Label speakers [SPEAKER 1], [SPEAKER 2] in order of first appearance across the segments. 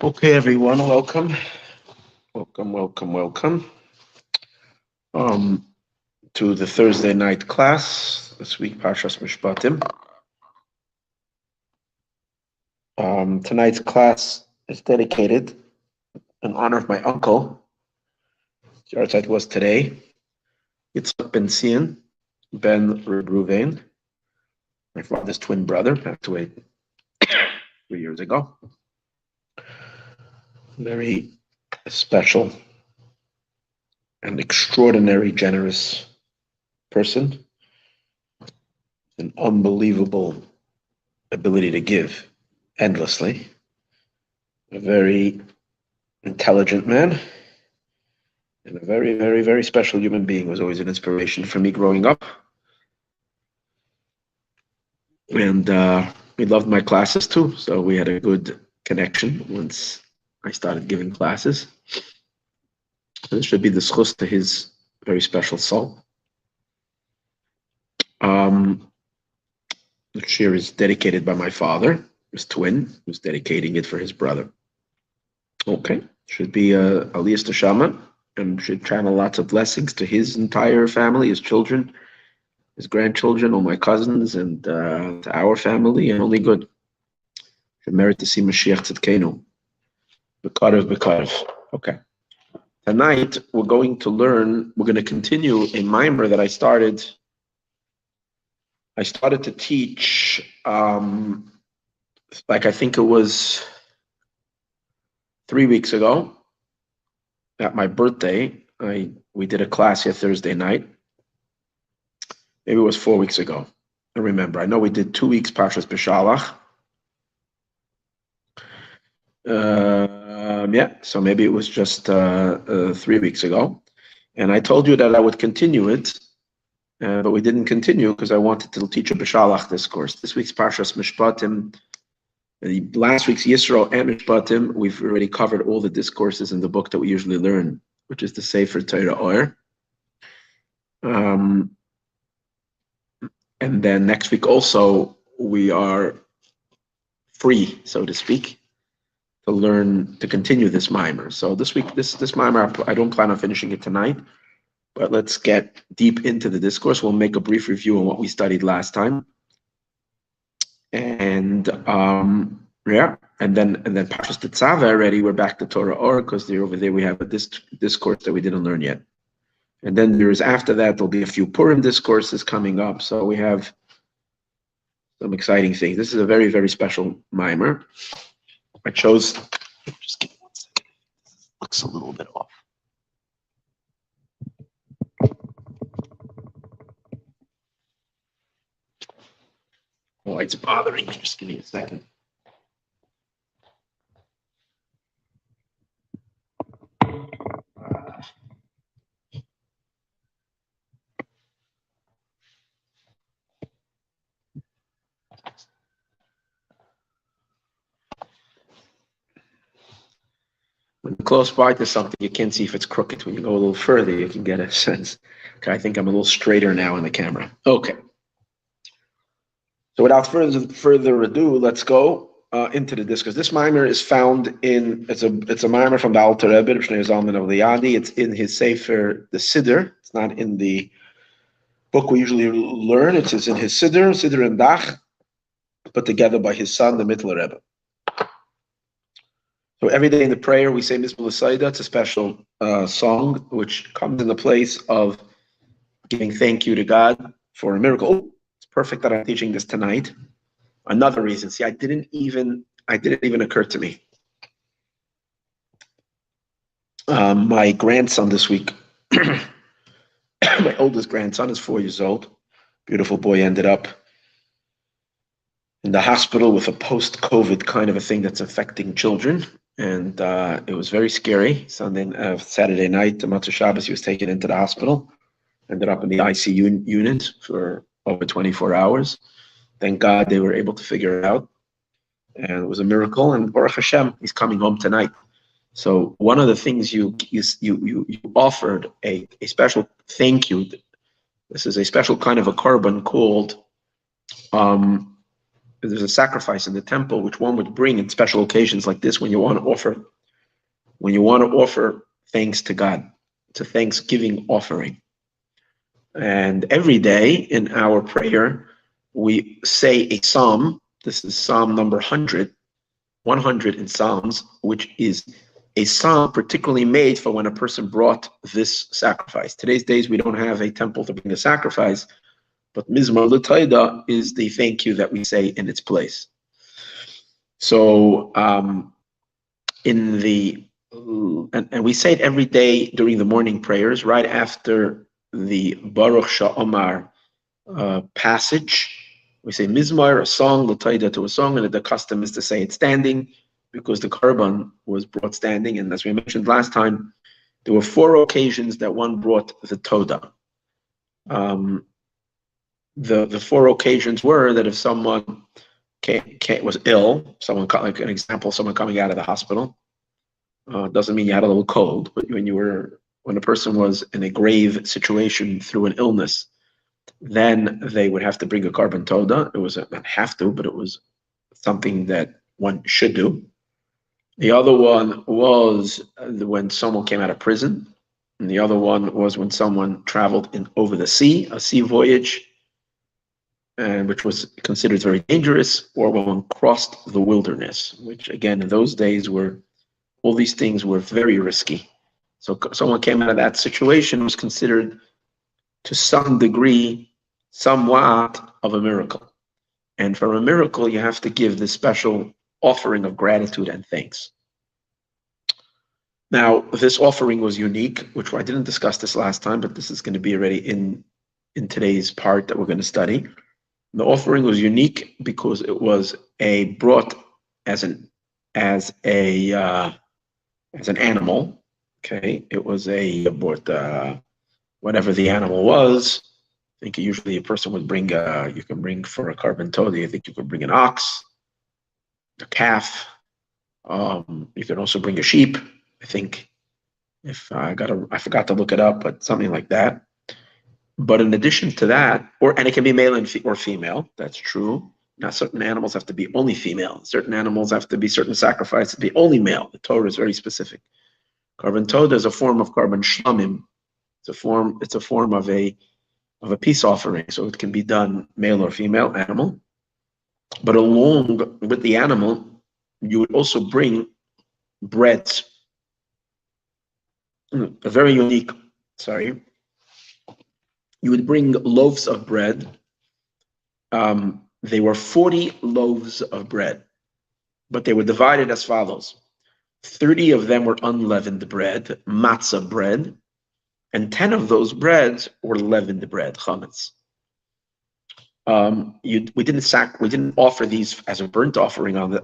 [SPEAKER 1] Okay, everyone, welcome. Welcome. To the Thursday night class this week, Parshas Mishpatim. Tonight's class is dedicated in honor of my uncle. His yahrzeit was today. Yitzhak ben Sion, ben Reuven, my father's twin brother, passed away 3 years ago. Very special and extraordinary generous person. An unbelievable ability to give endlessly. A very intelligent man and a very, very, very special human being. Was always an inspiration for me growing up. And he loved my classes too, so we had a good connection once I started giving classes. So this should be the schus to his very special soul. The shir is dedicated by my father, his twin, who's dedicating it for his brother. Okay, should be Aliyas Teshama, and should channel lots of blessings to his entire family, his children, his grandchildren, all my cousins, and to our family, and only good. Should merit to see Mashiach Tzidkenu. B'karev. Okay. Tonight, we're going to continue a mimer that I started to teach, I think it was 3 weeks ago, at my birthday. We did a class here Thursday night. Maybe it was 4 weeks ago. I remember. I know we did 2 weeks Parshas B'Shalach. So maybe it was just 3 weeks ago. And I told you that I would continue it, but we didn't continue because I wanted to teach a B'Shalach discourse. This week's Parshas Mishpatim, last week's Yisro and Mishpatim, we've already covered all the discourses in the book that we usually learn, which is the Sefer Torah Or. And then next week also, we are free, so to speak, to continue this mimer. So this week, this mimer, I don't plan on finishing it tonight, but let's get deep into the discourse. We'll make a brief review on what we studied last time. And and then Parshas Tetzaveh already, we're back to Torah Or, because over there we have a discourse that we didn't learn yet. And then after that, there'll be a few Purim discourses coming up. So we have some exciting things. This is a very, very special mimer. I chose, just give me 1 second. This looks a little bit off. Oh, it's bothering me. Just give me a second. When you're close by to something, you can't see if it's crooked. When you go a little further, you can get a sense. Okay, I think I'm a little straighter now in the camera. Okay. So without further ado, let's go into the discourse. This mimer is found it's a mimer from the Alter Rebbe, Shnei Zalman of Liadi. It's in his Sefer, the Siddur. It's not in the book we usually learn. It's in his Siddur and Dach, put together by his son, the Mittler Rebbe. So every day in the prayer, we say Mizmor L'Saida. It's a special song which comes in the place of giving thank you to God for a miracle. Oh, it's perfect that I'm teaching this tonight. Another reason. See, it didn't even occur to me. My grandson this week, my oldest grandson is 4 years old. Beautiful boy, ended up in the hospital with a post-COVID kind of a thing that's affecting children. And it was very scary. Saturday night, the Matzah Shabbos, he was taken into the hospital. Ended up in the ICU unit for over 24 hours. Thank God they were able to figure it out. And it was a miracle. And Baruch Hashem, he's coming home tonight. So one of the things you offered a special thank you. This is a special kind of a korban called there's a sacrifice in the temple which one would bring in special occasions like this when you want to offer thanks to God. It's a thanksgiving offering. And every day in our prayer, we say a psalm. This is Psalm number 100 in Psalms, which is a psalm particularly made for when a person brought this sacrifice. Today's days, we don't have a temple to bring a sacrifice, but Mizmor L'Toida is the thank you that we say in its place. So and we say it every day during the morning prayers, right after the Baruch Sha'omar passage. We say Mizmor, a song, L'Toida to a song, and the custom is to say it standing because the Korban was brought standing. And as we mentioned last time, there were 4 occasions that one brought the Toda. The 4 occasions were that if someone was ill, someone, like an example, someone coming out of the hospital, doesn't mean you had a little cold, but when a person was in a grave situation through an illness, then they would have to bring a korban toda. It was not have to, but it was something that one should do. The other one was when someone came out of prison, and the other one was when someone traveled over the sea, a sea voyage, and which was considered very dangerous, or when one crossed the wilderness, which again in those days all these things were very risky. So someone came out of that situation was considered to some degree, somewhat of a miracle. And for a miracle, you have to give this special offering of gratitude and thanks. Now, this offering was unique, which I didn't discuss this last time, but this is going to be already in today's part that we're going to study. The offering was unique because it was brought as an animal. Okay, it was whatever the animal was. I think usually a person would bring you can bring for a korban toda. I think you could bring an ox, a calf. You can also bring a sheep. I think if I forgot to look it up, but something like that. But in addition to that, and it can be male or female. That's true. Now, certain animals have to be only female. Certain animals have to be certain sacrifices to be only male. The Torah is very specific. Korban toda is a form of korban shlamim. It's a form of a peace offering, so it can be done male or female animal. But along with the animal, you would also bring breads. A very unique. Sorry. You would bring loaves of bread. They were 40 loaves of bread, but they were divided as follows. 30 of them were unleavened bread, matzah bread, and 10 of those breads were leavened bread, chametz. We didn't offer these as a burnt offering on the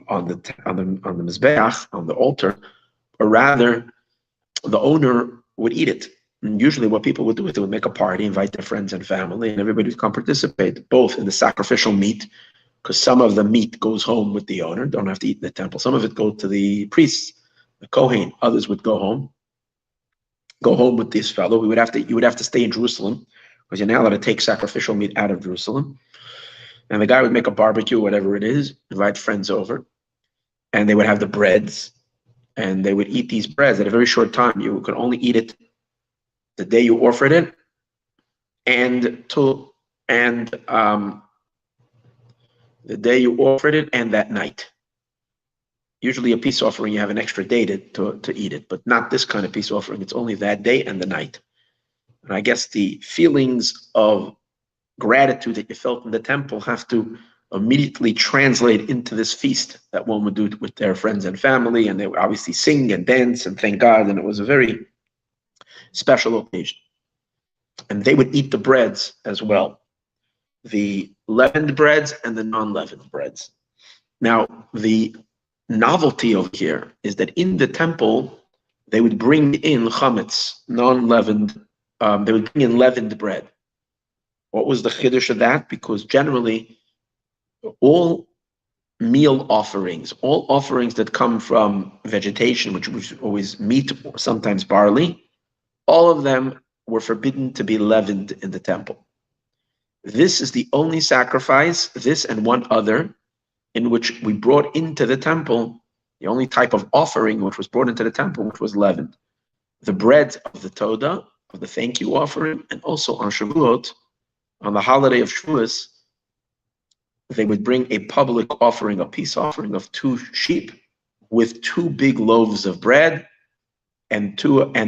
[SPEAKER 1] mizbeach, on the altar, or rather, the owner would eat it. And usually, what people would do is they would make a party, invite their friends and family, and everybody would come participate, both in the sacrificial meat, because some of the meat goes home with the owner, don't have to eat in the temple. Some of it goes to the priests, the kohen. Others would go home with this fellow. You would have to stay in Jerusalem, because you're not allowed to take sacrificial meat out of Jerusalem. And the guy would make a barbecue, whatever it is, invite friends over, and they would have the breads, and they would eat these breads at a very short time. You could only eat it the day you offered it, and the day you offered it, and that night. Usually a peace offering, you have an extra day to eat it, but not this kind of peace offering. It's only that day and the night. And I guess the feelings of gratitude that you felt in the temple have to immediately translate into this feast that one would do with their friends and family, and they would obviously sing and dance and thank God, and it was a very special occasion. And they would eat the breads as well, the leavened breads and the non-leavened breads. Now, the novelty over here is that in the temple, they would bring in chametz, non-leavened, they would bring in leavened bread. What was the chiddush of that? Because generally, all meal offerings, all offerings that come from vegetation, which was always meat or sometimes barley, all of them were forbidden to be leavened in the temple. This is the only sacrifice, this and one other, in which we brought into the temple, the only type of offering which was brought into the temple, which was leavened. The bread of the Todah, of the thank you offering, and also on Shavuot, on the holiday of Shavuos, they would bring a public offering, a peace offering of 2 sheep with 2 big loaves of bread, and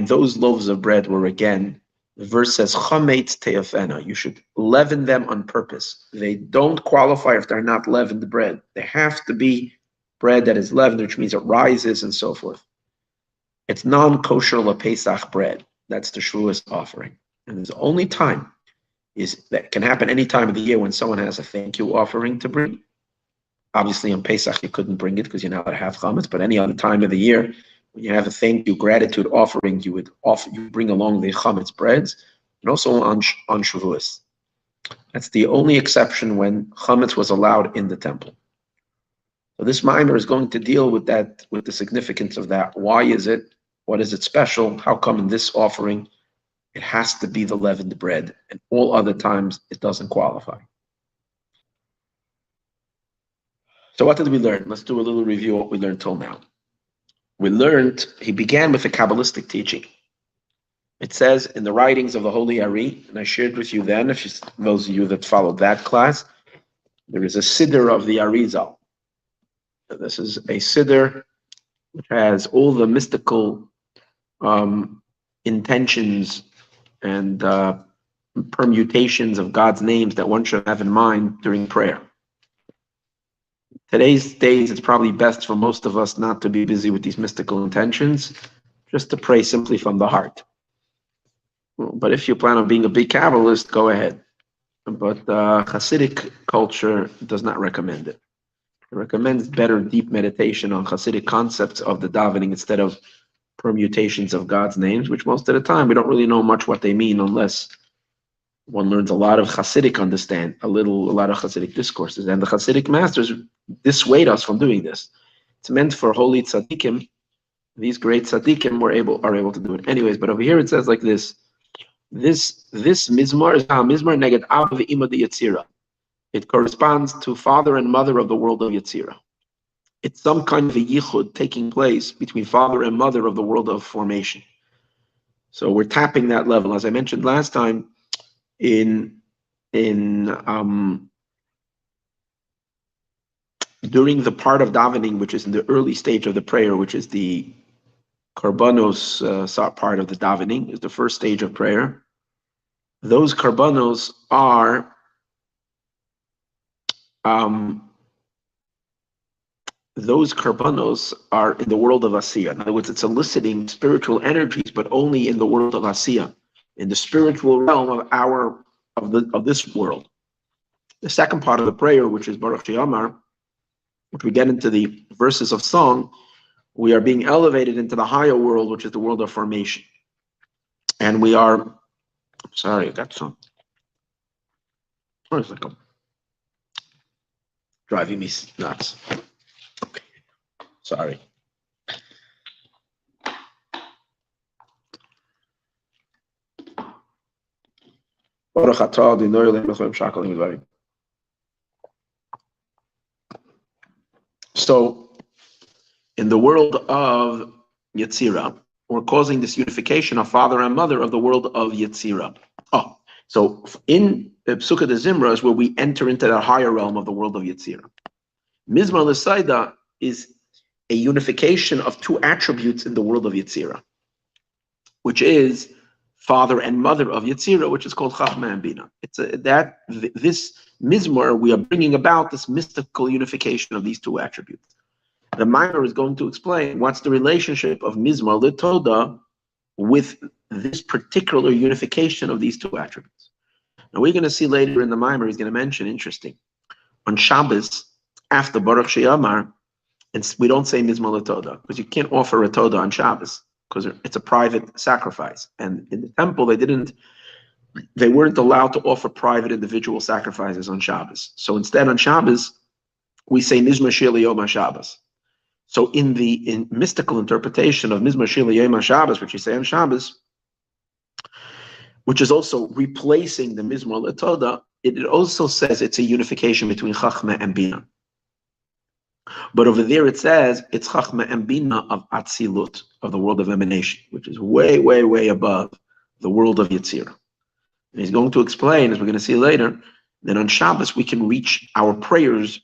[SPEAKER 1] those loaves of bread were, again, the verse says, chametz te'afena. You should leaven them on purpose. They don't qualify if they're not leavened bread. They have to be bread that is leavened, which means it rises and so forth. It's non-kosher LaPesach bread. That's the Shavuos offering. And there's the only time that can happen any time of the year when someone has a thank you offering to bring. Obviously, on Pesach, you couldn't bring it because you're not allowed to have chametz, but any other time of the year, when you have a thank you, gratitude offering, you bring along the chametz breads, and also on Shavuos. That's the only exception when chametz was allowed in the temple. So this mimer is going to deal with that, with the significance of that. Why is it? What is it special? How come in this offering it has to be the leavened bread, and all other times it doesn't qualify? So what did we learn? Let's do a little review of what we learned till now. We learned, he began with a Kabbalistic teaching. It says in the writings of the Holy Ari, and I shared with you then, those of you that followed that class, there is a Siddur of the Arizal. This is a Siddur which has all the mystical intentions and permutations of God's names that one should have in mind during prayer. Today's days, it's probably best for most of us not to be busy with these mystical intentions, just to pray simply from the heart. But if you plan on being a big Kabbalist, go ahead. But Hasidic culture does not recommend it. It recommends better deep meditation on Hasidic concepts of the davening instead of permutations of God's names, which most of the time we don't really know much what they mean unless one learns a lot of Hasidic a lot of Hasidic discourses. And the Hasidic masters dissuade us from doing this. It's meant for holy tzaddikim. These great tzaddikim are able to do it. Anyways, but over here it says like this. This Mizmor is Mizmor neged Abba ve'ima de Yetzirah. It corresponds to father and mother of the world of Yetzirah. It's some kind of a yichud taking place between father and mother of the world of formation. So we're tapping that level. As I mentioned last time, during the part of davening, which is in the early stage of the prayer, which is the karbanos part of the davening, is the first stage of prayer. Those karbanos are in the world of Asiya. In other words, it's eliciting spiritual energies, but only in the world of Asiya, in the spiritual realm of this world. The second part of the prayer, which is Baruch She'amar, which we get into the verses of song, we are being elevated into the higher world, which is the world of formation. And we are, sorry, I got some. Where's it go? Driving me nuts. Okay. Sorry. So, in the world of Yetzirah, we're causing this unification of father and mother of the world of Yetzirah. So in Psukkah de Zimra is where we enter into the higher realm of the world of Yetzirah. Mizmor L'Saida is a unification of 2 attributes in the world of Yetzirah, which is father and mother of Yetzirah, which is called Chachma and Bina. This Mizmor, we are bringing about this mystical unification of these 2 attributes. The Maimer is going to explain what's the relationship of Mizmor L'Toda with this particular unification of these 2 attributes. Now we're going to see later in the Maimer, he's going to mention, interesting, on Shabbos, after Baruch She'amar, and we don't say Mizmor L'Toda, because you can't offer a Toda on Shabbos, because it's a private sacrifice. And in the temple, they weren't allowed to offer private individual sacrifices on Shabbos. So instead on Shabbos, we say Mizmor Shir L'Yom HaShabbos. So in mystical interpretation of Mizmor Shir L'Yom HaShabbos, which you say on Shabbos, which is also replacing the Mizmor L'Toda, it also says it's a unification between Chachma and Bina. But over there it says it's Chachma and Bina of Atzilut, of the world of emanation, which is way, way, way above the world of Yetzirah. And he's going to explain, as we're going to see later, that on Shabbos we can reach our prayers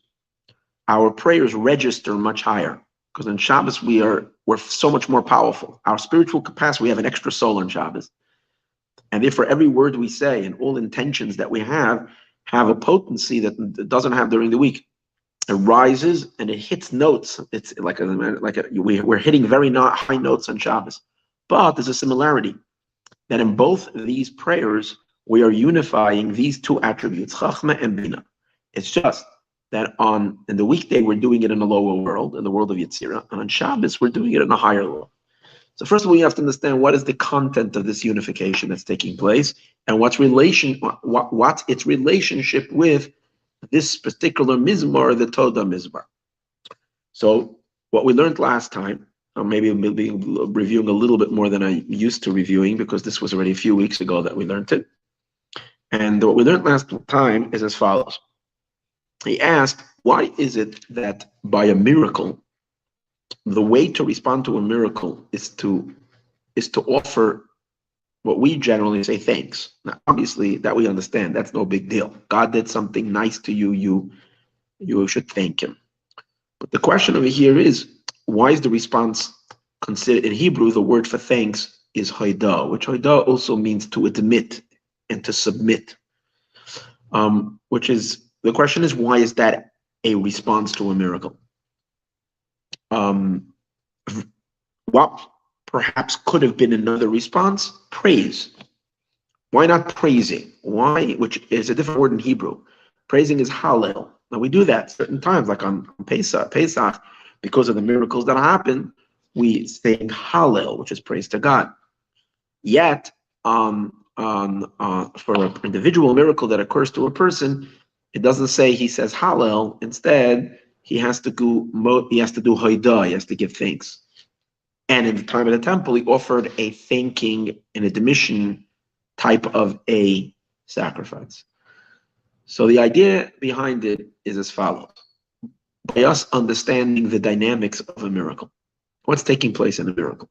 [SPEAKER 1] register much higher. Because on Shabbos we're so much more powerful. Our spiritual capacity, we have an extra soul on Shabbos. And therefore every word we say and all intentions that we have a potency that it doesn't have during the week. It rises and it hits notes. It's we're hitting very high notes on Shabbos. But there's a similarity that in both these prayers, we are unifying these two attributes, Chachma and Bina. It's just that in the weekday, we're doing it in a lower world, in the world of Yetzirah, and on Shabbos, we're doing it in a higher world. So first of all, you have to understand what is the content of this unification that's taking place, and what's its relationship with this particular Mizmor, the Toda Mizmor. So what we learned last time, or maybe we'll be reviewing a little bit more than I used to reviewing, because this was already a few weeks ago that we learned it. And what we learned last time is as follows. He asked, why is it that by a miracle, the way to respond to a miracle is to offer what we generally say thanks. Now, obviously, that we understand. That's no big deal. God did something nice to you. You should thank him. But the question over here is, why is the response considered? In Hebrew, the word for thanks is hoida, which hoida also means to admit and to submit. The question is, why is that a response to a miracle? What perhaps could have been another response? Praise. Why not praising? Why, which is a different word in Hebrew. Praising is hallel. Now we do that certain times, like on Pesach, because of the miracles that happen, we sing hallel, which is praise to God. Yet, for an individual miracle that occurs to a person, it doesn't say he says hallel. Instead, he has to do hoidah, he has to give thanks. And in the time of the temple, he offered a thanking and admission type of a sacrifice. So the idea behind it is as follows. By us understanding the dynamics of a miracle, what's taking place in a miracle?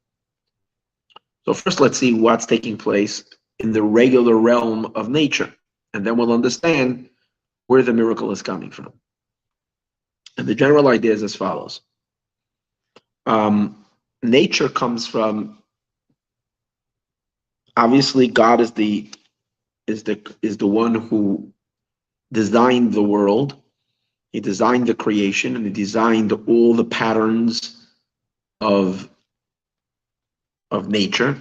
[SPEAKER 1] So first, let's see what's taking place in the regular realm of nature, and then we'll understand where the miracle is coming from. And the general idea is as follows. Nature comes from, obviously, God is the one who designed the world. He designed the creation, and he designed all the patterns of nature,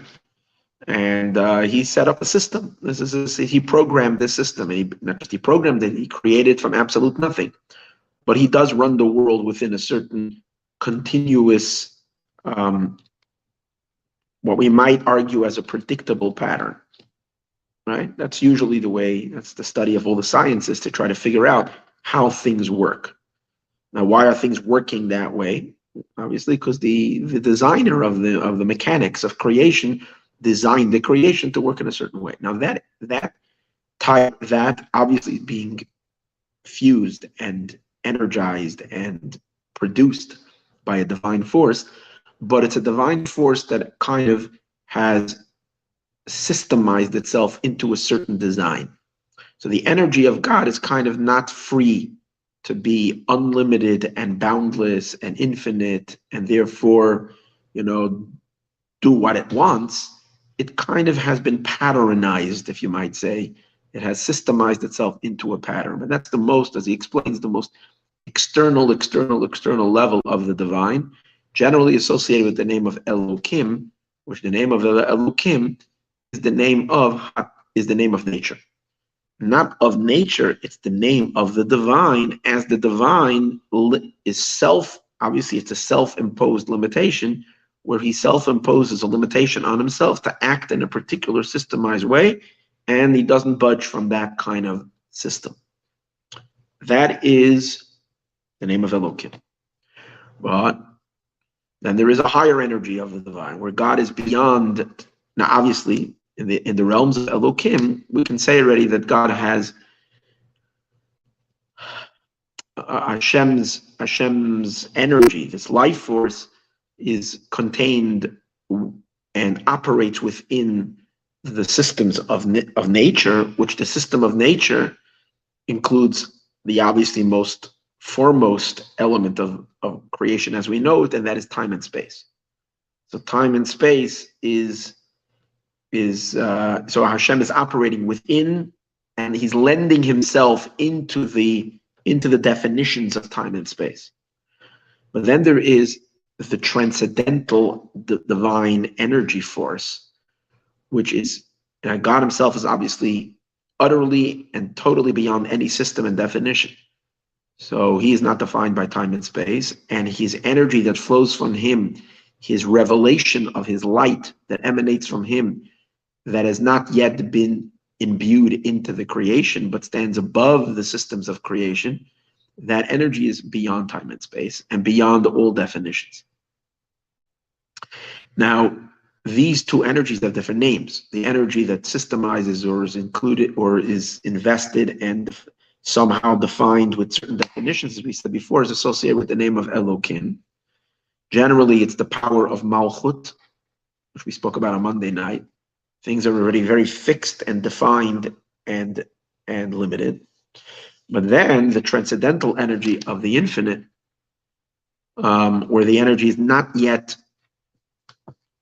[SPEAKER 1] and he set up a system. He programmed this system, and he programmed it. He created from absolute nothing, but he does run the world within a certain continuous, what we might argue as a predictable pattern. Right? That's usually that's the study of all the sciences, to try to figure out how things work. Now, why are things working that way? Obviously, because the designer of the mechanics of creation designed the creation to work in a certain way. Now that obviously being fused and energized and produced by a divine force, but it's a divine force that kind of has systemized itself into a certain design. So the energy of God is kind of not free to be unlimited and boundless and infinite, and therefore, do what it wants. It kind of has been patternized, if you might say. It has systemized itself into a pattern. And that's the most, as he explains, the most external level of the divine, generally associated with the name of Elokim, which the name of Elokim is the name of nature. Not of nature, it's the name of the divine, as the divine is obviously it's a self-imposed limitation, where he self-imposes a limitation on himself to act in a particular systemized way, and he doesn't budge from that kind of system. That is the name of Elokim. But then there is a higher energy of the divine, where God is beyond. Now, obviously, in the realms of Elokim, we can say already that God has Hashem's energy, this life force, is contained and operates within the systems of nature, which the system of nature includes the obviously most foremost element of creation as we know it, and that is time and space. So time and space is so Hashem is operating within, and he's lending himself into the definitions of time and space. But then there is the transcendental, divine energy force, which is God himself is obviously utterly and totally beyond any system and definition. So he is not defined by time and space, and his energy that flows from him, his revelation of his light that emanates from him, that has not yet been imbued into the creation, but stands above the systems of creation, that energy is beyond time and space and beyond all definitions. Now, these two energies have different names. The energy that systemizes or is included or is invested and somehow defined with certain definitions, as we said before, is associated with the name of Elokim. Generally, it's the power of Malchut, which we spoke about on Monday night. Things are already very fixed and defined and limited. But then the transcendental energy of the infinite, where the energy is not yet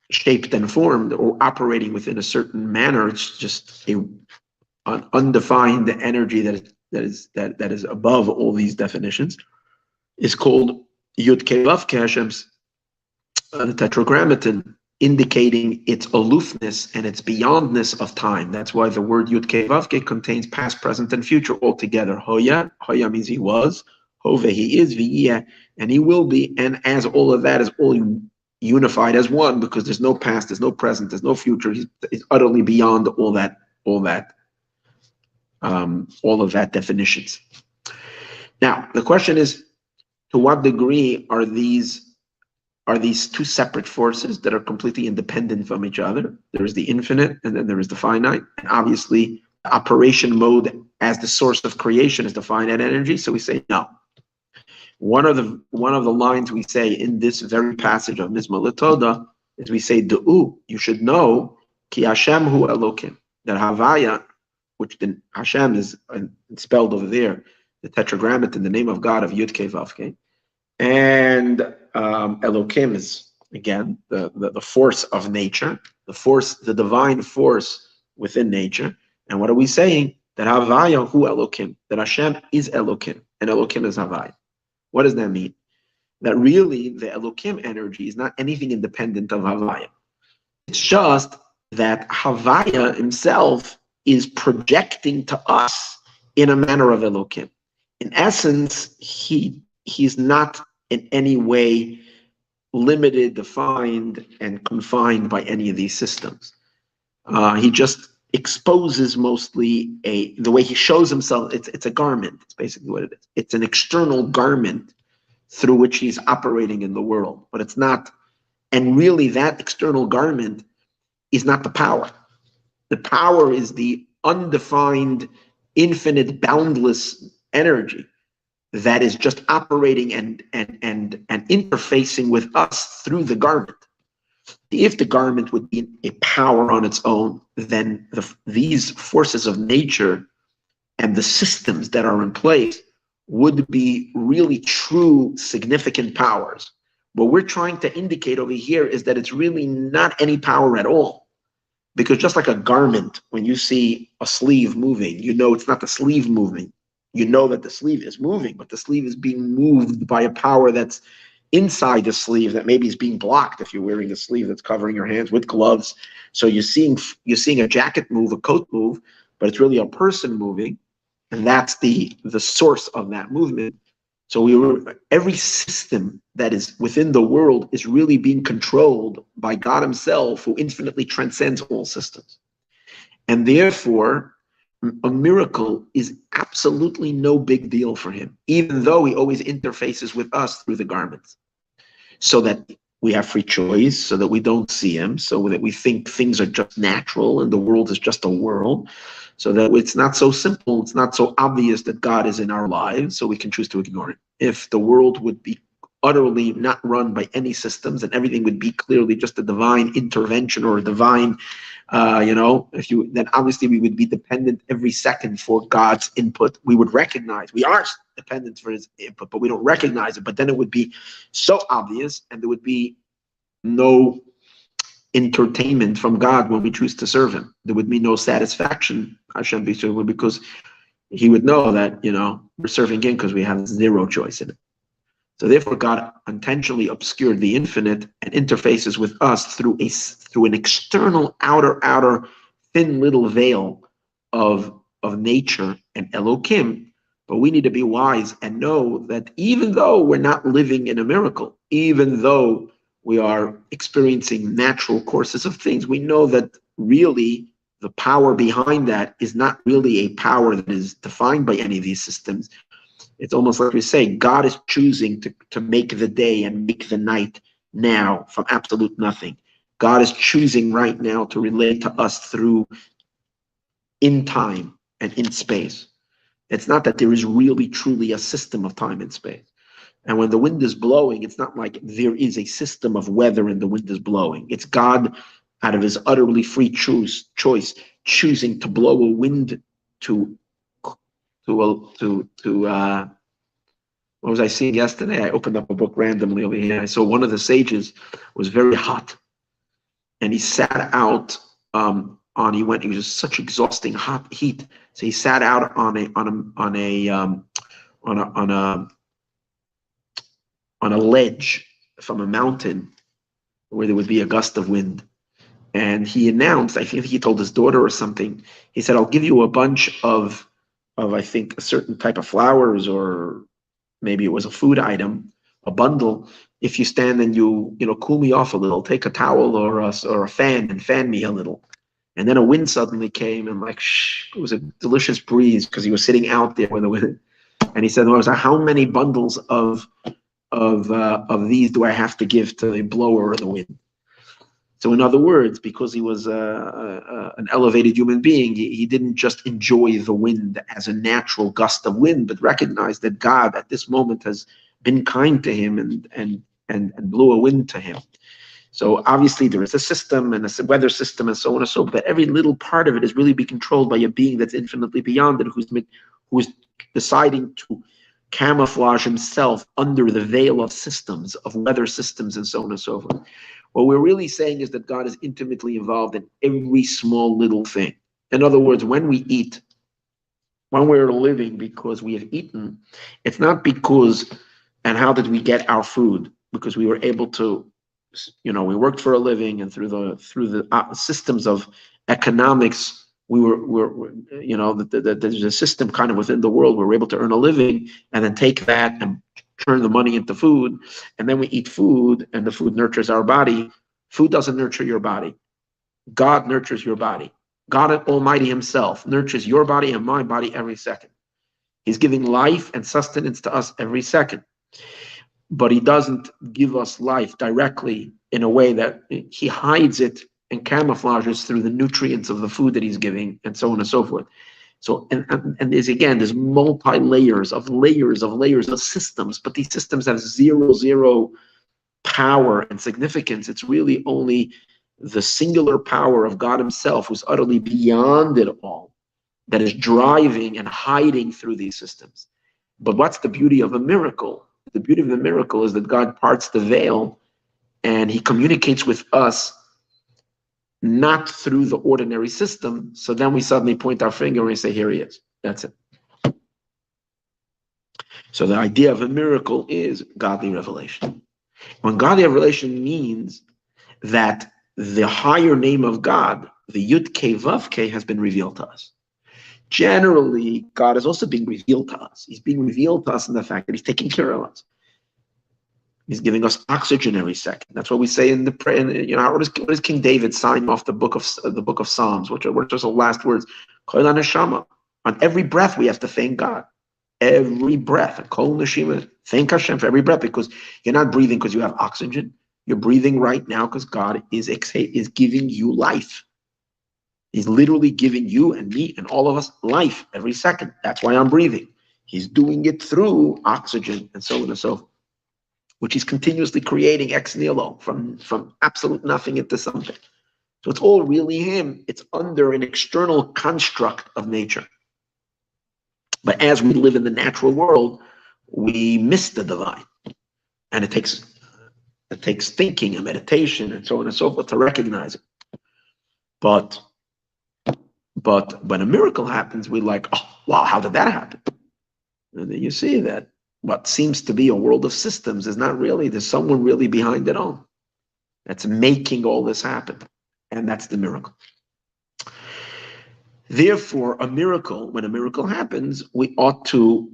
[SPEAKER 1] shaped and formed or operating within a certain manner, it's just an undefined energy that is above all these definitions, is called Yud Kei Vav Kei, Hashem's the Tetragrammaton, indicating its aloofness and its beyondness of time. That's why the word Yud Kei Vav Kei contains past, present, and future all together. Hoya means he was, Hove he is, V'yeh, and he will be, and as all of that is all unified as one, because there's no past, there's no present, there's no future. He's utterly beyond all of that definitions. Now, the question is, to what degree are these two separate forces that are completely independent from each other? There is the infinite, and then there is the finite. And obviously, the operation mode as the source of creation is the finite energy. So we say no. One of the lines we say in this very passage of Mizmor L'Toda is we say, Du'u, you should know, Ki Hashem hu Elokim, that Havaya, which then Hashem is spelled over there, the tetragrammaton, the name of God of Yud Kei Vav Kei, and Elokim is again the force of nature, the divine force within nature. And what are we saying? That Havaya hu Elokim, that Hashem is Elokim, and Elokim is Havaya. What does that mean? That really the Elokim energy is not anything independent of Havaya. It's just that Havaya himself is projecting to us in a manner of Elokim. In essence, he's not in any way limited, defined, and confined by any of these systems. He just exposes mostly the way he shows himself. It's a garment. It's basically what it is. It's an external garment through which he's operating in the world, but it's not. And really, that external garment is not the power. The power is the undefined, infinite, boundless energy that is just operating and interfacing with us through the garment. If the garment would be a power on its own, then these forces of nature and the systems that are in place would be really true, significant powers. What we're trying to indicate over here is that it's really not any power at all. Because just like a garment, when you see a sleeve moving, you know it's not the sleeve moving. You know that the sleeve is moving, but the sleeve is being moved by a power that's inside the sleeve that maybe is being blocked if you're wearing a sleeve that's covering your hands with gloves. So you're seeing a jacket move, a coat move, but it's really a person moving, and that's the source of that movement. So every system that is within the world is really being controlled by God himself, who infinitely transcends all systems. And therefore, a miracle is absolutely no big deal for him, even though he always interfaces with us through the garments, so that we have free choice, so that we don't see him, so that we think things are just natural and the world is just a world. so that it's not so simple, it's not so obvious that God is in our lives, so we can choose to ignore it. If the world would be utterly not run by any systems and everything would be clearly just a divine intervention or a divine, then obviously we would be dependent every second for God's input. We would recognize we are dependent for his input, but we don't recognize it. But then it would be so obvious, and there would be no entertainment from God when we choose to serve him. There would be no satisfaction, Hashem be sure, because he would know that, we're serving him because we have zero choice in it. So therefore, God intentionally obscured the infinite and interfaces with us through an external, outer, thin little veil of nature and Elohim. But we need to be wise and know that even though we're not living in a miracle, even though we are experiencing natural courses of things, we know that really the power behind that is not really a power that is defined by any of these systems. It's almost like we say, God is choosing to make the day and make the night now from absolute nothing. God is choosing right now to relate to us through in time and in space. It's not that there is really truly a system of time and space. And when the wind is blowing, it's not like there is a system of weather and the wind is blowing. It's God, out of his utterly free choice, choosing to blow a wind to what was I seeing yesterday? I opened up a book randomly over here. I saw one of the sages was very hot, and he sat out he was just such exhausting hot heat. So he sat out on a ledge from a mountain where there would be a gust of wind. And he announced, I think he told his daughter or something, he said, I'll give you a bunch of I think a certain type of flowers, or maybe it was a food item, a bundle, if you stand and you cool me off a little, take a towel or a fan and fan me a little. And then a wind suddenly came, and it was a delicious breeze because he was sitting out there with the wind. And he said, how many bundles of these do I have to give to the blower or the wind? So in other words, because he was an elevated human being, he didn't just enjoy the wind as a natural gust of wind, but recognized that God at this moment has been kind to him and blew a wind to him. So obviously there is a system and a weather system and so on and so forth, but every little part of it is really be controlled by a being that's infinitely beyond it, who's deciding to camouflage himself under the veil of systems, of weather systems and so on and so forth. What we're really saying is that God is intimately involved in every small little thing. In other words, when we eat, when we're living because we have eaten, it's not because, and how did we get our food? Because we were able to, we worked for a living, and through the systems of economics, there's a system kind of within the world where we're able to earn a living and then take that and turn the money into food, and then we eat food, and the food nurtures our body. Food doesn't nurture your body. God nurtures your body. God Almighty himself nurtures your body and my body every second. He's giving life and sustenance to us every second. But he doesn't give us life directly in a way that he hides it and camouflages through the nutrients of the food that he's giving, and so on and so forth. So, and there's multi-layers of systems, but these systems have zero power and significance. It's really only the singular power of God himself, who's utterly beyond it all, that is driving and hiding through these systems. But what's the beauty of a miracle? The beauty of the miracle is that God parts the veil and he communicates with us not through the ordinary system. So then we suddenly point our finger and we say, here he is. That's it. So the idea of a miracle is godly revelation. When godly revelation means that the higher name of God, the Yud Kei Vav Kei, has been revealed to us. Generally, God is also being revealed to us. He's being revealed to us in the fact that he's taking care of us. He's giving us oxygen every second. That's what we say in the prayer. What does King David sign off the book of Psalms? Which are just the last words? Kol neshama. On every breath, we have to thank God. Every breath, Kol neshama. Thank Hashem for every breath, because you're not breathing because you have oxygen. You're breathing right now because God is giving you life. He's literally giving you and me and all of us life every second. That's why I'm breathing. He's doing it through oxygen and so on and so forth, which he's continuously creating ex nihilo, from absolute nothing into something. So it's all really him. It's under an external construct of nature. But as we live in the natural world, we miss the divine. And it takes thinking and meditation and so on and so forth to recognize it. But when a miracle happens, we're like, oh, wow, how did that happen? And then you see that what seems to be a world of systems is not really, there's someone really behind it all that's making all this happen. And that's the miracle. Therefore, when a miracle happens, we ought to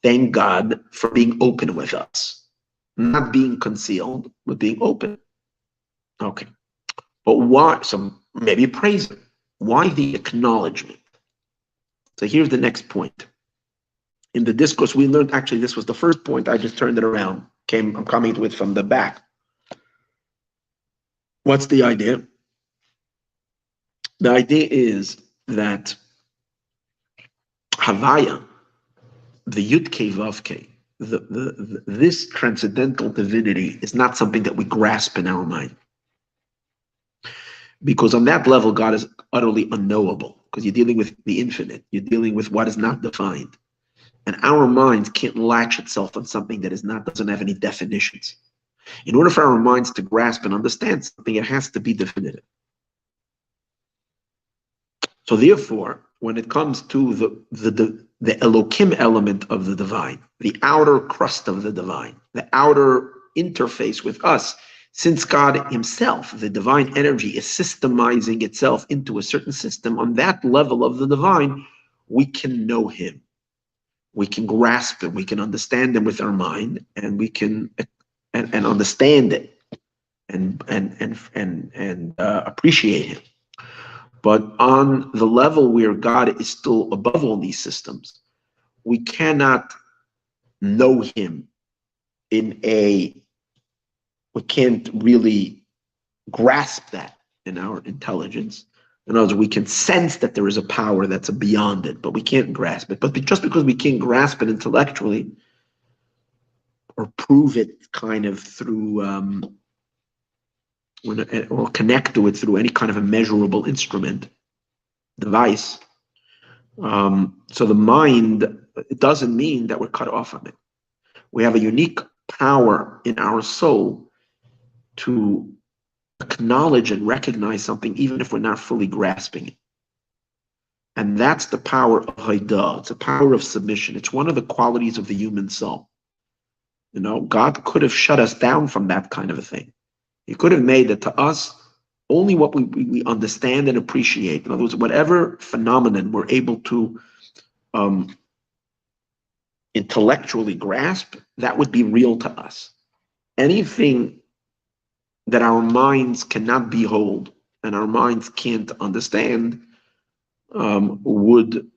[SPEAKER 1] thank God for being open with us, not being concealed, but being open. Okay. But why? So maybe praise him. Why the acknowledgement? So here's the next point. In the discourse, we learned, actually, this was the first point. I just turned it around. I'm coming to it from the back. What's the idea? The idea is that Havaya, the Yud-Kei Vav-Kei, this transcendental divinity is not something that we grasp in our mind. Because on that level, God is utterly unknowable, because you're dealing with the infinite. You're dealing with what is not defined. And our minds can't latch itself on something that doesn't have any definitions. In order for our minds to grasp and understand something, it has to be definitive. So therefore, when it comes to the Elohim element of the divine, the outer crust of the divine, the outer interface with us, since God himself, the divine energy, is systemizing itself into a certain system, on that level of the divine, we can know him. We can grasp him. We can understand him with our mind, and we can and understand it and appreciate him. But on the level where God is still above all these systems, we cannot know him we can't really grasp that in our intelligence. In other words, we can sense that there is a power that's beyond it, but we can't grasp it. But just because we can't grasp it intellectually or prove it kind of through or connect to it through any kind of a measurable instrument, device. So the mind, it doesn't mean that we're cut off from it. We have a unique power in our soul to acknowledge and recognize something even if we're not fully grasping it. And that's the power of Haidah. It's a power of submission. It's one of the qualities of the human soul. You know, God could have shut us down from that kind of a thing. He could have made it to us only what we understand and appreciate. In other words, whatever phenomenon we're able to intellectually grasp, that would be real to us. Anything that our minds cannot behold and our minds can't understand would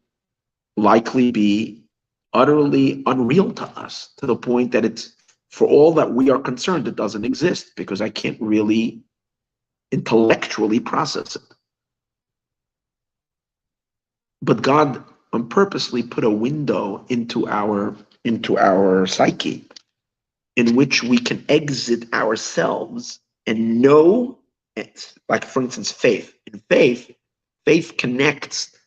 [SPEAKER 1] likely be utterly unreal to us, to the point that it's, for all that we are concerned, it doesn't exist, because I can't really intellectually process it. But God purposely put a window into our psyche in which we can exit ourselves and know, like for instance, faith. In faith connects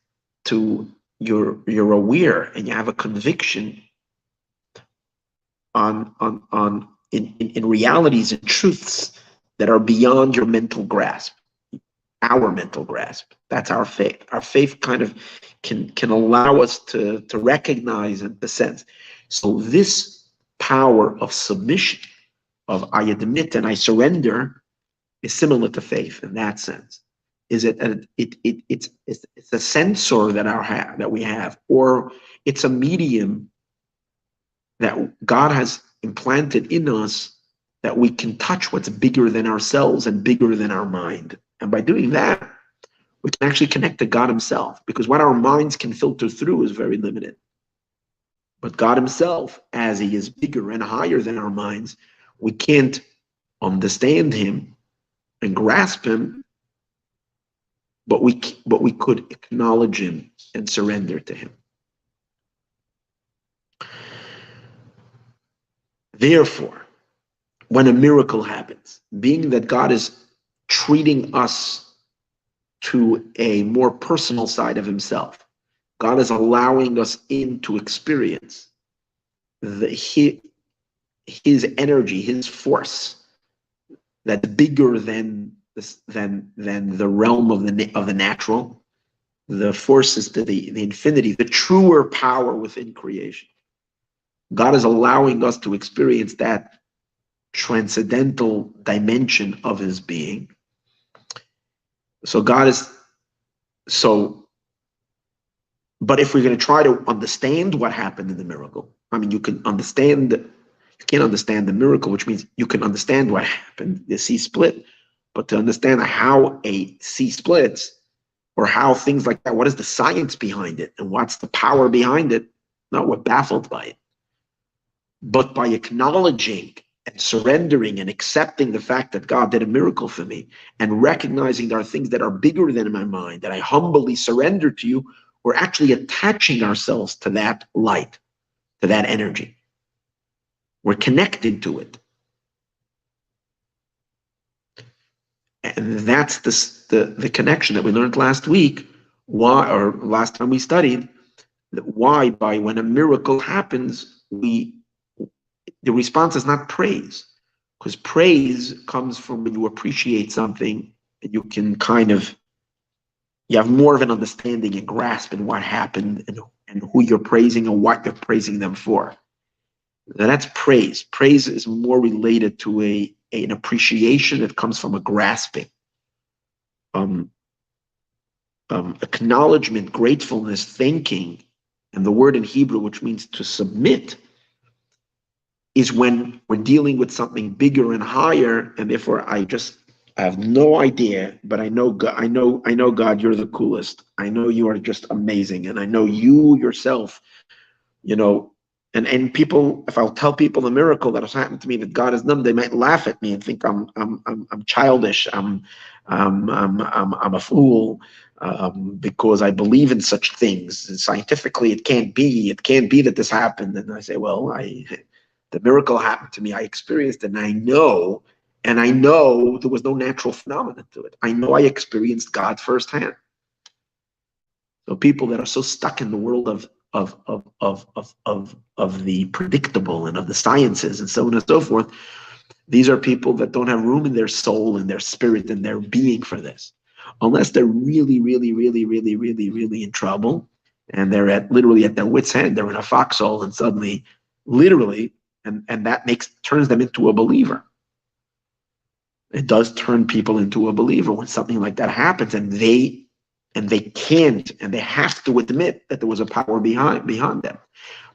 [SPEAKER 1] to you're aware and you have a conviction in realities and truths that are beyond your mental grasp, our mental grasp. That's our faith. Our faith kind of can allow us to recognize and to sense. So this power of submission, of I admit and I surrender, is similar to faith in that sense. Is it? It's a sensor that we have, or it's a medium that God has implanted in us, that we can touch what's bigger than ourselves and bigger than our mind. And by doing that, we can actually connect to God himself, because what our minds can filter through is very limited. But God himself, as he is bigger and higher than our minds, we can't understand him and grasp him but we could acknowledge him and surrender to him. Therefore, when a miracle happens, being that God is treating us to a more personal side of himself, God is allowing us into experience his energy, his force that's bigger than the realm of the natural. The forces to the infinity, the truer power within creation. God is allowing us to experience that transcendental dimension of his being. So God is but if we're going to try to understand what happened in the miracle, I mean, you can't understand the miracle, which means you can understand what happened, the sea split, but to understand how a sea splits, or how things like that, what is the science behind it, and what's the power behind it, not we're baffled by it. But by acknowledging and surrendering and accepting the fact that God did a miracle for me, and recognizing there are things that are bigger than my mind, that I humbly surrender to you, we're actually attaching ourselves to that light, to that energy. We're connected to it. And that's the connection that we learned last week, last time we studied, why by when a miracle happens, the response is not praise, because praise comes from when you appreciate something and you can you have more of an understanding and grasp in what happened and who you're praising and what you're praising them for. Now that's praise. Praise is more related to an appreciation that comes from a grasping. Acknowledgement, gratefulness, thanking, and the word in Hebrew, which means to submit, is when we're dealing with something bigger and higher, and therefore I have no idea, but I know God, you're the coolest. I know you are just amazing, and I know you yourself, and people, if I'll tell people the miracle that has happened to me that God has done, they might laugh at me and think I'm childish, I'm a fool, because I believe in such things. And scientifically, it can't be that this happened. And I say, well, the miracle happened to me. I experienced it, and I know there was no natural phenomenon to it. I know I experienced God firsthand. So people that are so stuck in the world of the predictable and of the sciences and so on and so forth, these are people that don't have room in their soul and their spirit and their being for this, unless they're really, really, really, really, really, really in trouble, and they're literally at their wit's end. They're in a foxhole, and suddenly, literally, and that turns them into a believer. It does turn people into a believer when something like that happens, and they can't, and they have to admit that there was a power behind them.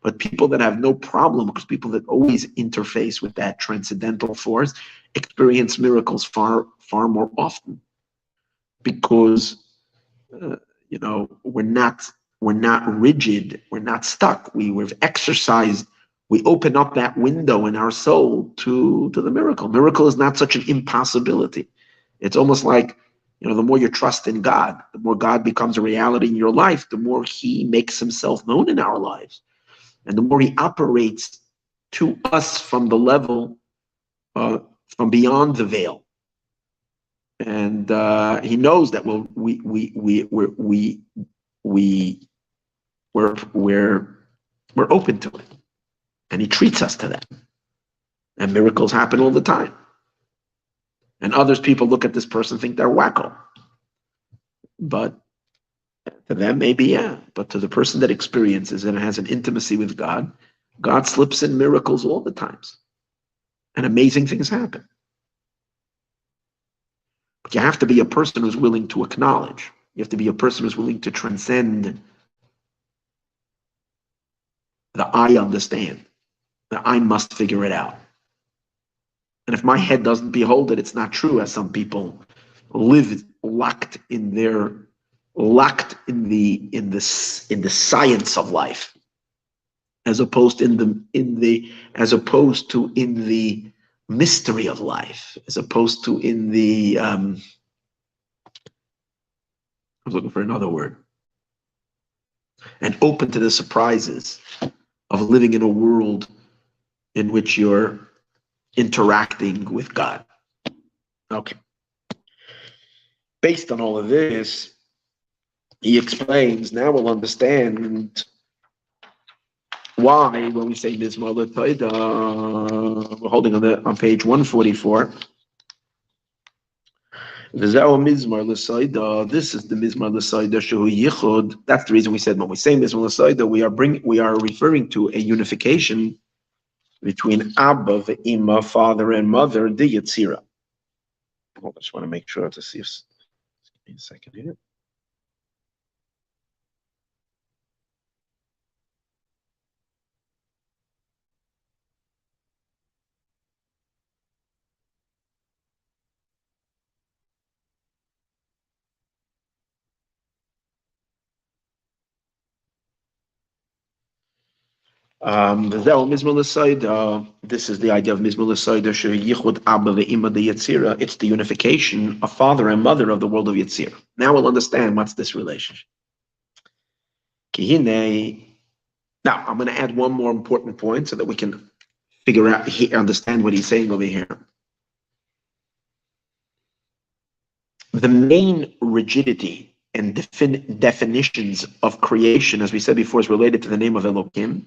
[SPEAKER 1] But people that have no problem, because people that always interface with that transcendental force, experience miracles far, far more often, because we're not rigid, we're not stuck. We've exercised. We open up that window in our soul to the miracle. Miracle is not such an impossibility. It's almost like, the more you trust in God, the more God becomes a reality in your life, the more he makes himself known in our lives. And the more he operates to us from the level, from beyond the veil. And he knows that we're open to it. And he treats us to that. And miracles happen all the time. And people look at this person and think they're wacko. But to them, maybe, yeah. But to the person that experiences and has an intimacy with God, God slips in miracles all the times. And amazing things happen. But you have to be a person who's willing to acknowledge. You have to be a person who's willing to transcend the I understand. The I must figure it out. And if my head doesn't behold it, it's not true, as some people live locked in the science of life, as opposed to in the mystery of life, as opposed to in the was looking for another word. And open to the surprises of living in a world in which you're interacting with God. Okay. Based on all of this, he explains, now we'll understand why when we say Mizmor L'Toida, we're holding on page 144. This is the Mizmor L'Soida Shehu Yichud. That's the reason we said when we say Mizmor L'Soida, we are referring to a unification between Abba, Ve'ima, father and mother, the Yetzira. I just want to make sure to see if. Give me a second here. This is the idea of Mizmor L'Soida Sheyichud Abba Ve'ima de Yetzira. It's the unification of father and mother of the world of Yetzira. Now we'll understand what's this relationship. Now I'm going to add one more important point so that we can figure out, understand what he's saying over here. The main rigidity and definitions of creation, as we said before, is related to the name of Elokim.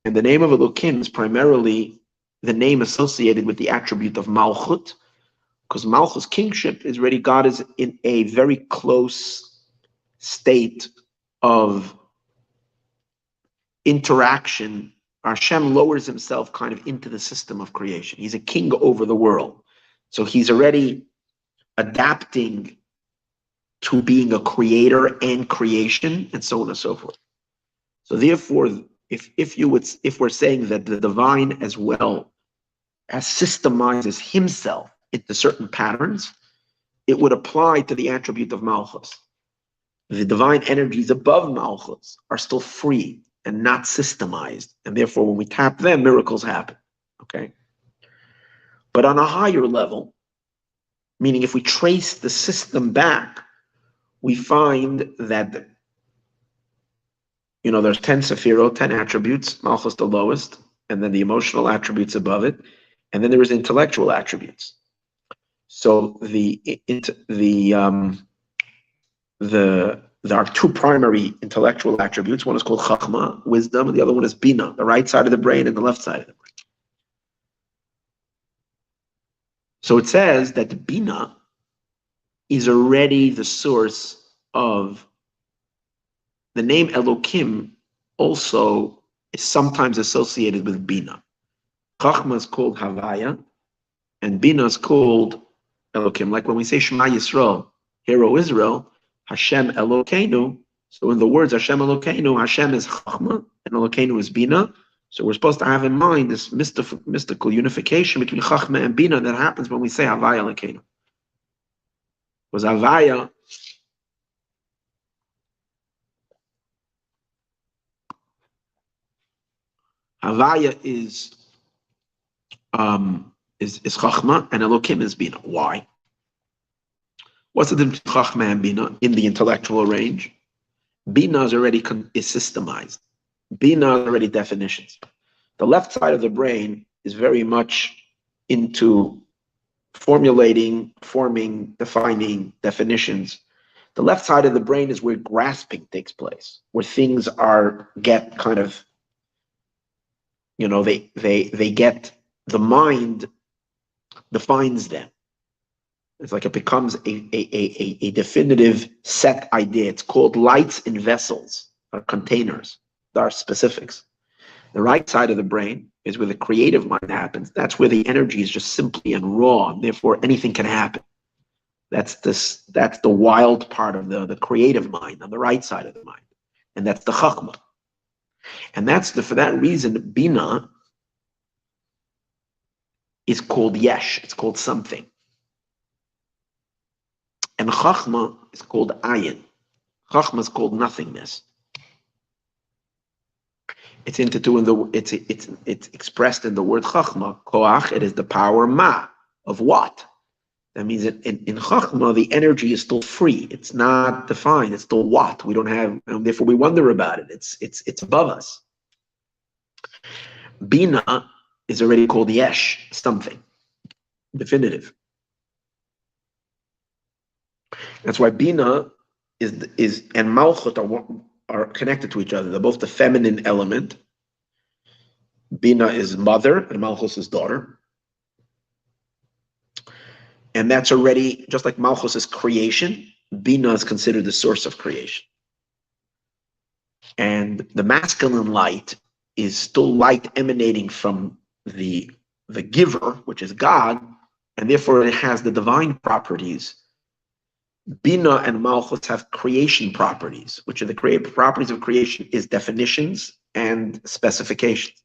[SPEAKER 1] And the name of Elokim is primarily the name associated with the attribute of Malchut, because Malchut's kingship is already, God is in a very close state of interaction. Hashem lowers himself kind of into the system of creation. He's a king over the world. So he's already adapting to being a creator and creation, and so on and so forth. So therefore, if we're saying that the divine as well as systemizes himself into certain patterns, it would apply to the attribute of Malchus. The divine energies above Malchus are still free and not systemized, and therefore when we tap them, miracles happen. Okay? But on a higher level, meaning if we trace the system back, we find that there's 10 Sephirot, 10 attributes, Malchus the lowest, and then the emotional attributes above it, and then there is intellectual attributes. So there are two primary intellectual attributes. One is called Chachma, wisdom, and the other one is Bina, the right side of the brain and the left side of the brain. So it says that Bina is already the source of the name Elokim. Also is sometimes associated with Bina. Chachma is called Havaya, and Bina is called Elokim. Like when we say Shema Yisrael, Hear O Israel, Hashem Elokeinu. So in the words Hashem Elokeinu, Hashem is Chachma and Elokeinu is Bina. So we're supposed to have in mind this mystical unification between Chachma and Bina that happens when we say Havaya Elokeinu. Because Havaya is Chachma and Elokim is Bina. Why? What's the difference between Chachma and Bina in the intellectual range? Bina is already is systemized. Bina is already definitions. The left side of the brain is very much into formulating, forming, defining definitions. The left side of the brain is where grasping takes place, where things get kind of, they get, the mind defines them. It's like it becomes a definitive set idea. It's called lights in vessels or containers. There are specifics. The right side of the brain is where the creative mind happens. That's where the energy is just simply and raw, and therefore anything can happen. That's the wild part of the creative mind on the right side of the mind. And that's the Chachma. And for that reason, Bina is called Yesh. It's called something. And Chachma is called Ayin. Chachma is called nothingness. It's expressed in the word Chachma. Koach, it is the power Ma, of what? That means that in Chachma, the energy is still free. It's not defined. It's still what. We don't have, and therefore we wonder about it. It's above us. Bina is already called yesh, something, definitive. That's why Bina is and Malchut are connected to each other. They're both the feminine element. Bina is mother and Malchus is daughter. And that's already, just like Malchus is creation, Bina is considered the source of creation. And the masculine light is still light emanating from the giver, which is God, and therefore it has the divine properties. Bina and Malchus have creation properties, which are the properties of creation is definitions and specifications.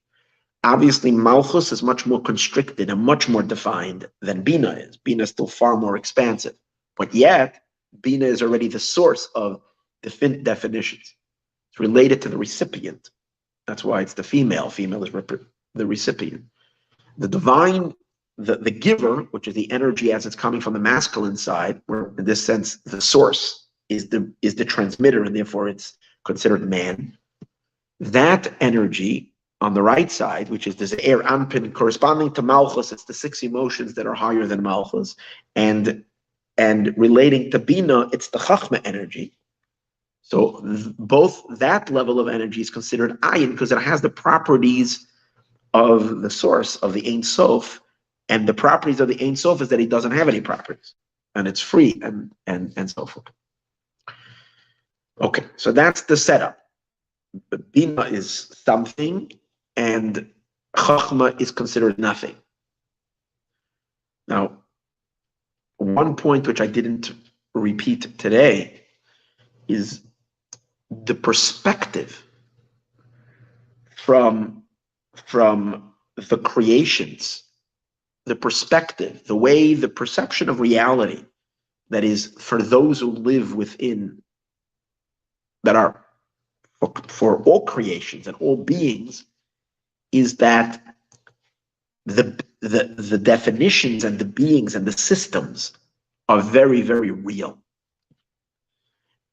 [SPEAKER 1] Obviously, Malchus is much more constricted and much more defined than Bina is. Bina is still far more expansive. But yet, Bina is already the source of definitions. It's related to the recipient. That's why it's the female. Female is the recipient. The divine, the giver, which is the energy as it's coming from the masculine side, where in this sense, the source is the transmitter, and therefore it's considered man. That energy on the right side, which is this air anpin corresponding to Malchus, it's the 6 emotions that are higher than Malchus, and relating to Bina, it's the Chachma energy. So both that level of energy is considered ayin because it has the properties of the source of the Ein Sof, and the properties of the Ein Sof is that he doesn't have any properties, and it's free and so forth. Okay, so that's the setup. Bina is something, and Chachma is considered nothing. Now, one point which I didn't repeat today is the perspective from the creations, the perspective, the way, the perception of reality that is for those who live within, that are for all creations and all beings, is that the definitions and the beings and the systems are very, very real.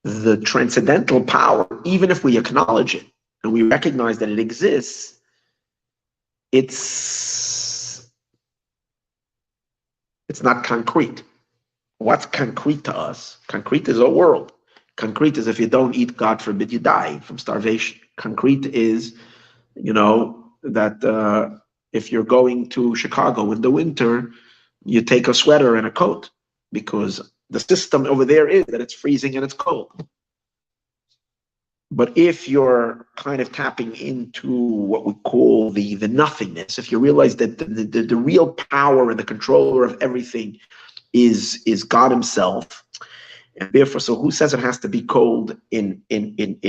[SPEAKER 1] The transcendental power, even if we acknowledge it and we recognize that it exists, it's not concrete. What's concrete to us? Concrete is our world. Concrete is if you don't eat, God forbid, you die from starvation. Concrete is, that if you're going to Chicago in the winter, you take a sweater and a coat because the system over there is that it's freezing and it's cold. But if you're kind of tapping into what we call the nothingness, if you realize that the real power and the controller of everything is God himself, and therefore, so who says it has to be cold in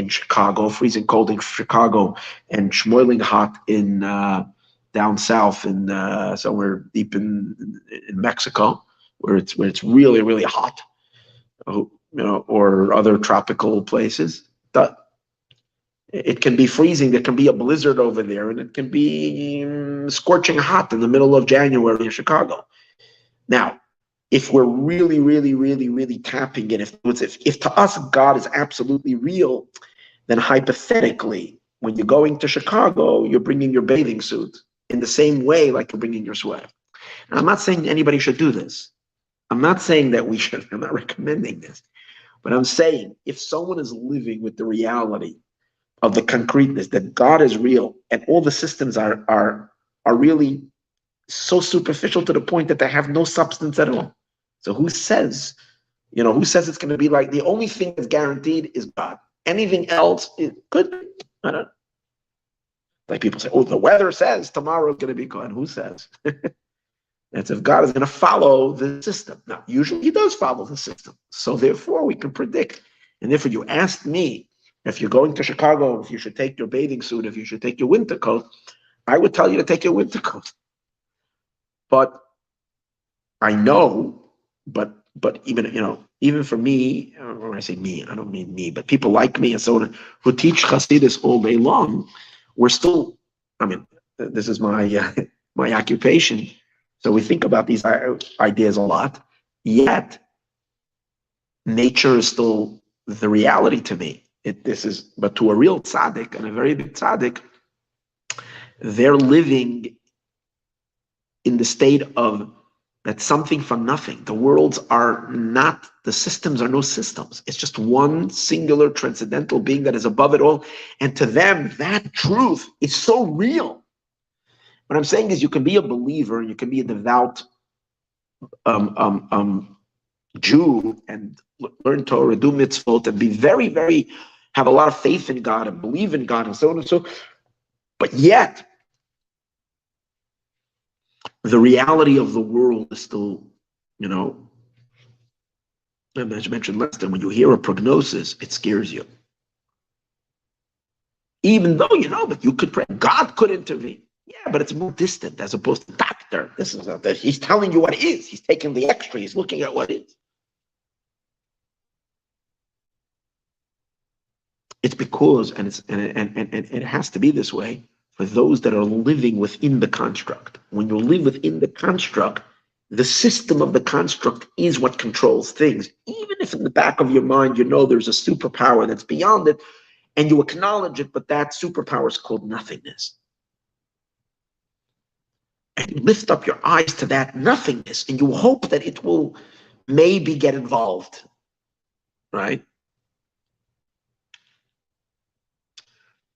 [SPEAKER 1] Chicago, freezing cold in Chicago, and schmoiling hot in down south in somewhere deep in Mexico, where it's really, really hot, or other tropical places. It can be freezing. There can be a blizzard over there, and it can be scorching hot in the middle of January in Chicago. Now, if we're really, really, really, really tapping in, if to us God is absolutely real, then hypothetically, when you're going to Chicago, you're bringing your bathing suit in the same way like you're bringing your sweater. And I'm not saying anybody should do this. I'm not saying that we should. I'm not recommending this. But I'm saying if someone is living with the reality of the concreteness that God is real and all the systems are really so superficial to the point that they have no substance at all. So who says it's going to be like, the only thing that's guaranteed is God. Anything else, it could be. I don't know. Like people say, the weather says tomorrow is going to be good. Who says? That's if God is going to follow the system. Now, usually he does follow the system. So therefore we can predict. And therefore you asked me, if you're going to Chicago, if you should take your bathing suit, if you should take your winter coat, I would tell you to take your winter coat. But I know, but even for me, or when I say me, I don't mean me, but people like me and so on, who teach Hasidus all day long, we're still, this is my my occupation. So we think about these ideas a lot. Yet, nature is still the reality to me. But to a real tzaddik and a very big tzaddik, they're living in the state of that something from nothing. The worlds are not, the systems are no systems. It's just one singular transcendental being that is above it all. And to them, that truth is so real. What I'm saying is you can be a believer, you can be a devout Jew and learn Torah, do mitzvot, and be very, very, have a lot of faith in God and believe in God and so on and so. But yet, the reality of the world is still, I mentioned last time, when you hear a prognosis, it scares you. Even though but you could pray, God could intervene. Yeah, but it's more distant as opposed to doctor. This is that he's telling you what is. He's taking the X-ray. He's looking at what is. It's because, and it has to be this way for those that are living within the construct. When you live within the construct, the system of the construct is what controls things. Even if in the back of your mind there's a superpower that's beyond it, and you acknowledge it, but that superpower is called nothingness. And you lift up your eyes to that nothingness, and you hope that it will maybe get involved, right?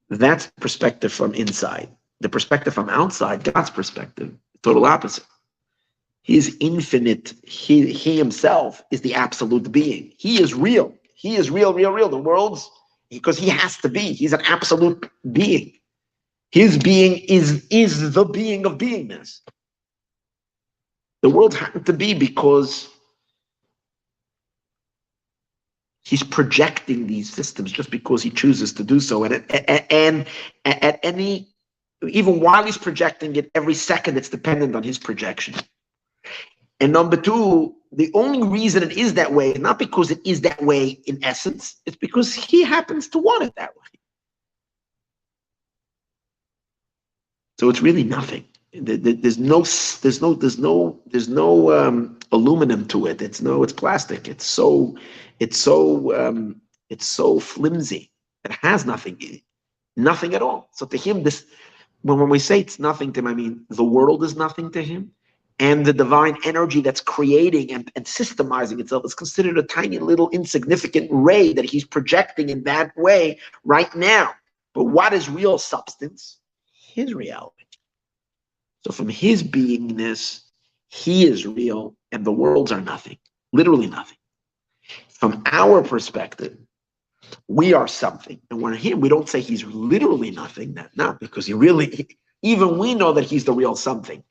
[SPEAKER 1] That's perspective from inside. The perspective from outside, God's perspective, total opposite. He is infinite. He himself is the absolute being. He is real. He is real. The world's, because he has to be. He's an absolute being. His being is the being of beingness. The world happened to be because he's projecting these systems just because he chooses to do so. And at any, even while he's projecting it, every second it's dependent on his projection. And number two, the only reason it is that way is not because it is that way in essence, it's because he happens to want it that way. So it's really nothing. There's no aluminum to it. It's plastic. It's so flimsy. It has nothing at all. So to him, when we say it's nothing to him, I mean the world is nothing to him, and the divine energy that's creating and systemizing itself is considered a tiny little insignificant ray that he's projecting in that way right now. But what is real substance? His reality. So from his beingness, he is real and the worlds are nothing, literally nothing. From our perspective, we are something. And when him, we don't say he's literally nothing, not because even we know that he's the real something.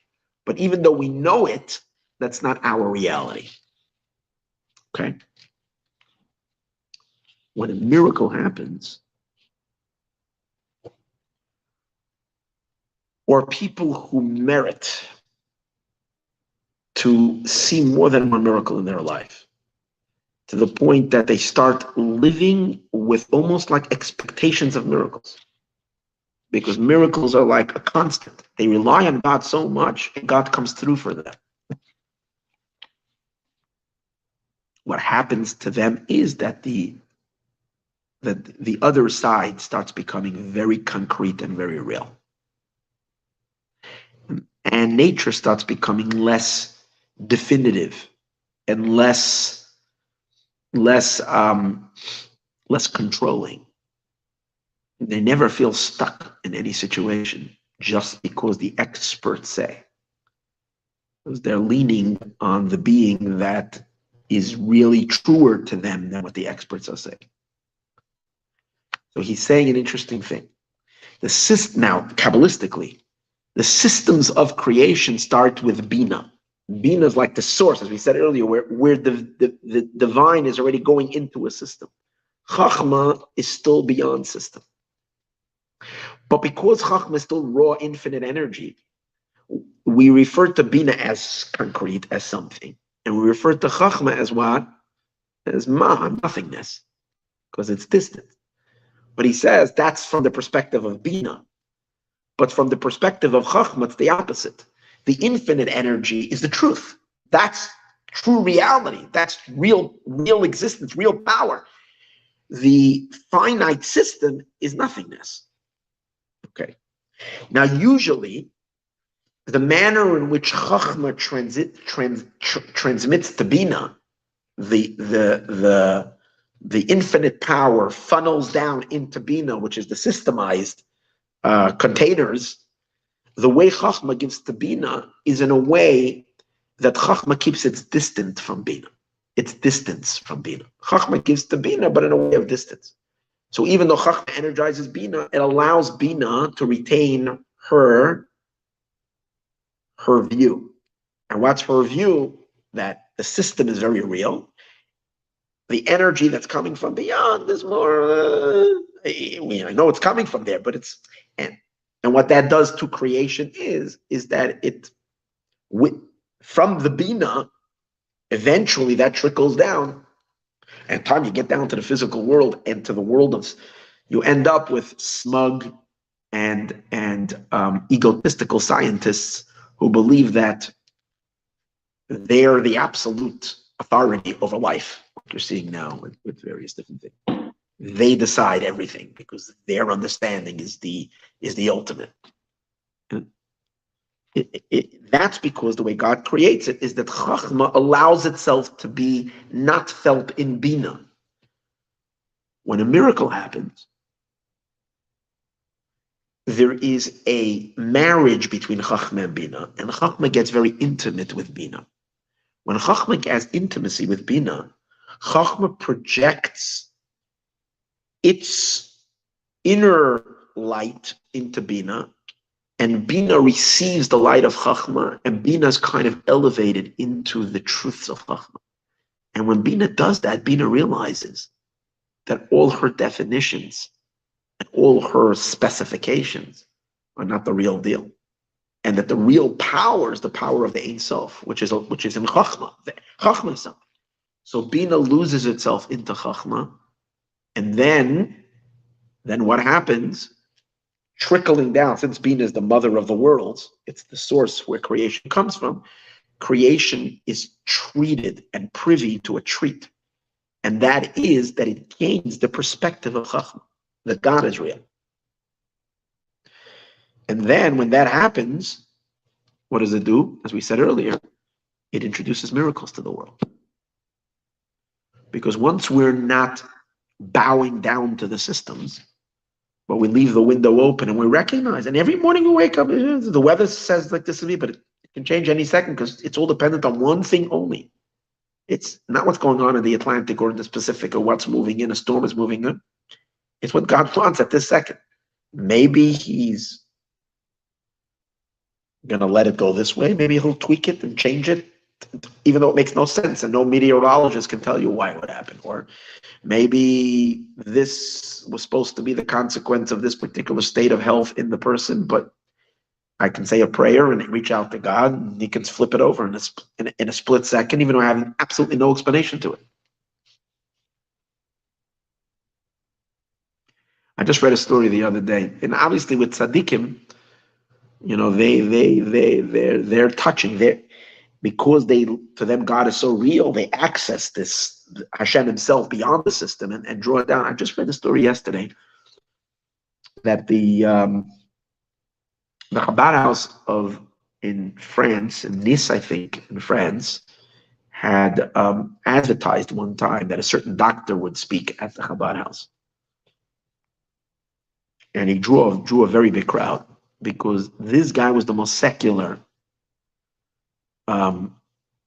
[SPEAKER 1] But even though we know it, that's not our reality. Okay? When a miracle happens, or people who merit to see more than one miracle in their life, to the point that they start living with almost like expectations of miracles. Because miracles are like a constant. They rely on God so much, and God comes through for them. What happens to them is that the other side starts becoming very concrete and very real. And nature starts becoming less definitive and less controlling. They never feel stuck in any situation just because the experts say. Because they're leaning on the being that is really truer to them than what the experts are saying. So he's saying an interesting thing. Now, Kabbalistically, the systems of creation start with Bina. Bina is like the source, as we said earlier, where the divine is already going into a system. Chachma is still beyond system. But because Chachma is still raw, infinite energy, we refer to Bina as concrete, as something. And we refer to Chachma as what? As nothingness, because it's distant. But he says that's from the perspective of Bina. But from the perspective of Chachma, it's the opposite. The infinite energy is the truth. That's true reality. That's real existence, real power. The finite system is nothingness. Okay. Now, usually, the manner in which Chachma transmits to Bina, the infinite power funnels down into Bina, which is the systemized containers. The way Chachma gives to Bina is in a way that Chachma keeps its distance from Bina. Its distance from Bina. Chachma gives to Bina, but in a way of distance. So even though Chachma energizes Bina, it allows Bina to retain her view. And what's her view? That the system is very real. The energy that's coming from beyond is more, I know it's coming from there, but it's, and what that does to creation is that it, from the Bina, eventually that trickles down. And time you get down to the physical world and to the world of, you end up with smug and egotistical scientists who believe that they're the absolute authority over life. What you're seeing now with various different things. They decide everything because their understanding is the ultimate. That's because the way God creates it is that Chachma allows itself to be not felt in Bina. When a miracle happens, there is a marriage between Chachma and Bina, and Chachma gets very intimate with Bina. When Chachma has intimacy with Bina, Chachma projects its inner light into Bina, and Bina receives the light of Chachma, and Bina is kind of elevated into the truths of Chachma. And when Bina does that, Bina realizes that all her definitions and all her specifications are not the real deal. And that the real power is the power of the Ein Sof, which is in Chachma, the Chachma itself. So Bina loses itself into Chachma, and then what happens? Trickling down, since Bina is the mother of the worlds, it's the source where creation comes from. Creation is treated and privy to a treat, and that is that it gains the perspective of Chachma, that God is real. And then when that happens, what does it do? As we said earlier, it introduces miracles to the world. Because once we're not bowing down to the systems, but we leave the window open and we recognize, and every morning we wake up, the weather says like this to me, but it can change any second because it's all dependent on one thing only. It's not what's going on in the Atlantic or in the Pacific or what's moving in, a storm is moving in. It's what God wants at this second. Maybe he's going to let it go this way. Maybe he'll tweak it and change it, even though it makes no sense and no meteorologist can tell you why it would happen. Or maybe this was supposed to be the consequence of this particular state of health in the person, but I can say a prayer and reach out to God, and he can flip it over in a split second, even though I have absolutely no explanation to it. I just read a story the other day, and obviously with tzaddikim, they're touching, because for them God is so real, they access this Hashem himself beyond the system and draw it down. I just read a story yesterday that the Chabad house in France, in Nice, I think, in France, had advertised one time that a certain doctor would speak at the Chabad house. And he drew a very big crowd because this guy was the most secular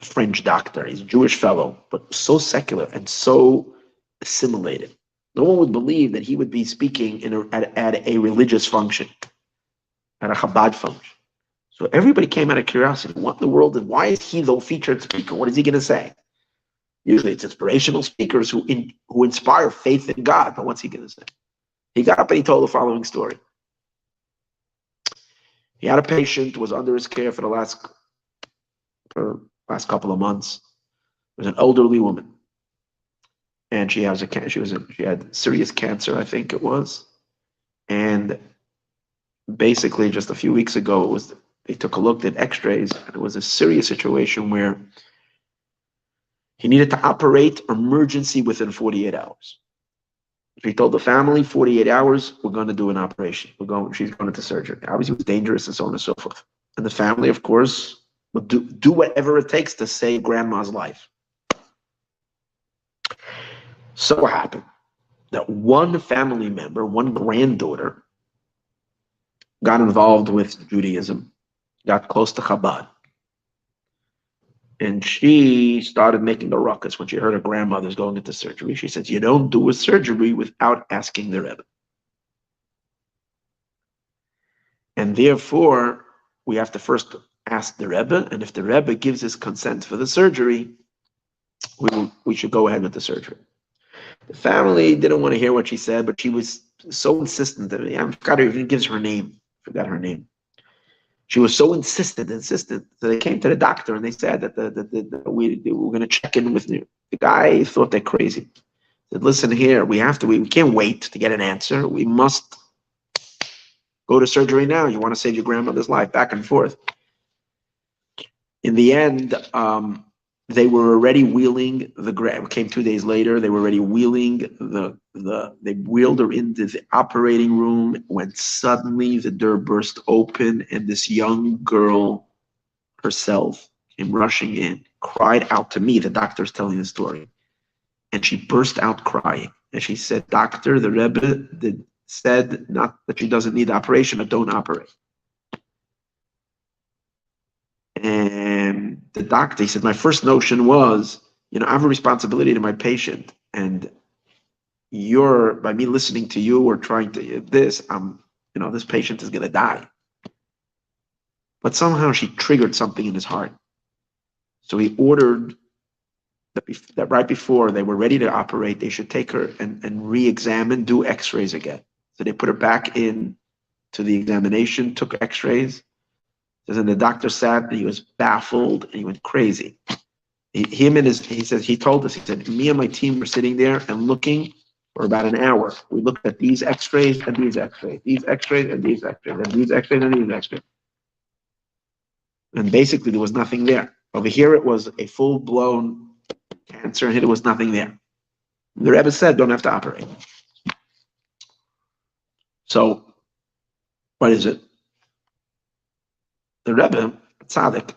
[SPEAKER 1] French doctor. He's a Jewish fellow, but so secular and so assimilated. No one would believe that he would be speaking at a religious function, at a Chabad function. So everybody came out of curiosity. What in the world, and why is he the featured speaker? What is he going to say? Usually it's inspirational speakers who inspire faith in God, but what's he going to say? He got up and he told the following story. He had a patient who was under his care for the last couple of months. It was an elderly woman, and she had serious cancer, I think it was, and basically just a few weeks ago they took a look at X-rays, and it was a serious situation where He needed to operate emergency within 48 hours. He told the family, 48 hours, we're going to do an operation. She's going into surgery. Obviously, it was dangerous and so on and so forth. And the family, of course, will do whatever it takes to save grandma's life. So what happened? That one family member, one granddaughter, got involved with Judaism, got close to Chabad. And she started making a ruckus when she heard her grandmother's going into surgery. She said, you don't do a surgery without asking the Rebbe. And therefore, we have to first ask the Rebbe, and if the Rebbe gives his consent for the surgery, we should go ahead with the surgery. The family didn't want to hear what she said, but she was so insistent. I forgot her, even gives her name. Forgot her name. She was so insistent. So they came to the doctor and they said that we were going to check in with you. The guy thought they're crazy. He said, listen here, we can't wait to get an answer. We must go to surgery now. You want to save your grandmother's life, back and forth. In the end, they were already wheeling came 2 days later. They were already wheeling they wheeled her into the operating room when suddenly the door burst open and this young girl herself came rushing in, cried out to me. The doctor's telling the story. And she burst out crying. And she said, Doctor, the Rebbe said not that she doesn't need the operation, but don't operate. And the doctor, he said, my first notion was, I have a responsibility to my patient, and by me listening to you or trying to this, this patient is going to die. But somehow she triggered something in his heart. So he ordered that right before they were ready to operate, they should take her and re-examine, do x-rays again. So they put her back in to the examination, took x-rays. And the doctor sat and he was baffled and he went crazy. He told us, me and my team were sitting there and looking for about an hour. We looked at these x-rays and these x-rays, these x-rays and these x-rays, and these x-rays and these x-rays. And basically there was nothing there. Over here it was a full-blown cancer, and here there was nothing there. The Rebbe said, don't have to operate. So, what is it? The Rebbe, Tzaddik,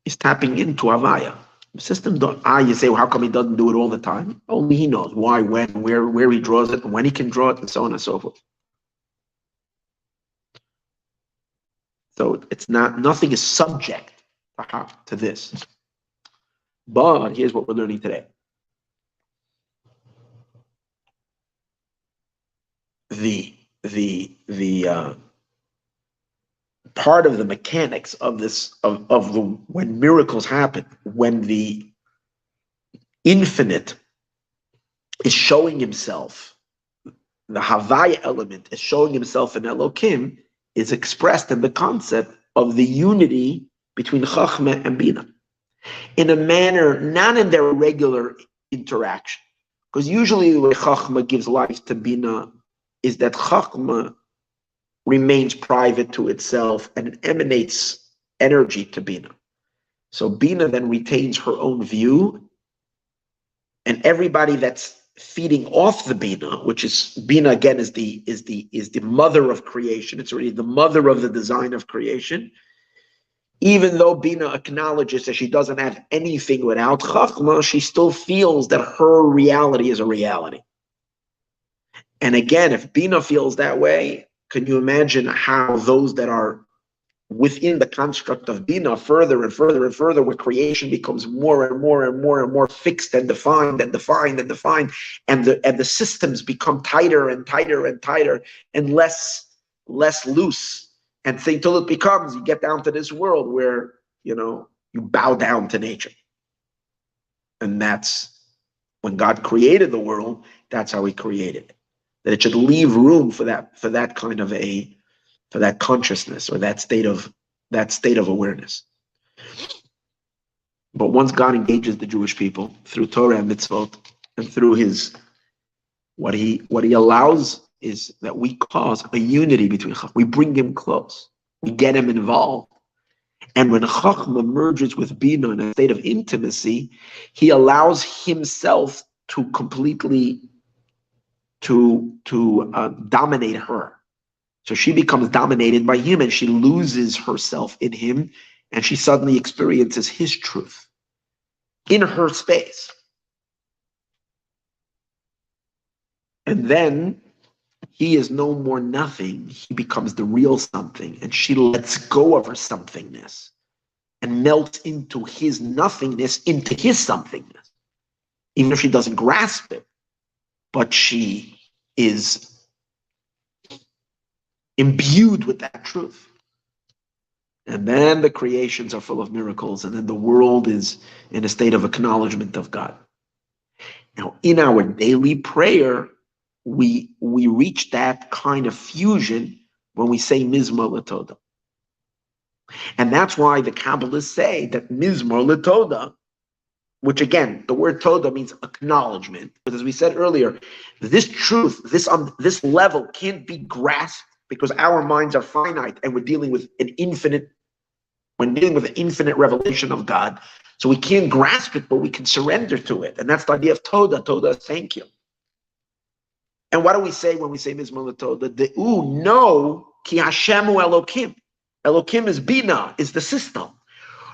[SPEAKER 1] is tapping into Havaya. The system you say, well, how come he doesn't do it all the time? Only he knows why, when, where he draws it, and when he can draw it, and so on and so forth. So nothing is subject to this. But here's what we're learning today. The part of the mechanics of this, when miracles happen, when the infinite is showing himself, the Havaya element is showing himself in Elokim, is expressed in the concept of the unity between Chachma and Bina, in a manner not in their regular interaction. Because usually the way Chachma gives life to Bina is that Chachma remains private to itself and it emanates energy to Bina. So Bina then retains her own view, and everybody that's feeding off the Bina, which is Bina again is the mother of creation. It's already the mother of the design of creation. Even though Bina acknowledges that she doesn't have anything without Chachma, she still feels that her reality is a reality. And again, if Bina feels that way, can you imagine how those that are within the construct of Bina further and further and further, where creation becomes more and more and more and more fixed and defined and defined and defined, and the systems become tighter and tighter and tighter and less loose, and until it becomes, you get down to this world where you bow down to nature. And that's when God created the world. That's how He created it. That it should leave room for that kind of for that consciousness or that state of awareness. But once God engages the Jewish people through Torah and mitzvot and through what he allows is that we cause a unity between. We bring him close. We get him involved, And when Chachma merges with Bina in a state of intimacy, he allows himself to completely dominate her. So she becomes dominated by him, and she loses herself in him, and she suddenly experiences his truth in her space. And then he is no more nothing. He becomes the real something, and she lets go of her somethingness and melts into his nothingness, into his somethingness. Even if she doesn't grasp it, but she is imbued with that truth. And then the creations are full of miracles, and then the world is in a state of acknowledgement of God. Now, in our daily prayer, we reach that kind of fusion when we say Mizmor L'Toda. And that's why the Kabbalists say that Mizmor L'Toda, which again, the word Toda means acknowledgement. But as we said earlier, this truth, this level can't be grasped because our minds are finite and we're dealing with an infinite revelation of God. So we can't grasp it, but we can surrender to it. And that's the idea of Toda. Toda is thank you. And what do we say when we say Mizmor L'Toda? Know ki Hashemu Elokim. Elokim is Bina, is the system.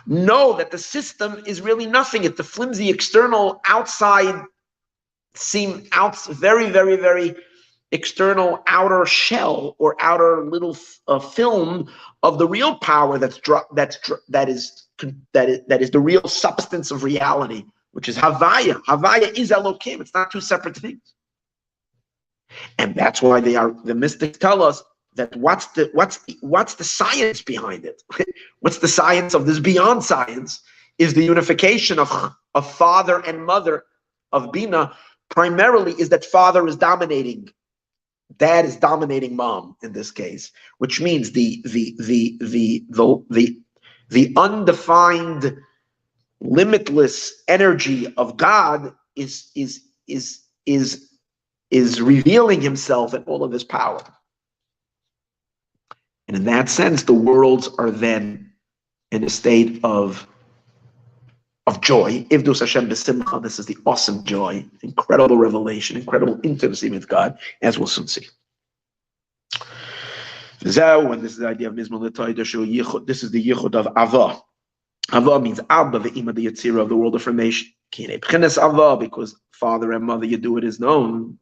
[SPEAKER 1] Know that the system is really nothing. It's the flimsy external outside, very, very, very external outer shell or outer little film of the real power that is the real substance of reality, which is Havaya. Havaya is Elokim. It's not two separate things. And that's why the mystics tell us that what's the science behind it? What's the science of this beyond science is the unification of father and mother of Bina. Primarily is that father is dominating, dad is dominating mom in this case, which means the undefined, limitless energy of God is revealing himself in all of his power. And in that sense, the worlds are then in a state of joy. Ivdus Hashem b'simcha. This is the awesome joy, incredible revelation, incredible intimacy with God, as we'll soon see. And this is the idea of Mizmor L'Toda. This is the yichud of Ava. Ava means Abba, ve'ima, the Yetzirah of the world of formation. Because father and mother, Yeduit is known.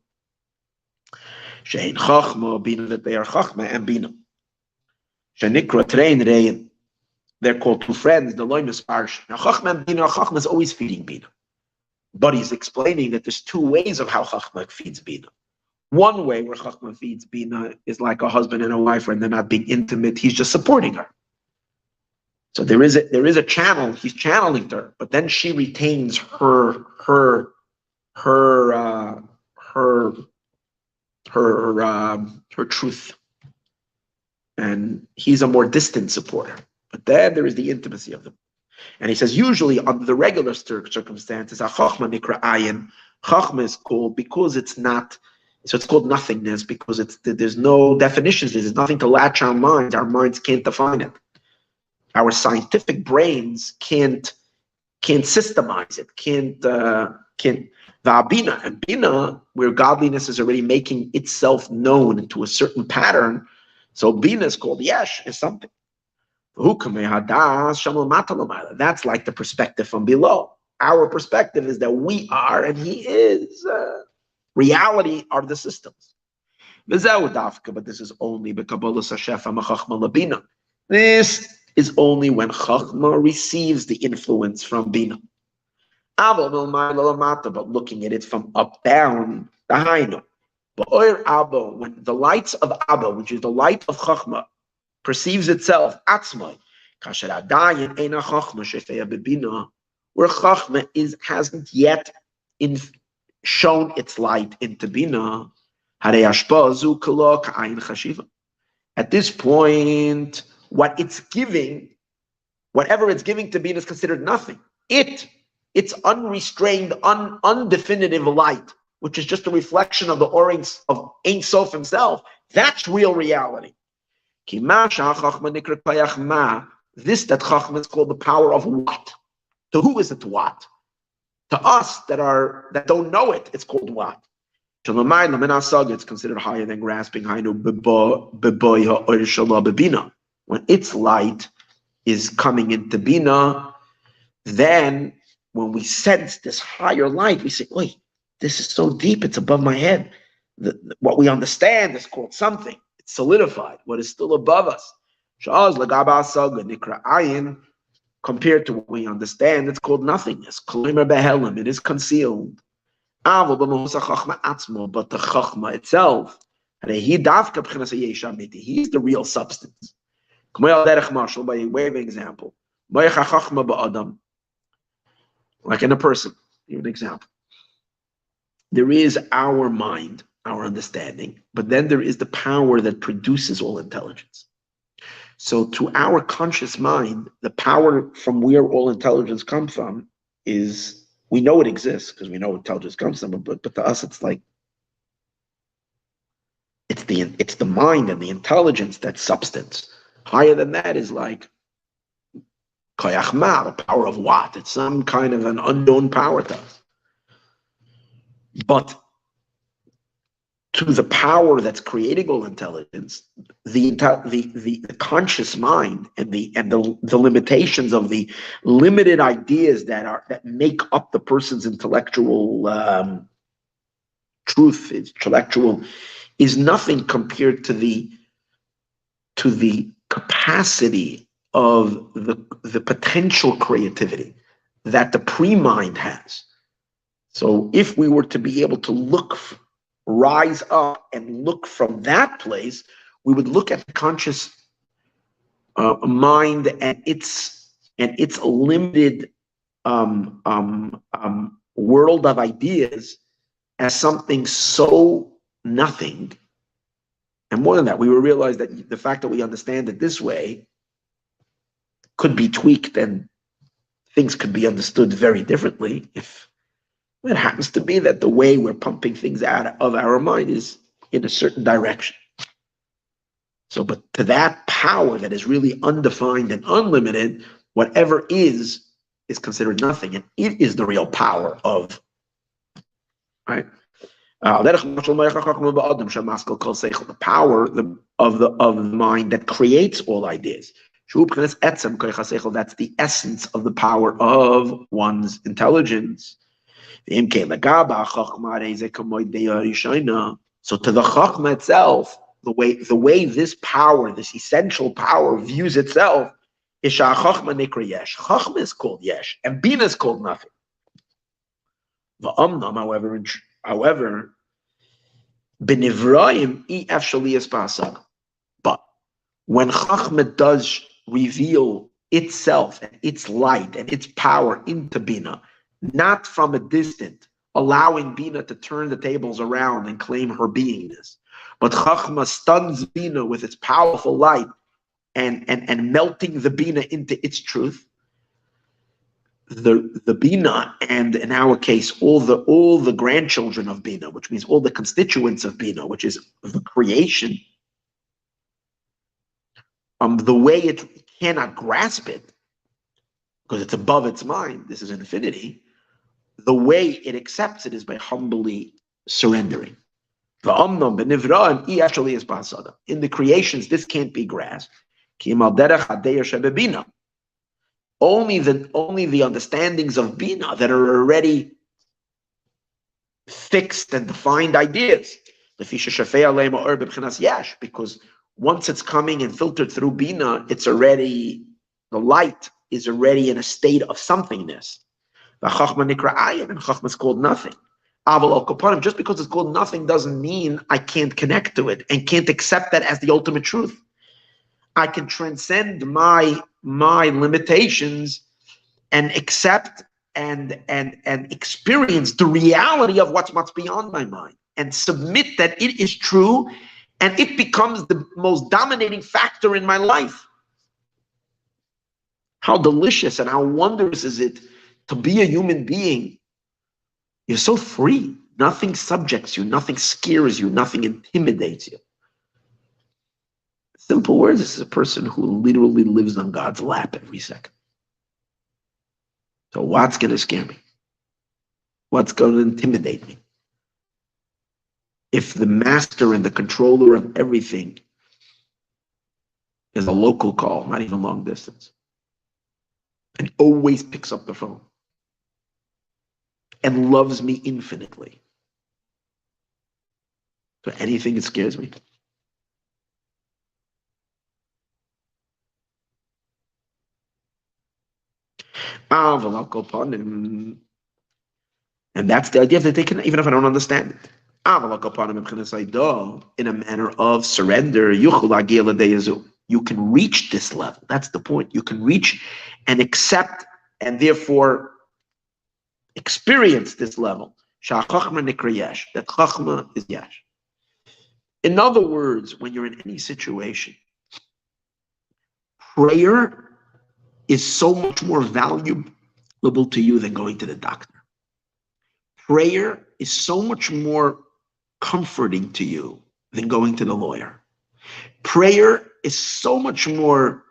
[SPEAKER 1] Shein Chachma, Bina, that they are Chachma and Bina. Shenikra Trein Rein. They're called two friends, the Loimus Parsh. Now Chachma and Bina, Chachma is always feeding Bina. But he's explaining that there's two ways of how Chachma feeds Bina. One way where Chachma feeds Bina is like a husband and a wife, and they're not being intimate, he's just supporting her. So there is a channel, he's channeling her, but then she retains her truth. And he's a more distant supporter. But then there is the intimacy of them. And he says, usually under the regular circumstances, a chachma nikra ayin. Chachma is called because it's not, so it's called nothingness because there's no definitions. There's nothing to latch our minds. Our minds can't define it. Our scientific brains can't systemize it. Can't. Va'bina, and bina, where godliness is already making itself known into a certain pattern. So bina is called yesh, is something. That's like the perspective from below. Our perspective is that we are and he is. Reality are the systems. But this is only this is only when Chachma receives the influence from Bina. But looking at it from up down, when the lights of Abba, which is the light of Chachma, perceives itself, Atzmai, where Chachma hasn't yet shown its light into Bina. At this point, whatever it's giving to Bina is considered nothing. It's unrestrained, undefinitive light, which is just a reflection of the orings of Ein Sof himself. That's real reality. This that Chachma is called the power of what? To who is it what? To us that don't know it, it's called what? It's considered higher than grasping. When its light is coming into Bina, then when we sense this higher light, we say, wait, this is so deep, it's above my head. What we understand is called something. It's solidified. What is still above us? Compared to what we understand, it's called nothingness. It is concealed. But the Chachma itself, he's the real substance. By way of example, like in a person, give an example. There is our mind, our understanding, but then there is the power that produces all intelligence. So to our conscious mind, the power from where all intelligence comes from is, we know it exists because we know intelligence comes from, but to us it's like, it's the mind and the intelligence that's substance. Higher than that is like koyach ma, the power of what? It's some kind of an unknown power to us. But to the power that's creating all intelligence, the conscious mind and the limitations of the limited ideas that make up the person's intellectual truth, intellectual, is nothing compared to the capacity of the potential creativity that the pre-mind has. So if we were to be able to rise up and look from that place, we would look at the conscious mind and its limited world of ideas as something so nothing. And more than that, we will realize that the fact that we understand it this way could be tweaked and things could be understood very differently if it happens to be that the way we're pumping things out of our mind is in a certain direction. So, but to that power that is really undefined and unlimited, whatever is considered nothing, and it is the real power of, right? The power of the mind that creates all ideas. That's the essence of the power of one's intelligence. So to the Chachma itself, the way this power, this essential power, views itself is Chachma nikra yesh. Chachma is called yesh, and Bina is called nothing. However, benivraim ef shaliyas ba'asag. But when Chachma does reveal itself and its light and its power into Bina, not from a distance, allowing Bina to turn the tables around and claim her beingness, but Chachma stuns Bina with its powerful light and melting the Bina into its truth. The Bina, and in our case, all the grandchildren of Bina, which means all the constituents of Bina, which is the creation, the way it cannot grasp it, because it's above its mind, this is infinity, the way it accepts it is by humbly surrendering. In the creations, this can't be grasped. Only the understandings of Bina that are already fixed and defined ideas. Because once it's coming and filtered through Bina, the light is already in a state of somethingness. And Chachma is called nothing. Just because it's called nothing doesn't mean I can't connect to it and can't accept that as the ultimate truth. I can transcend my limitations and accept and experience the reality of what's beyond my mind and submit that it is true, and it becomes the most dominating factor in my life. How delicious and how wondrous is it to be a human being? You're so free. Nothing subjects you, nothing scares you, nothing intimidates you. Simple words, this is a person who literally lives on God's lap every second. So what's going to scare me? What's going to intimidate me? If the master and the controller of everything is a local call, not even long distance, and always picks up the phone and loves me infinitely, so anything that scares me. And that's the idea that they can, even if I don't understand it. In a manner of surrender, you can reach this level. That's the point. You can reach and accept and therefore experience this level. That chachma is yash. In other words, when you're in any situation, prayer is so much more valuable to you than going to the doctor. Prayer is so much more comforting to you than going to the lawyer. Prayer is so much more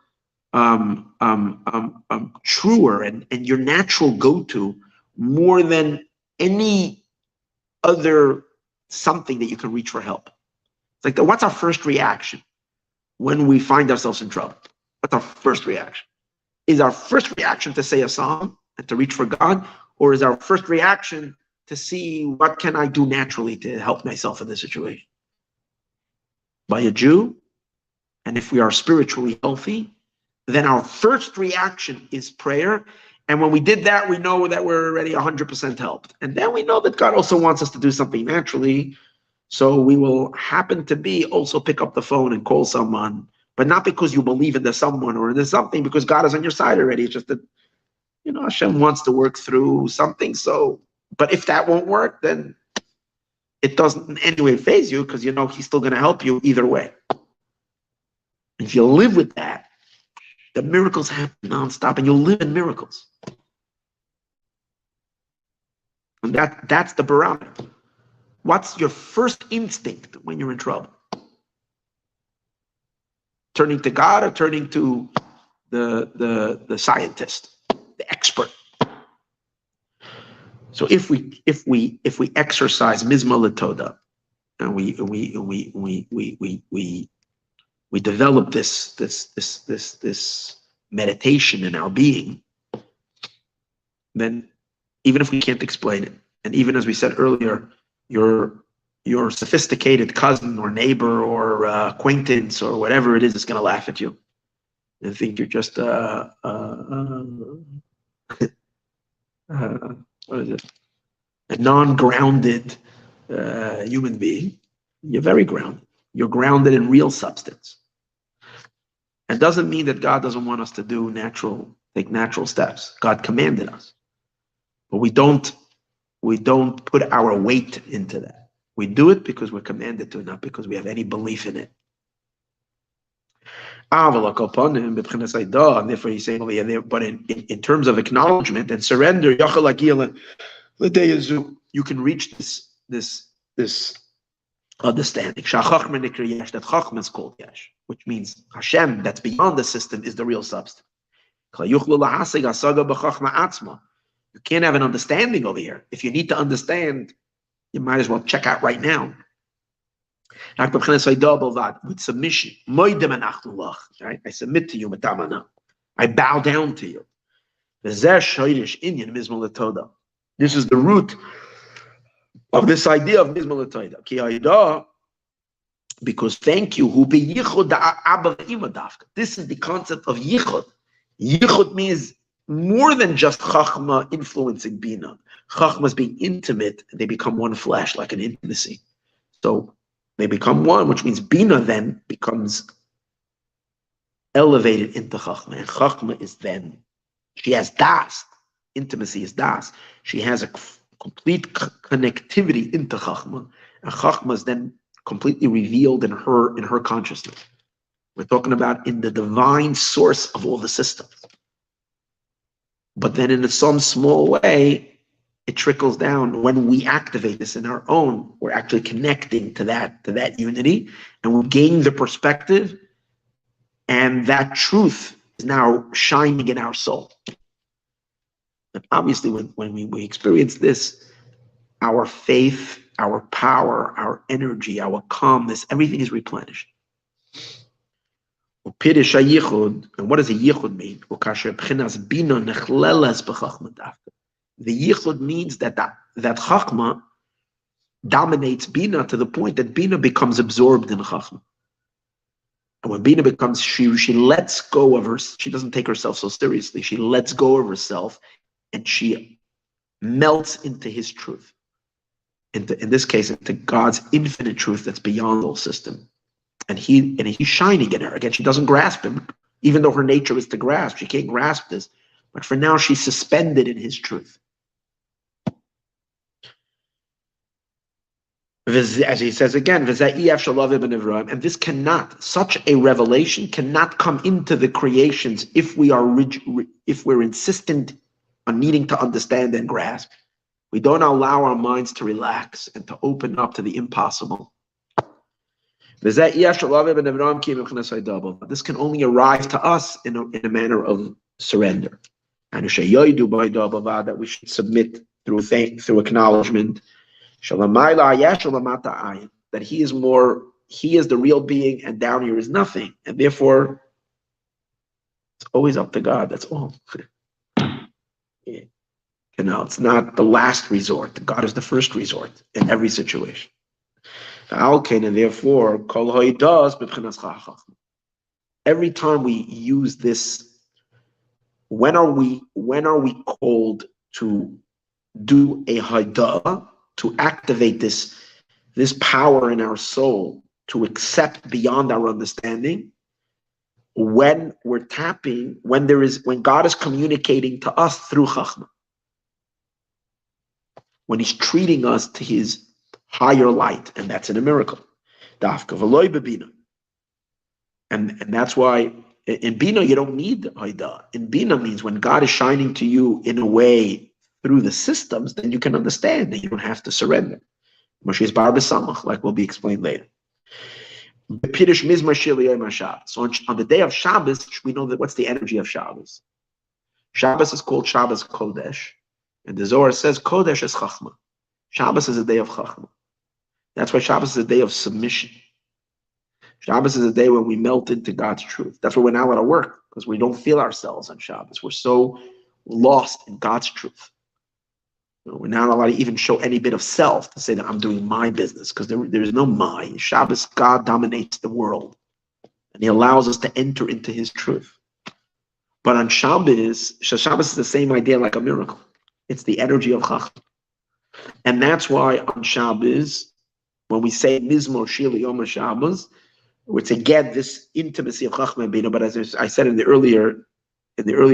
[SPEAKER 1] truer and your natural go-to more than any other something that you can reach for help. It's like, what's our first reaction when we find ourselves in trouble? What's our first reaction? Is our first reaction to say a psalm and to reach for God? Or is our first reaction to see what can I do naturally to help myself in this situation? By a Jew, and if we are spiritually healthy, then our first reaction is prayer. And when we did that, we know that we're already 100% helped. And then we know that God also wants us to do something naturally. So we will happen to be also pick up the phone and call someone, but not because you believe in the someone or in the something, because God is on your side already. It's just that, Hashem wants to work through something. So, but if that won't work, then it doesn't in any way faze you, because He's still going to help you either way. If you live with that, the miracles happen nonstop, and you'll live in miracles. And that's the barometer. What's your first instinct when you're in trouble? Turning to God or turning to the scientist, the expert? So if we exercise Mizmor Latoda, and we develop this meditation in our being, then even if we can't explain it, and even as we said earlier, your sophisticated cousin or neighbor or acquaintance or whatever it is going to laugh at you and think you're just what is it? A non-grounded human being. You're very grounded. You're grounded in real substance. It doesn't mean that God doesn't want us to take natural steps. God commanded us, but we don't put our weight into that. We do it because we're commanded to, not because we have any belief in it. And therefore he's saying over here, but in terms of acknowledgement and surrender, you can reach this understanding. That chachma is called yash, which means Hashem, that's beyond the system, is the real substance. You can't have an understanding over here. If you need to understand, you might as well check out right now. With submission. Right? I submit to you. I bow down to you. This is the root of this idea of Mizmor Latoda. Because thank you. This is the concept of yichud. Yichud means more than just chachma influencing bina. Chachma is being intimate, and they become one flesh, like an intimacy. So they become one, which means bina then becomes elevated into chachma. And chachma is then, she has das. Intimacy is das. She has a complete connectivity into chachma. And chachma is then completely revealed in her consciousness. We're talking about in the divine source of all the systems. But then in some small way, it trickles down. When we activate this in our own, we're actually connecting to that unity, and we gain the perspective And that truth is now shining in our soul. And obviously, when we experience this, our faith, our power, our energy, our calmness, everything is replenished. And what does a yichud mean? The yichud means that chachma dominates bina to the point that bina becomes absorbed in chachma. And when bina becomes, she lets go of her, she doesn't take herself so seriously. She lets go of herself and she melts into his truth. In this case, into God's infinite truth that's beyond the whole system. And he's shining in her. Again, she doesn't grasp him, even though her nature is to grasp. She can't grasp this. But for now, she's suspended in his truth. As he says again, and this cannot, such a revelation cannot come into the creations if we're insistent on needing to understand and grasp. We don't allow our minds to relax and to open up to the impossible. This can only arrive to us in a manner of surrender. And that we should submit through acknowledgement. That he is the real being and down here is nothing. And therefore, it's always up to God. That's all. It's not the last resort. God is the first resort in every situation. And therefore, every time we use this, when are we called to do a haidah, to activate this power in our soul to accept beyond our understanding? When we're tapping, when God is communicating to us through chachma, when he's treating us to his higher light, and that's in a miracle. Dafka v'loy bebina. And that's why in Bina you don't need Haidah. In Bina means when God is shining to you in a way through the systems, then you can understand that you don't have to surrender. Moshe's bar b'samach, like will be explained later. Pirish Mizmor Shir Yom HaShabbos. So on the day of Shabbos, we know that what's the energy of Shabbos. Shabbos is called Shabbos Kodesh. And the Zohar says Kodesh is Chachma. Shabbos is a day of Chachma. That's why Shabbos is a day of submission. Shabbos is a day when we melt into God's truth. That's why we're not allowed to work, because we don't feel ourselves on Shabbos. We're so lost in God's truth. We're not allowed to even show any bit of self to say that I'm doing my business, because there is no my. Shabbos, God dominates the world, and he allows us to enter into his truth. But on Shabbos is the same idea like a miracle. It's the energy of Chacham. And that's why on Shabbos, when we say Mizmor Shir Yom HaShabbos, it's again this intimacy of Chachma and Bina. But as I said in the earlier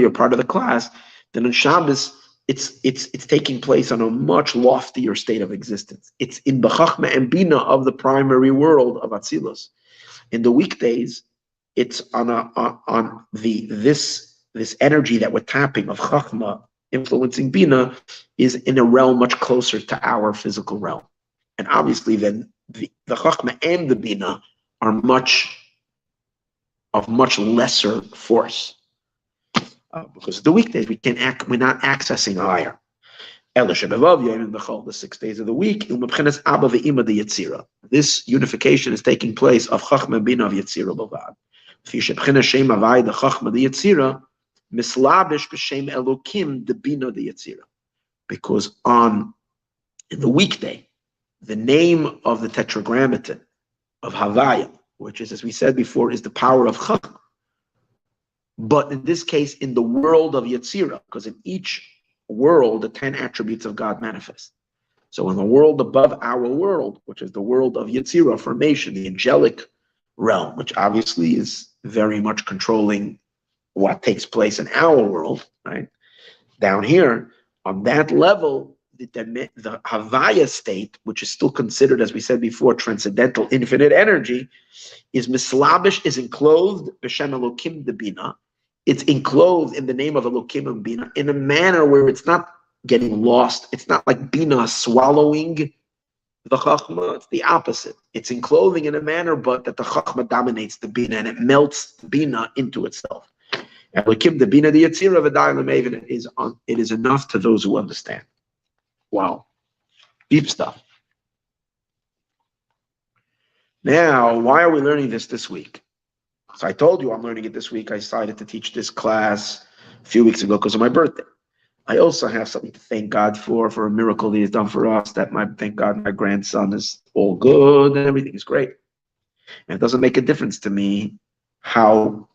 [SPEAKER 1] part of the class, then on Shabbos it's taking place on a much loftier state of existence. It's in the Chachma and Bina of the primary world of Atzilus. In the weekdays, it's on this energy that we're tapping of Chachma influencing Bina is in a realm much closer to our physical realm. And obviously then the Chachma and the Bina are much lesser force. Because the weekdays we're not accessing higher. The 6 days of the week, this unification is taking place of Chachma and Bina of Yetzirah Bavad. Mislabish b'shem Elokim the Bina the Yetzirah, because in the weekday, the name of the Tetragrammaton of Havaya, which is, as we said before, is the power of Chachma. But in this case, in the world of Yetzirah, because in each world, the 10 attributes of God manifest. So in the world above our world, which is the world of Yetzirah, formation, the angelic realm, which obviously is very much controlling what takes place in our world, right? Down here, on that level, the Havaya state, which is still considered, as we said before, transcendental, infinite energy, is mislabish, is enclosed, b'shem Elokim the Bina. It's enclosed in the name of Elokim and Bina in a manner where it's not getting lost. It's not like Bina swallowing The Chachma, it's the opposite. It's in clothing in a manner, but that the Chachma dominates the Bina and it melts the Bina into itself. Elokim, the Bina, the Yetzirah, V'dai L'Maven, it is enough to those who understand. Wow. Deep stuff. Now, why are we learning this week? So I told you I'm learning it this week. I decided to teach this class a few weeks ago because of my birthday. I also have something to thank God for a miracle that He's done for us. Thank God, my grandson is all good and everything is great. And it doesn't make a difference to me how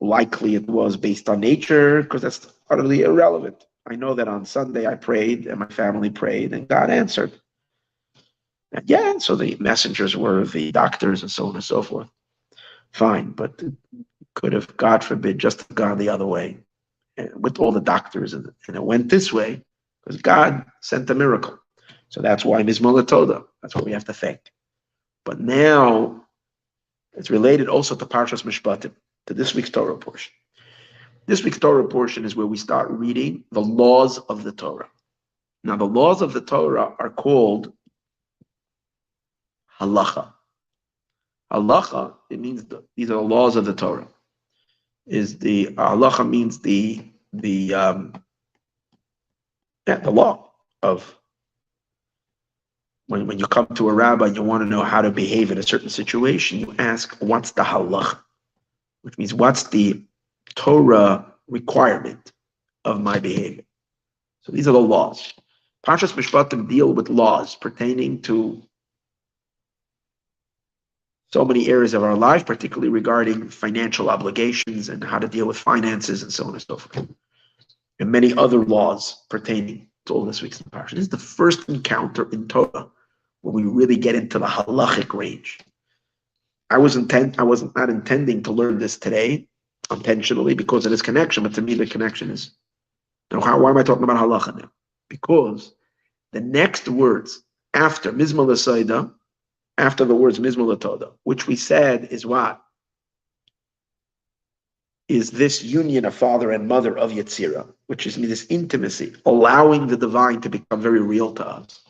[SPEAKER 1] likely it was based on nature, because that's utterly irrelevant. I know that on Sunday I prayed and my family prayed and God answered. And yeah, so the messengers were the doctors and so on and so forth. Fine, but it could have, God forbid, just gone the other way with all the doctors, and it went this way because God sent a miracle. So that's why Mizmor Toda. That's what we have to thank. But now it's related also to Parshas Mishpatim, to this week's Torah portion. This week's Torah portion is where we start reading the laws of the Torah. Now, the laws of the Torah are called Halacha. Halacha, it means these are the laws of the Torah. Halacha means the law of when you come to a rabbi and you want to know how to behave in a certain situation, you ask, what's the halacha? Which means, what's the Torah requirement of my behavior? So these are the laws. Parshas Mishpatim deal with laws pertaining to so many areas of our life, particularly regarding financial obligations and how to deal with finances and so on and so forth. And many other laws pertaining to all this week's parsha. This is the first encounter in Torah where we really get into the halachic range. I was not intending to learn this today intentionally because of this connection, but to me the connection is, why am I talking about halacha now? Because the next words after Mizmor L'Soida, after the words Mizmor L'Toda, which we said is what? Is this union of father and mother of Yetzirah, which is this intimacy, allowing the divine to become very real to us,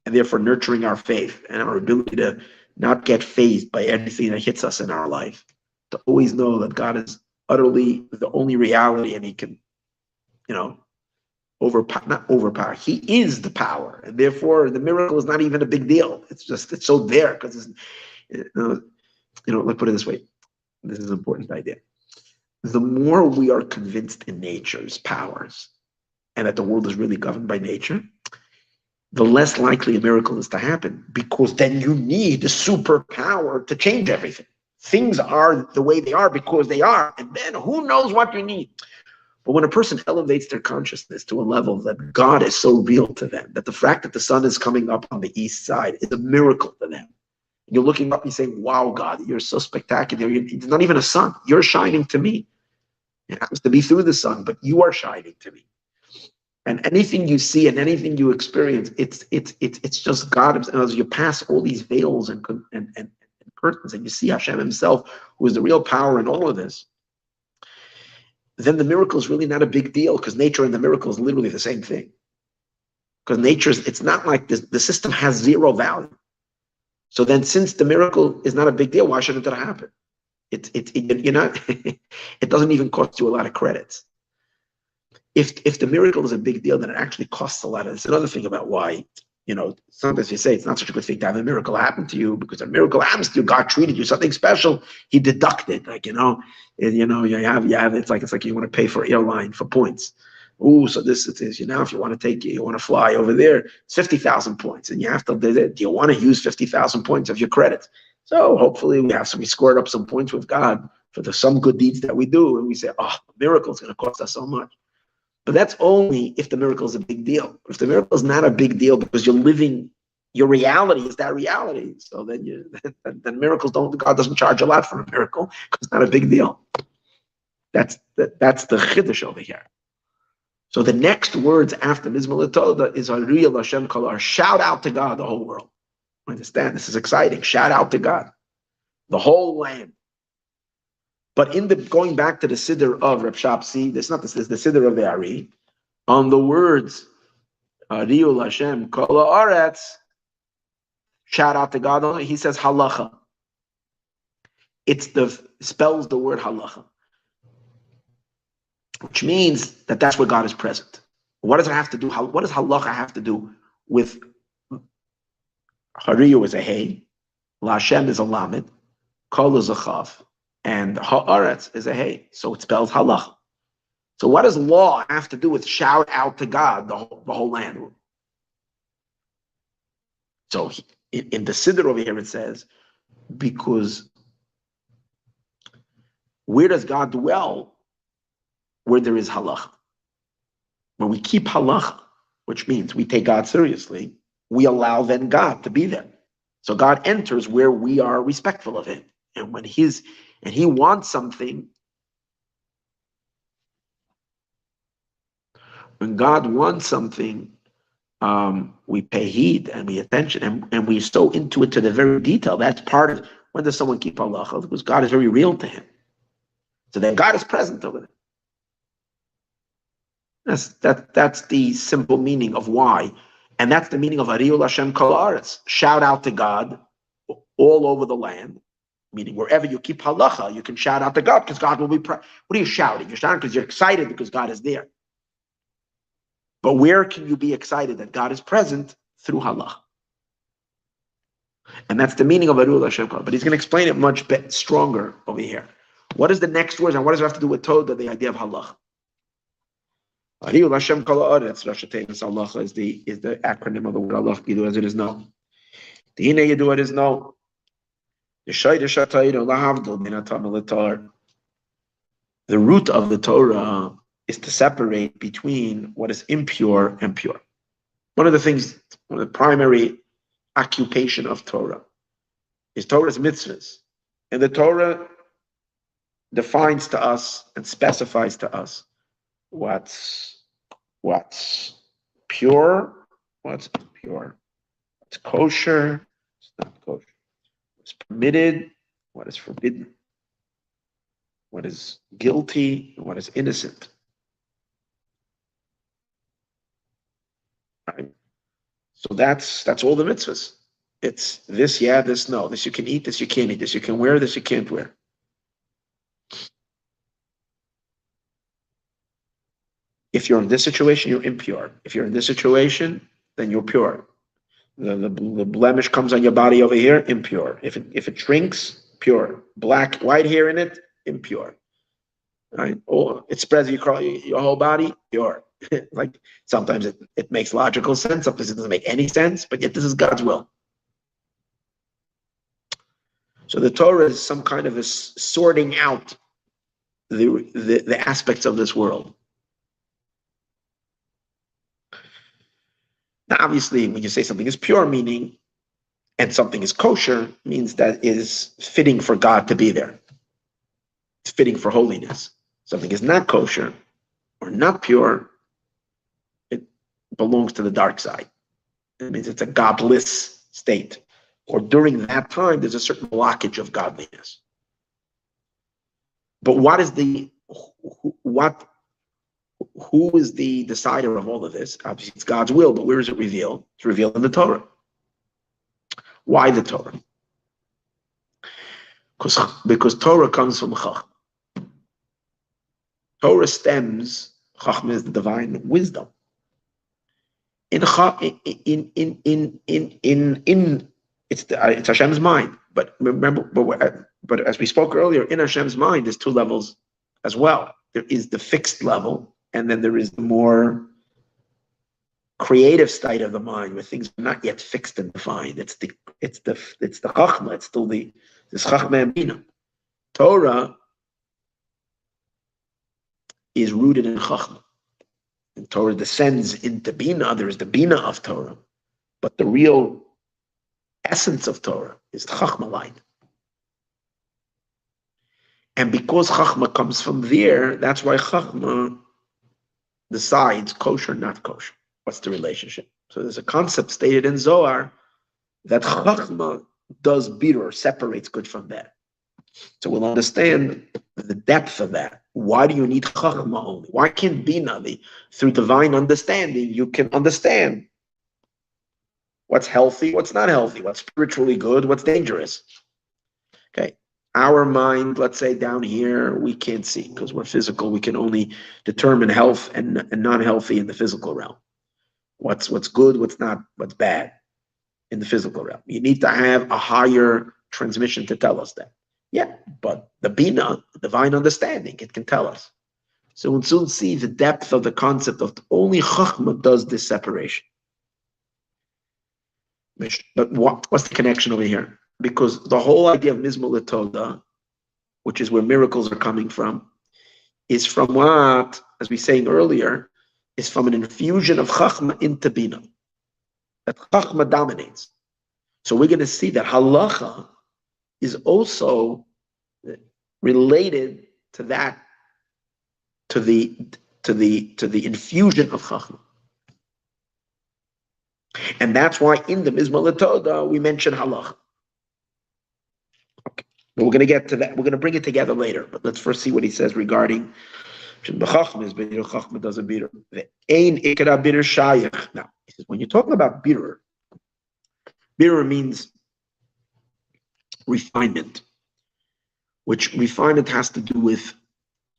[SPEAKER 1] and therefore nurturing our faith and our ability to not get fazed by anything that hits us in our life, to always know that God is utterly the only reality, and He can, not overpower. He is the power, and therefore the miracle is not even a big deal. It's so there because let's put it this way. This is an important idea. The more we are convinced in nature's powers and that the world is really governed by nature, the less likely a miracle is to happen, because then you need a superpower to change everything. Things are the way they are because they are, and then who knows what you need. But when a person elevates their consciousness to a level that God is so real to them, that the fact that the sun is coming up on the east side is a miracle to them. You're looking up and saying, wow, God, you're so spectacular. It's not even a sun. You're shining to me. It happens to be through the sun, but you are shining to me. And anything you see and anything you experience, it's just God. And as you pass all these veils and curtains, and you see Hashem Himself, who is the real power in all of this, then the miracle is really not a big deal, because nature and the miracle is literally the same thing. Because it's not like this, the system has zero value. So then, since the miracle is not a big deal, why shouldn't it happen? You're not. It doesn't even cost you a lot of credits. If the miracle is a big deal, then it actually costs a lot. It's another thing about why, sometimes you say it's not such a good thing to have a miracle happen to you, because a miracle happens to you. God treated you something special. He deducted, you have it's like you want to pay for airline for points. Oh, so this it is. If you want to fly over there, it's 50,000 points, and you have to. Do you want to use 50,000 points of your credits? So hopefully we scored up some points with God for some good deeds that we do, and we say, oh, a miracle is going to cost us so much. But that's only if the miracle is a big deal. If the miracle is not a big deal because you're living, your reality is that reality. So then miracles God doesn't charge a lot for a miracle because it's not a big deal. That's the chiddush over here. So the next words after Mizmor L'Toda is Hariyah L'Hashem Kol, shout out to God, the whole world. Understand? This is exciting. Shout out to God, the whole land. But going back to the Siddur of Reb Shapsi, this is the Siddur of the Ari, on the words Ariul Hashem Kol Haaretz. Shout out to God. He says Halacha. Spells the word Halacha, which means that's where God is present. What does it have to do? What does Halacha have to do with Hariyu is a Hey, Lashem is a Lamed, Kol is a Chav, and Haaretz is a Hey. So it spells Halacha. So what does law have to do with shout out to God, the whole land? So in the Siddur over here it says, because where does God dwell? Where there is halacha. When we keep halacha, which means we take God seriously, we allow then God to be there. So God enters where we are respectful of Him. And when He wants something, when God wants something, we pay heed and we attention and we're so into it to the very detail. That's part of when does someone keep halacha? Because God is very real to him. So then God is present over there. That's the simple meaning of why. And that's the meaning of Ariul Hashem Kol Haaretz. Shout out to God all over the land. Meaning wherever you keep halacha, you can shout out to God because God will be what are you shouting? You're shouting because you're excited because God is there. But where can you be excited that God is present? Through halacha. And that's the meaning of Ariul Hashem Kol Haaretz. But he's going to explain it much stronger over here. What is the next words and what does it have to do with Toda, the idea of halacha? Ariul Hashem Kol Haaretz, Rashi Tevis halacha is the acronym of the word Allah, Gidu as it is known. The Hine Yidu it is known. The root of the Torah is to separate between what is impure and pure. One of the primary occupation of Torah is Torah's mitzvahs. And the Torah defines to us and specifies to us what's pure, what's impure, what's kosher, what's not kosher, what's permitted, what is forbidden, what is guilty, and what is innocent. Right? So that's all the mitzvahs. It's this, yeah, this, no. This you can eat, this you can't eat, this you can wear, this you can't wear. If you're in this situation, you're impure. If you're in this situation, then you're pure. The blemish comes on your body over here, impure. If it shrinks, pure. Black, white hair in it, impure. Right? Or it spreads across your whole body, pure. Like sometimes it makes logical sense, sometimes it doesn't make any sense, but yet this is God's will. So the Torah is some kind of a sorting out the aspects of this world. Now, obviously, when you say something is pure, meaning, and something is kosher, means that it is fitting for God to be there. It's fitting for holiness. Something is not kosher or not pure, it belongs to the dark side. It means it's a godless state. Or during that time, there's a certain blockage of godliness. But who is the decider of all of this? Obviously, it's God's will, but where is it revealed? It's revealed in the Torah. Why the Torah? Because Torah comes from Chachma. Torah stems, Chachma is the divine wisdom. It's Hashem's mind. But remember, but as we spoke earlier, in Hashem's mind, there's two levels as well. There is the fixed level, and then there is the more creative state of the mind where things are not yet fixed and defined. It's the Chachma. It's still this Chachma and Bina. Torah is rooted in Chachma. And Torah descends into Bina. There is the Bina of Torah. But the real essence of Torah is the Chachma line. And because Chachma comes from there, that's why Chachma decides kosher, not kosher. What's the relationship? So there's a concept stated in Zohar that Chachma does bitur, separates good from bad. So we'll understand the depth of that Why do you need chachma only? Why can't bina be through divine understanding? You can understand what's healthy, what's not healthy, what's spiritually good, what's dangerous. Okay. Our mind, let's say down here, we can't see because we're physical. We can only determine health and non-healthy in the physical realm. What's good, what's not, what's bad in the physical realm. You need to have a higher transmission to tell us that. Yeah, but the Bina, the divine understanding, it can tell us. So we'll soon see the depth of the concept of only Chachma does this separation. But what's the connection over here? Because the whole idea of Mizmor Toda, which is where miracles are coming from, is from what, as we were saying earlier, is from an infusion of Chachma into Bina. That Chachma dominates. So we're going to see that Halacha is also related to that, to the infusion of Chachma. And that's why in the Mizmor Toda we mention Halacha. Okay. But we're going to get to that. We're going to bring it together later. But let's first see what he says regarding Chachma does a bitter. Now, he says, when you're talking about bitter means refinement, which refinement has to do with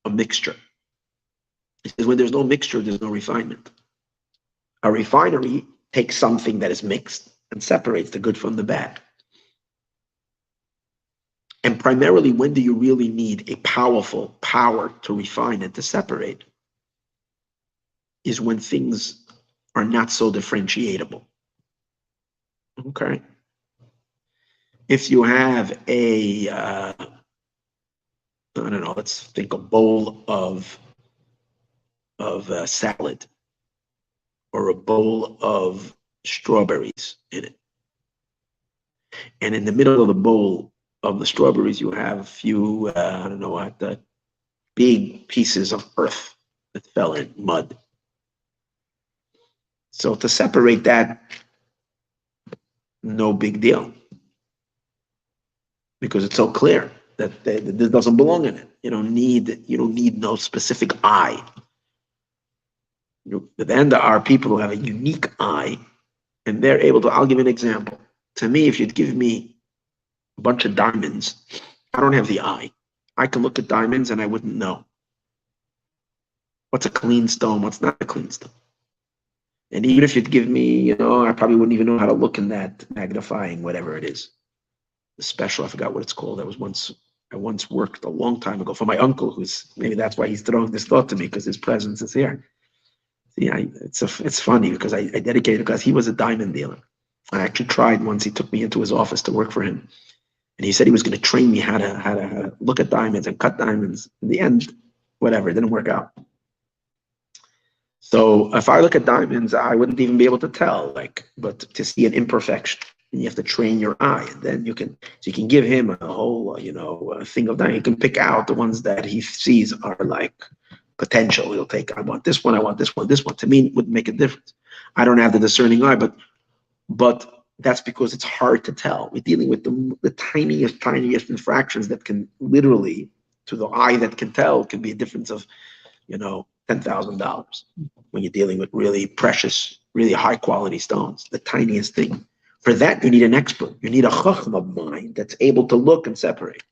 [SPEAKER 1] a mixture. He says, when there's no mixture, there's no refinement. A refinery takes something that is mixed and separates the good from the bad. And primarily, when do you really need a powerful power to refine and to separate? Is when things are not so differentiatable. Okay. If you have I don't know, let's think a bowl of salad or a bowl of strawberries in it. And in the middle of the bowl of the strawberries, you have a few, I don't know what, the big pieces of earth that fell in, mud. So to separate that, no big deal. Because it's so clear that this doesn't belong in it. You don't need no specific eye. Then there are people who have a unique eye, and they're able to. I'll give you an example. To me, if you'd give me a bunch of diamonds, I don't have the eye. I can look at diamonds and I wouldn't know what's a clean stone, what's not a clean stone. And even if you'd give me, I probably wouldn't even know how to look in that magnifying, whatever it is. The special, I forgot what it's called. I once worked a long time ago for my uncle, who's, maybe that's why he's throwing this thought to me, because his presence is here. Yeah, it's funny because I dedicated, because he was a diamond dealer. I actually tried once. He took me into his office to work for him, and he said he was going to train me how to look at diamonds and cut diamonds. In the end, whatever, it didn't work out. So if I look at diamonds, I wouldn't even be able to tell, but to see an imperfection, and you have to train your eye, and then you can give him a whole, thing of diamonds. You can pick out the ones that he sees are like potential. He'll take, I want this one, I want this one, this one. To me, it wouldn't make a difference. I don't have the discerning eye, but that's because it's hard to tell. We're dealing with the tiniest infractions that can literally, to the eye that can tell, can be a difference of, $10,000 when you're dealing with really precious, really high quality stones, the tiniest thing. For that, you need an expert. You need a chachma mind that's able to look and separate.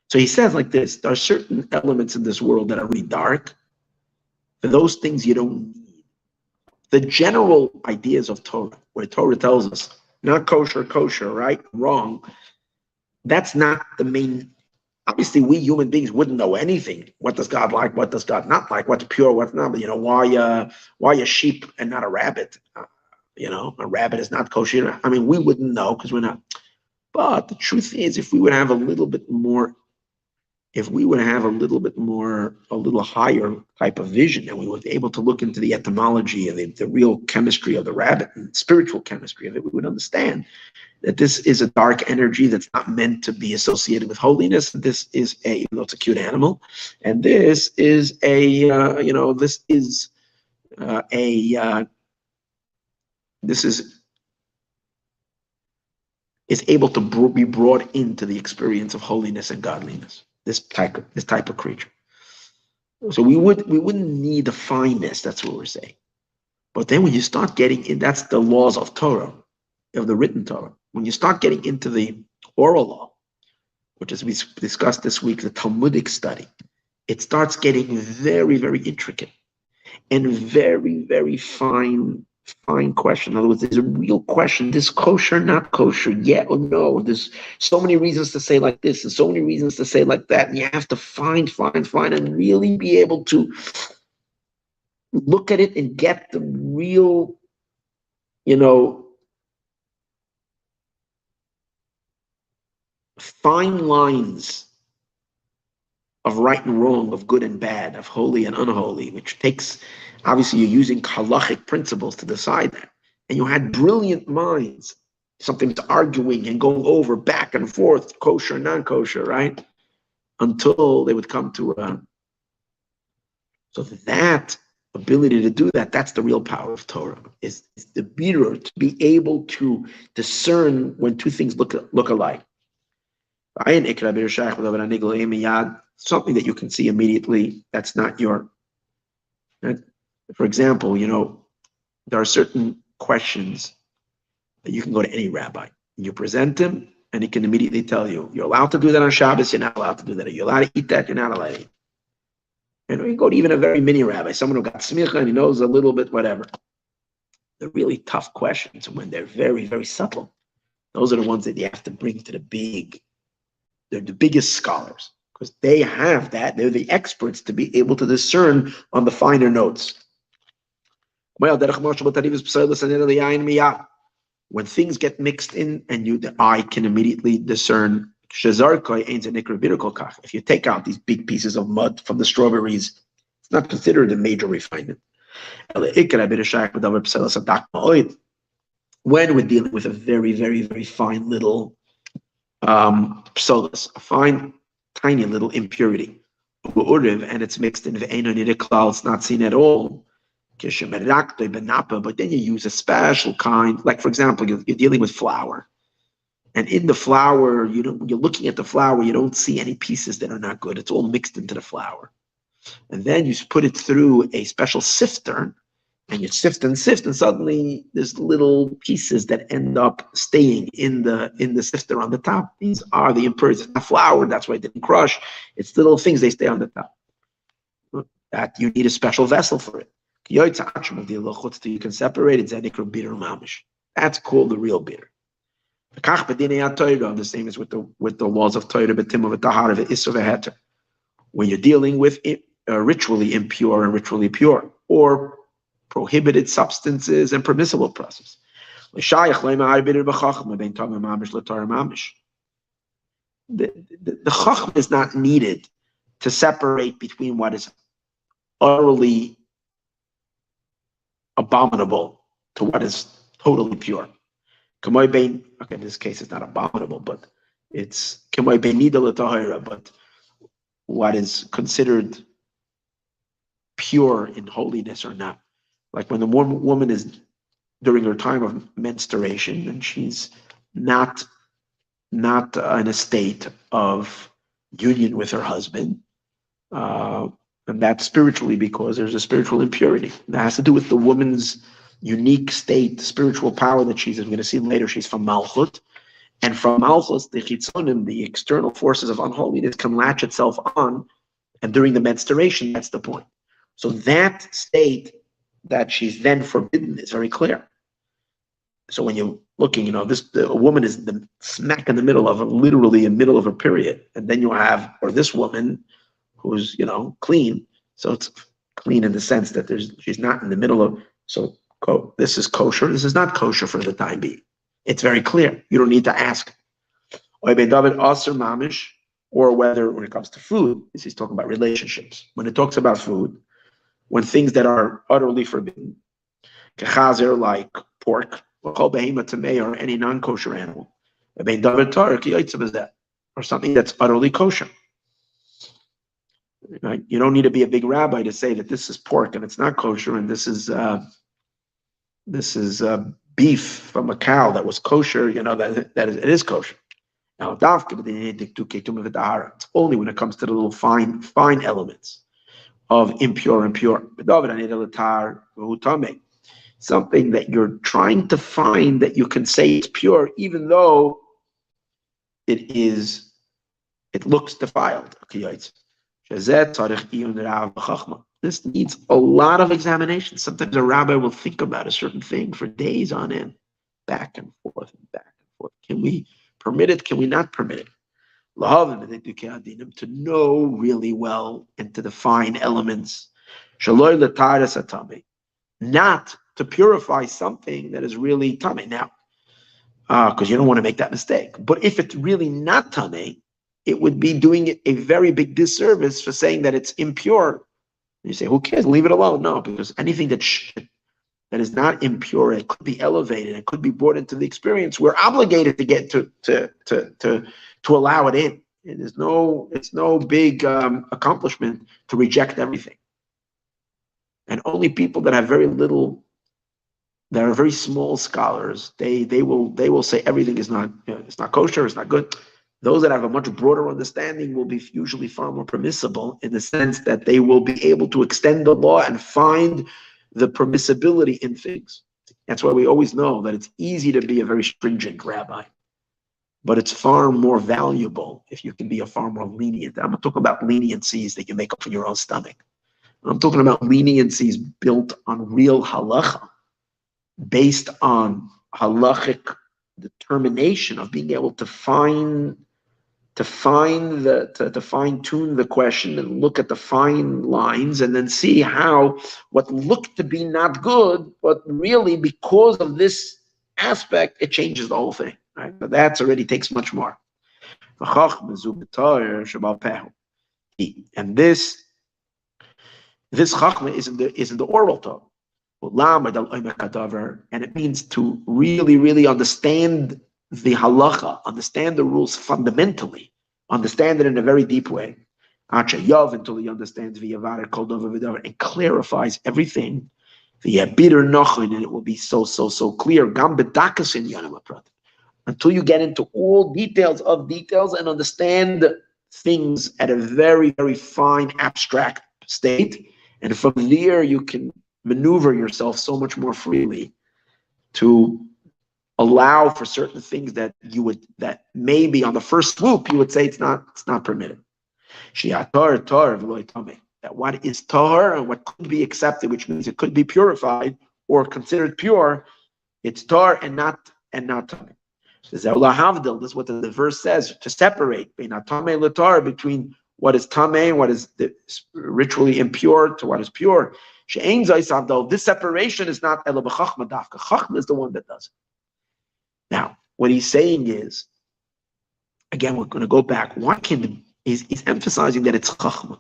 [SPEAKER 1] So he says like this, there are certain elements in this world that are really dark. For those things you don't need. The general ideas of Torah, where Torah tells us, not kosher, right, wrong, that's not the main. Obviously, we human beings wouldn't know anything. What does God like? What does God not like? What's pure? What's not? Why a sheep and not a rabbit? A rabbit is not kosher. I mean, we wouldn't know because we're not. But the truth is, if we would have a little higher type of vision, and we were able to look into the etymology and the real chemistry of the rabbit and spiritual chemistry of it, we would understand that this is a dark energy that's not meant to be associated with holiness. This is it's a cute animal, and this is is able to be brought into the experience of holiness and godliness. This type of creature. So we wouldn't need the fineness. That's what we're saying. But then when you start getting in, that's the laws of Torah, of the written Torah. When you start getting into the oral law, which as we discussed this week, the Talmudic study, it starts getting very, very intricate and very, very fine question. In other words, there's a real question: this kosher, not kosher, yeah or no? There's so many reasons to say like this, and so many reasons to say like that, and you have to find, and really be able to look at it and get the real, fine lines of right and wrong, of good and bad, of holy and unholy, which takes, obviously, you're using halachic principles to decide that. And you had brilliant minds, sometimes arguing and going over back and forth, kosher, non-kosher, right? Until they would come to so that ability to do that, that's the real power of Torah, is the birur, to be able to discern when two things look alike. Something that you can see immediately, that's not your. For example, there are certain questions that you can go to any rabbi. You present him, and he can immediately tell you, you're allowed to do that on Shabbos, you're not allowed to do that. You're allowed to eat that, you're not allowed to eat. And you go to even a very mini rabbi, someone who got smicha and he knows a little bit, whatever. The really tough questions, when they're very, very subtle, those are the ones that you have to bring to they're the biggest scholars, because they have that. They're the experts to be able to discern on the finer notes. When things get mixed in, and the eye can immediately discern. If you take out these big pieces of mud from the strawberries, it's not considered a major refinement. When we're dealing with a very, very, very fine little psolos, a fine, tiny little impurity, and it's mixed in, it's not seen at all. But then you use a special kind, like for example, you're dealing with flour, and in the flour, you're looking at the flour, you don't see any pieces that are not good. It's all mixed into the flour, and then you put it through a special sifter, and you sift, and suddenly there's little pieces that end up staying in the sifter on the top. These are the impurities. It's not flour, that's why it didn't crush. It's little things, they stay on the top. That you need a special vessel for it. You can separate it. That's called the real bitter. The same as with the laws of Torah, when you're dealing with ritually impure and ritually pure, or prohibited substances and permissible process. The chacham is not needed to separate between what is utterly abominable to what is totally pure. Okay, in this case it's not abominable, but it's but what is considered pure in holiness or not. Like when the woman is during her time of menstruation and she's not in a state of union with her husband, and that's spiritually because there's a spiritual impurity. That has to do with the woman's unique state, spiritual power that she's, as we're going to see later, she's from Malchut. And from Malchut, the chitzonim, the external forces of unholiness, can latch itself on. And during the menstruation, that's the point. So that state that she's then forbidden is very clear. So when you're looking, a woman is smack in the middle of literally in the middle of a period. And then you have, or this woman who's, clean. So it's clean in the sense that she's not in the middle of, so this is kosher. This is not kosher for the time being. It's very clear. You don't need to ask. Or whether when it comes to food, this is talking about relationships. When it talks about food, when things that are utterly forbidden, like pork, or any non-kosher animal, or something that's utterly kosher. Right? You don't need to be a big rabbi to say that this is pork and it's not kosher, and this is beef from a cow that was kosher. That it is kosher. Now, it's only when it comes to the little fine elements. of impure and pure. Something that you're trying to find that you can say it's pure, even though it looks defiled. This needs a lot of examination. Sometimes a rabbi will think about a certain thing for days on end, back and forth and back and forth. Can we permit it? Can we not permit it? To know really well and to define elements. Not to purify something that is really tummy. Now, because you don't want to make that mistake. But if it's really not tummy, it would be doing it a very big disservice for saying that it's impure. You say, who cares? Leave it alone. No, because anything that is not impure, it could be elevated, it could be brought into the experience. We're obligated to get to allow it in. It's no big accomplishment to reject everything. And only people that have very little, that are very small scholars, they will say everything is not, it's not kosher, it's not good. Those that have a much broader understanding will be usually far more permissible in the sense that they will be able to extend the law and find the permissibility in things. That's why we always know that it's easy to be a very stringent rabbi, but it's far more valuable if you can be a far more lenient. I'm not talking about leniencies that you make up in your own stomach. I'm talking about leniencies built on real halacha, based on halachic determination of being able to fine tune the question and look at the fine lines and then see how what looked to be not good, but really because of this aspect, it changes the whole thing. Right? But that already takes much more. And this chachma is in the oral Torah. And it means to really, really understand the halacha, understand the rules fundamentally, understand it in a very deep way. Until he understands and clarifies everything. And it will be so clear. Until you get into all details of details and understand things at a very, very fine, abstract state. And from there, you can maneuver yourself so much more freely to allow for certain things that maybe on the first swoop you would say it's not permitted. That what is tahar and what could be accepted, which means it could be purified or considered pure, it's tahar and not tahar. This is what the verse says, to separate between what is tameh and what is ritually impure to what is pure. This separation is not ela b'chachma dafka. Chachma is the one that does it. Now, what he's saying is, again, we're going to go back. He's emphasizing that it's chachma.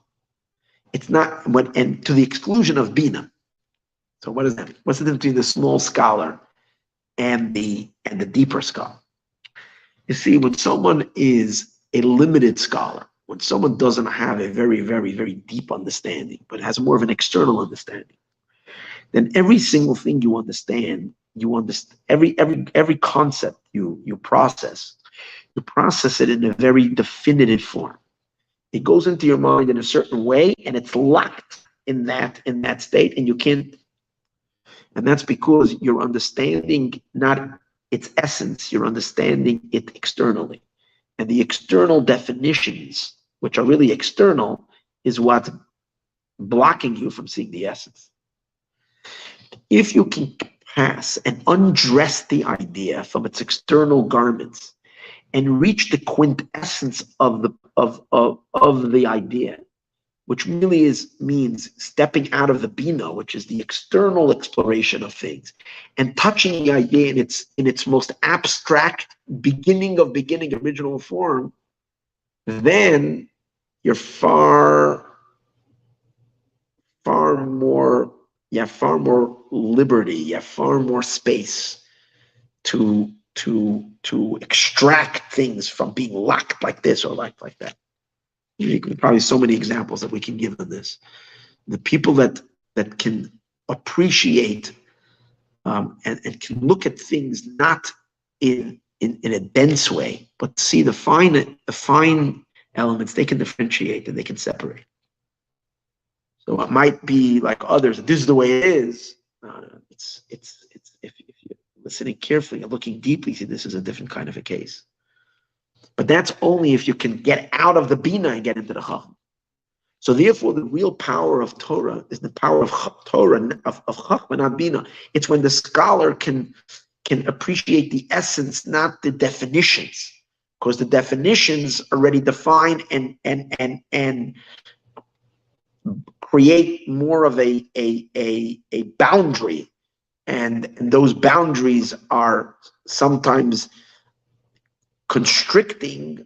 [SPEAKER 1] It's not and to the exclusion of bina. So what is that? What's the difference between the small scholar and the deeper scholar? You see, when someone is a limited scholar, when someone doesn't have a very, very, very deep understanding, but has more of an external understanding, then every single thing you understand every concept you process it in a very definitive form. It goes into your mind in a certain way, and it's locked in that state, and you can't. And that's because you're understanding not its essence, you're understanding it externally. And the external definitions, which are really external, is what's blocking you from seeing the essence. If you can pass and undress the idea from its external garments and reach the quintessence of the idea, which really means stepping out of the bina, which is the external exploration of things, and touching the idea in its most abstract beginning, original form, then you're far more liberty, you have far more space to extract things from being locked like this or like that. Probably so many examples that we can give on this. The people that can appreciate and can look at things not in a dense way, but see the fine elements, they can differentiate and they can separate. So it might be like others. This is the way it is. It's if you're listening carefully and looking deeply, see this is a different kind of a case. But that's only if you can get out of the bina and get into the chachma. So therefore, the real power of Torah is the power of Torah, of chachma, not bina. It's when the scholar can appreciate the essence, not the definitions, because the definitions already define and create more of a boundary, and those boundaries are sometimes constricting,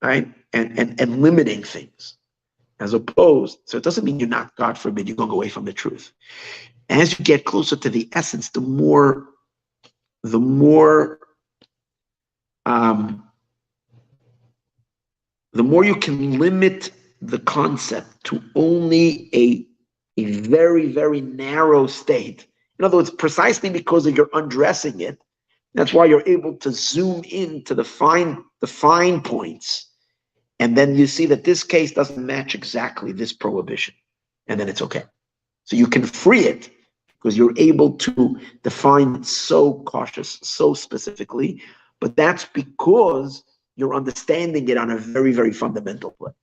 [SPEAKER 1] right, and limiting things, as opposed. So it doesn't mean you're not, God forbid, you're going away from the truth. As you get closer to the essence, the more you can limit the concept to only a very, very narrow state. In other words, precisely because you're undressing it, that's why you're able to zoom into the fine points. And then you see that this case doesn't match exactly this prohibition. And then it's okay. So you can free it because you're able to define it so cautious, so specifically. But that's because you're understanding it on a very, very fundamental level.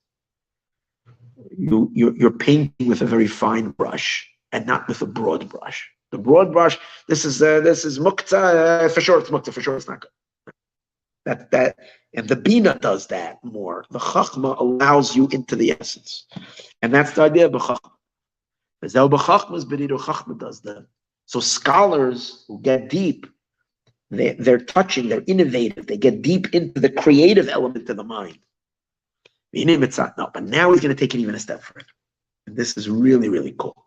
[SPEAKER 1] You're painting with a very fine brush and not with a broad brush. The broad brush, this is muktzah, for sure it's muktzah, for sure it's not good. That and the bina does that more. The chachma allows you into the essence, and that's the idea of chachma. Chachma does that. So scholars who get deep, they're touching, they're innovative, they get deep into the creative element of the mind. No, but now he's going to take it even a step further. And this is really, really cool.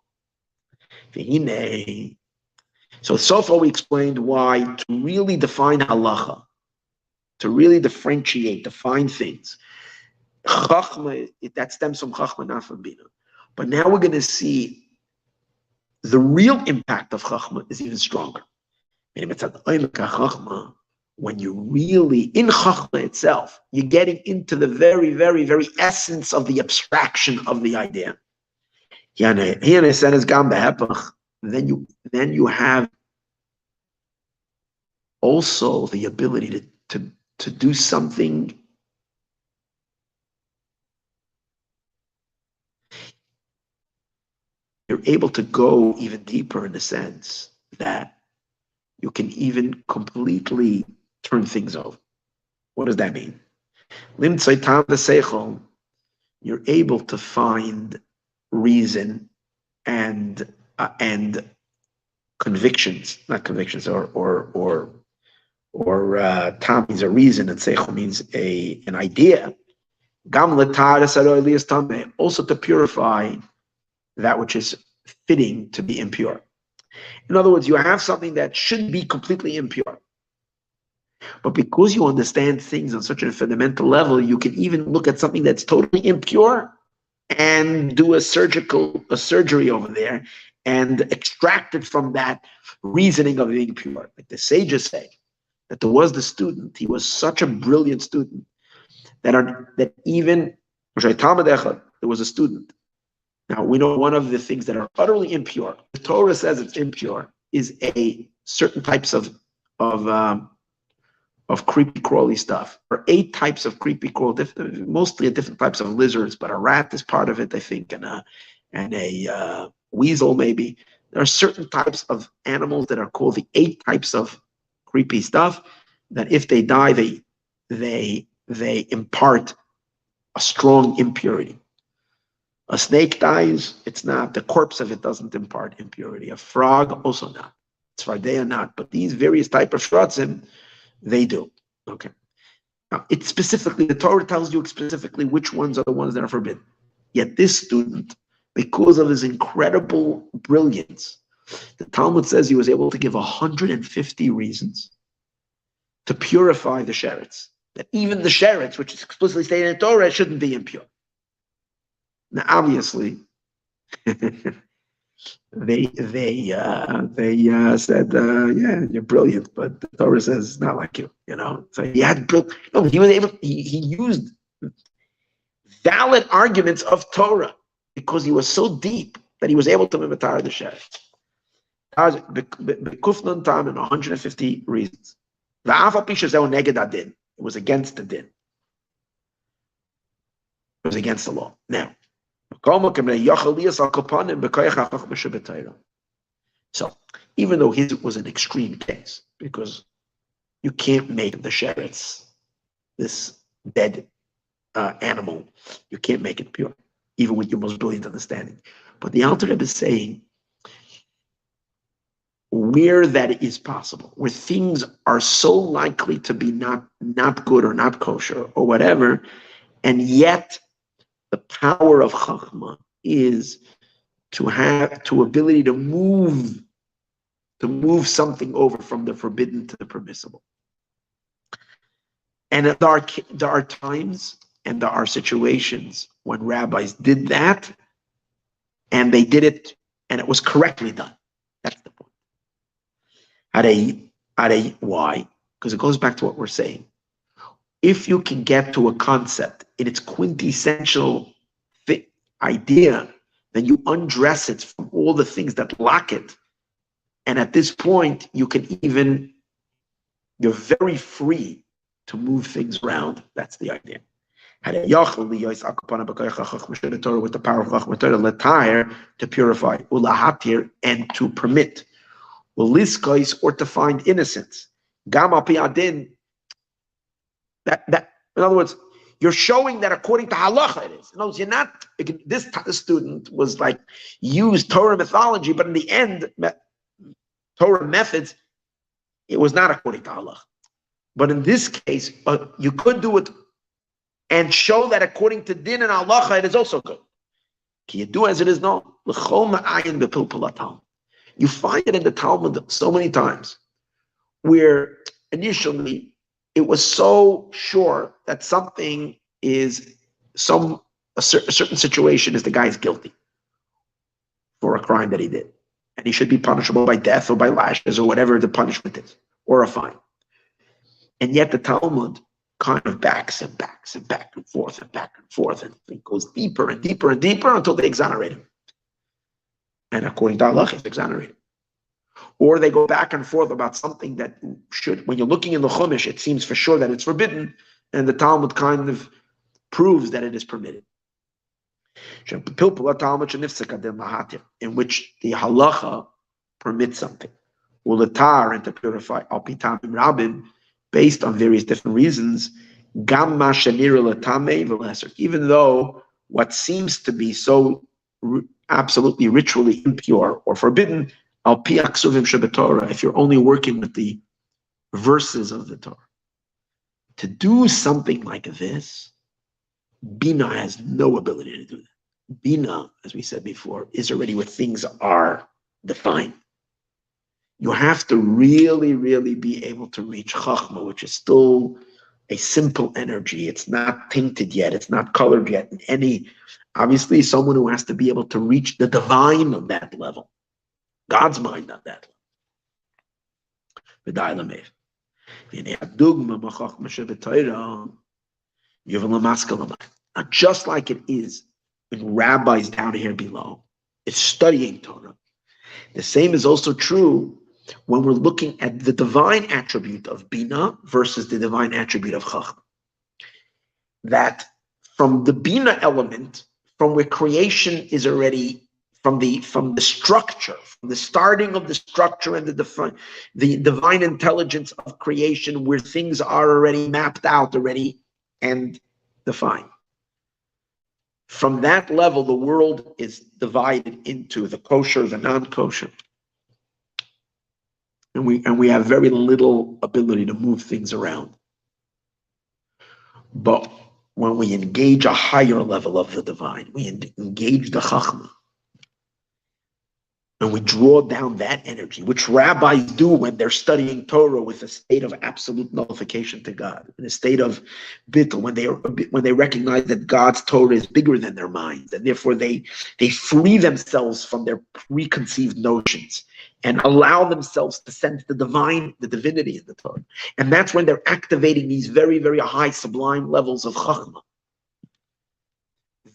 [SPEAKER 1] So far we explained why to really define halacha, to really differentiate, define things. Chachma, that stems from chachma, not from bina. But now we're going to see the real impact of chachma is even stronger. When you're really in chachma itself, you're getting into the very, very, very essence of the abstraction of the idea. Then you have also the ability to do something. You're able to go even deeper in the sense that you can even completely turn things over. What does that mean? You're able to find reason and convictions, not convictions, or tam means a reason and seichel means an idea. Also to purify that which is fitting to be impure. In other words, you have something that should be completely impure. But because you understand things on such a fundamental level, you can even look at something that's totally impure and do a surgery over there and extract it from that reasoning of being pure. Like the sages say, that there was the student, he was such a brilliant student, that even, there was a student. Now, we know one of the things that are utterly impure, the Torah says it's impure, is a certain types of creepy crawly stuff, or 8 types of creepy crawl, mostly different types of lizards, but a rat is part of it, I think, and a weasel maybe. There are certain types of animals that are called the 8 types of creepy stuff, that if they die, they impart a strong impurity. A snake dies, it's not, the corpse of it doesn't impart impurity. A frog, also not. Tzvardea, not. But these various type of shratzim, they do. Okay. Now, it's specifically, the Torah tells you specifically which ones are the ones that are forbidden. Yet this student, because of his incredible brilliance, the Talmud says he was able to give 150 reasons to purify the sheretz. That even the sheretz, which is explicitly stated in the Torah, shouldn't be impure. Now, obviously, they said, yeah, you're brilliant, but the Torah says it's not like you, So he had built. No, he was able. He used valid arguments of Torah because he was so deep that he was able to mimatar the sheretz. Bekufnan tam in 150 reasons. The Afa Pisha Zeu Neged Adin. It was against the din. It was against the law. Now, so even though his was an extreme case, because you can't make the sheretz, this dead animal, you can't make it pure, even with your most brilliant understanding. But the Alter Rebbe is saying, where that is possible, where things are so likely to be not good or not kosher or whatever, and yet the power of Chachma is to have ability to move something over from the forbidden to the permissible. And there are times and there are situations when rabbis did that, and they did it, and it was correctly done. That's the point. Why? Because it goes back to what we're saying. If you can get to a concept in its quintessential idea, then you undress it from all the things that lock it. And at this point, you're very free to move things around. That's the idea. With the power of Chachma Torah, to purify, and to permit, or to find innocence. That in other words, you're showing that according to halacha it is. In other words, you're not. This student was like used Torah mythology, but in the end, Torah methods, it was not according to halacha. But in this case, you could do it and show that according to din and halacha it is also good. You do as it is known. You find it in the Talmud so many times, where initially it was so sure that something is a certain situation is the guy's guilty for a crime that he did, and he should be punishable by death or by lashes or whatever the punishment is, or a fine. And yet the Talmud kind of backs and backs and back and forth and back and forth, and it goes deeper and deeper and deeper until they exonerate him. And according to Allah, he's exonerated. Or they go back and forth about something that should, when you're looking in the Chumash, it seems for sure that it's forbidden, and the Talmud kind of proves that it is permitted. In which the Halacha permits something. And to purify, based on various different reasons, even though what seems to be so absolutely ritually impure or forbidden, if you're only working with the verses of the Torah. To do something like this, Bina has no ability to do that. Bina, as we said before, is already where things are defined. You have to really, really be able to reach Chachma, which is still a simple energy. It's not tinted yet. It's not colored yet. Obviously, someone who has to be able to reach the divine on that level. God's mind on that level. Now, just like it is in rabbis down here below, it's studying Torah. The same is also true when we're looking at the divine attribute of Bina versus the divine attribute of Chachma. That from the Bina element, from where creation is already, from the structure, from the starting of the structure and the divine intelligence of creation, where things are already mapped out already and defined. From that level, the world is divided into the kosher, the non-kosher. And we have very little ability to move things around. But when we engage a higher level of the divine, we engage the Chachma, and we draw down that energy, which rabbis do when they're studying Torah with a state of absolute nullification to God, in a state of bittul, when they recognize that God's Torah is bigger than their minds, and therefore they free themselves from their preconceived notions and allow themselves to sense the divinity in the Torah. And that's when they're activating these very, very high sublime levels of Chachma.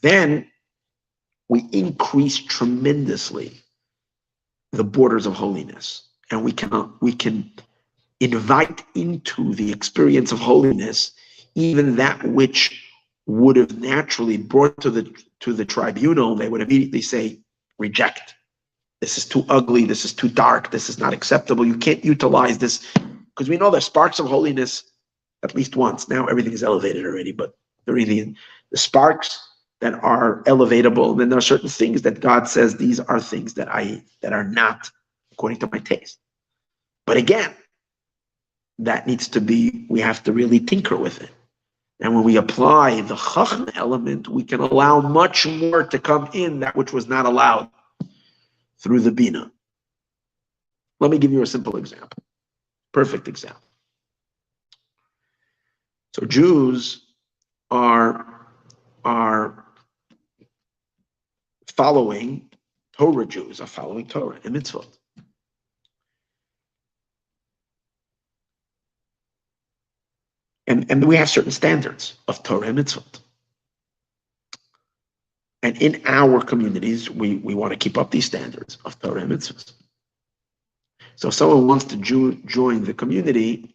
[SPEAKER 1] Then we increase tremendously the borders of holiness, and we can invite into the experience of holiness even that which would have naturally brought to the tribunal. They would immediately say, reject. This is too ugly. This is too dark. This is not acceptable. You can't utilize this, because we know there's sparks of holiness at least once. Now everything is elevated already, but really the sparks that are elevatable. And then there are certain things that God says these are things that are not according to my taste. But again, that needs to be, we have to really tinker with it. And when we apply the Chachma element, we can allow much more to come in, that which was not allowed through the Bina. Let me give you a simple example. Perfect example. So Jews are following Torah. Jews are following Torah and mitzvot. And we have certain standards of Torah and mitzvot. And in our communities, we want to keep up these standards of Torah and mitzvot. So if someone wants to join the community,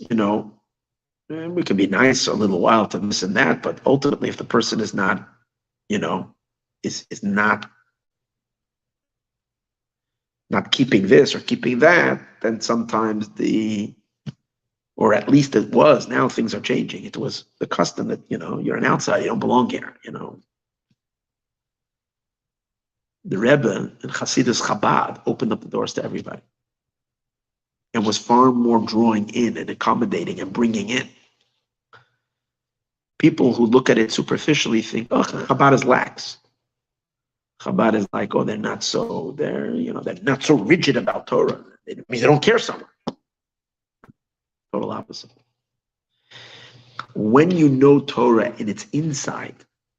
[SPEAKER 1] we can be nice a little while to this and that, but ultimately if the person is not, is not keeping this or keeping that, then sometimes or at least it was, now things are changing. It was the custom that, you're an outsider, you don't belong here, The Rebbe in Hasidus Chabad opened up the doors to everybody and was far more drawing in and accommodating and bringing in. People who look at it superficially think, oh, Chabad is lax. Chabad is like, oh, they're not so rigid about Torah. It means they don't care so much. Total opposite. When you know Torah in its inside,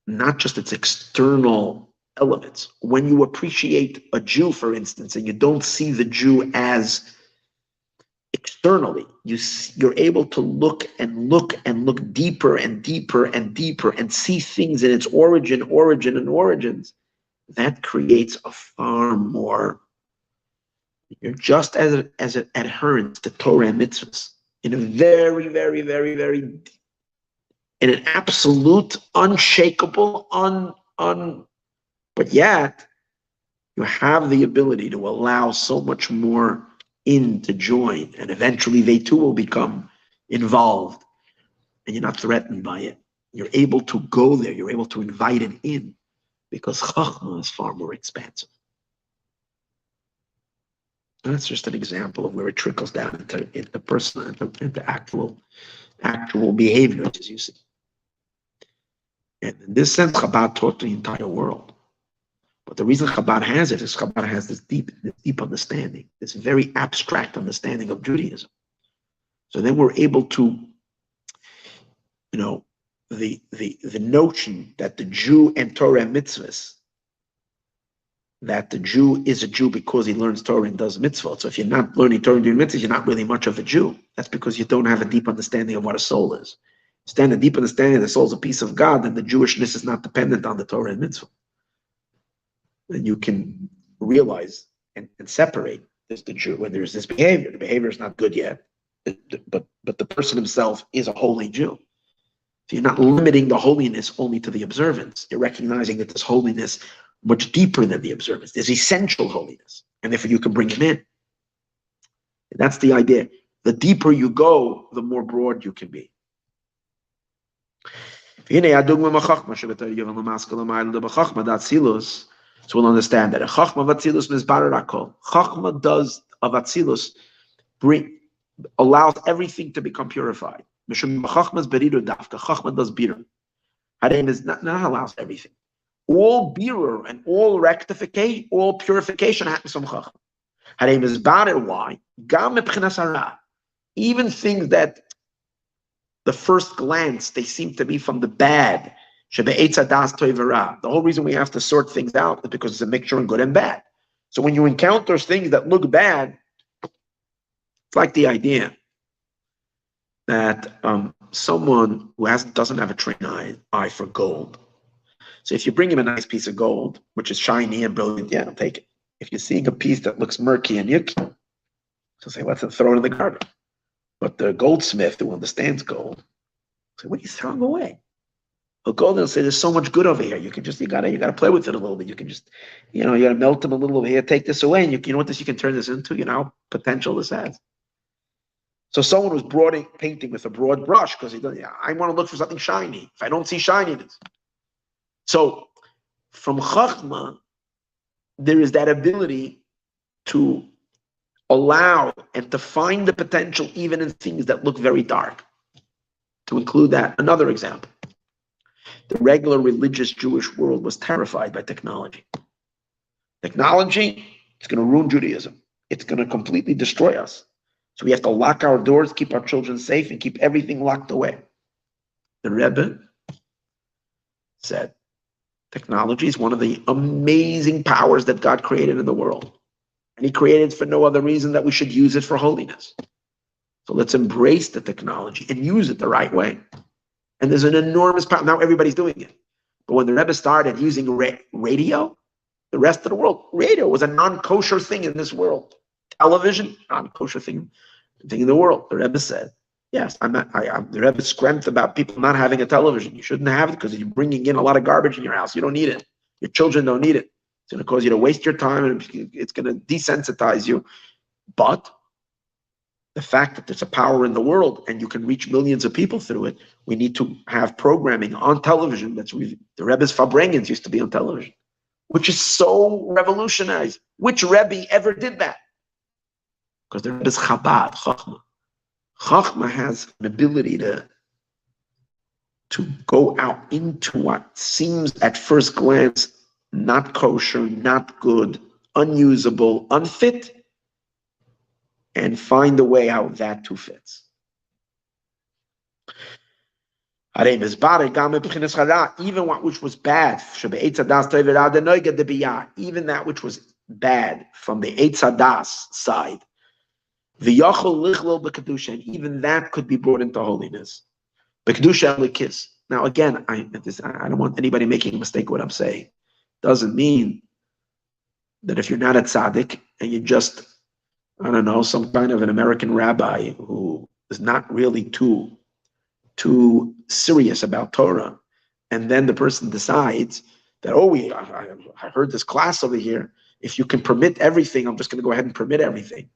[SPEAKER 1] not just its external elements, when you appreciate a Jew, for instance, and you don't see the Jew as externally, you're able to look and look and look deeper and deeper and deeper and see things in its origins. That creates a far more, you're just as an adherent to Torah and mitzvahs in a very, very, very, very, in an absolute, unshakable, but yet you have the ability to allow so much more in to join, and eventually they too will become involved, and you're not threatened by it. You're able to go there, you're able to invite it in, because Chachma is far more expansive. And that's just an example of where it trickles down into personal, into actual behaviors, as you see. And in this sense, Chabad taught the entire world. But the reason Chabad has it is Chabad has this deep understanding, this very abstract understanding of Judaism. So then we're able to, the notion that the Jew and Torah and mitzvahs, that the Jew is a Jew because he learns Torah and does mitzvot. So if you're not learning Torah and doing mitzvahs, you're not really much of a Jew. That's because you don't have a deep understanding of what a soul is. Stand a deep understanding that the soul is a piece of God, then the Jewishness is not dependent on the Torah and mitzvah. Then you can realize and separate there's the Jew when there's this behavior. The behavior is not good yet, but the person himself is a holy Jew. So you're not limiting the holiness only to the observance. You're recognizing that there's holiness much deeper than the observance. There's essential holiness, and therefore you can bring him in. And that's the idea. The deeper you go, the more broad you can be. So we'll understand that a Chachma of Atzilus Mizbarer Hakol. Chachma does of Atzilus allows everything to become purified. Chachma does birur. Hareim is not allows everything. All birur and all rectification, all purification happens from Chachma. Hareim is barer. Why? Gam mebchinas hara. Even things that the first glance they seem to be from the bad. The whole reason we have to sort things out is because it's a mixture of good and bad. So when you encounter things that look bad, it's like the idea that someone who doesn't have a trained eye for gold So if you bring him a nice piece of gold, which is shiny and brilliant, yeah, I'll take it. If you're seeing a piece that looks murky and yucky, so say, let's throw it in the garbage. But the goldsmith who understands gold, say, what are you throwing away? Well, gold will say, there's so much good over here. You gotta play with it a little bit. You can just, you gotta melt them a little over here, take this away, and you know what you can turn this into, potential this has. So someone was painting with a broad brush because I want to look for something shiny. If I don't see shininess. So from Chachma, there is that ability to allow and to find the potential even in things that look very dark. To include that, another example. The regular religious Jewish world was terrified by technology. Technology, it's going to ruin Judaism. It's going to completely destroy us. So we have to lock our doors, keep our children safe, and keep everything locked away. The Rebbe said, technology is one of the amazing powers that God created in the world. And he created it for no other reason that we should use it for holiness. So let's embrace the technology and use it the right way. And there's an enormous power. Now everybody's doing it. But when the Rebbe started using radio, the rest of the world, radio was a non-kosher thing in this world. Television, non-kosher thing in the world. The Rebbe said, yes, the Rebbe scrimped about people not having a television. You shouldn't have it because you're bringing in a lot of garbage in your house. You don't need it. Your children don't need it. It's going to cause you to waste your time and it's going to desensitize you. But the fact that there's a power in the world and you can reach millions of people through it, we need to have programming on television. The Rebbe's Farbrengens used to be on television, which is so revolutionized. Which Rebbe ever did that? Because the Rebbe is Chabad, Chachma. Chachma has an ability to go out into what seems at first glance not kosher, not good, unusable, unfit, and find a way how that too fits. Even that which was bad, even that which was bad from the Eitz Hadas side, and even that could be brought into holiness. Now again, I don't want anybody making a mistake with what I'm saying. Doesn't mean that if you're not a tzaddik and you're just, I don't know, some kind of an American rabbi who is not really too serious about Torah, and then the person decides that, I heard this class over here, if you can permit everything, I'm just going to go ahead and permit everything.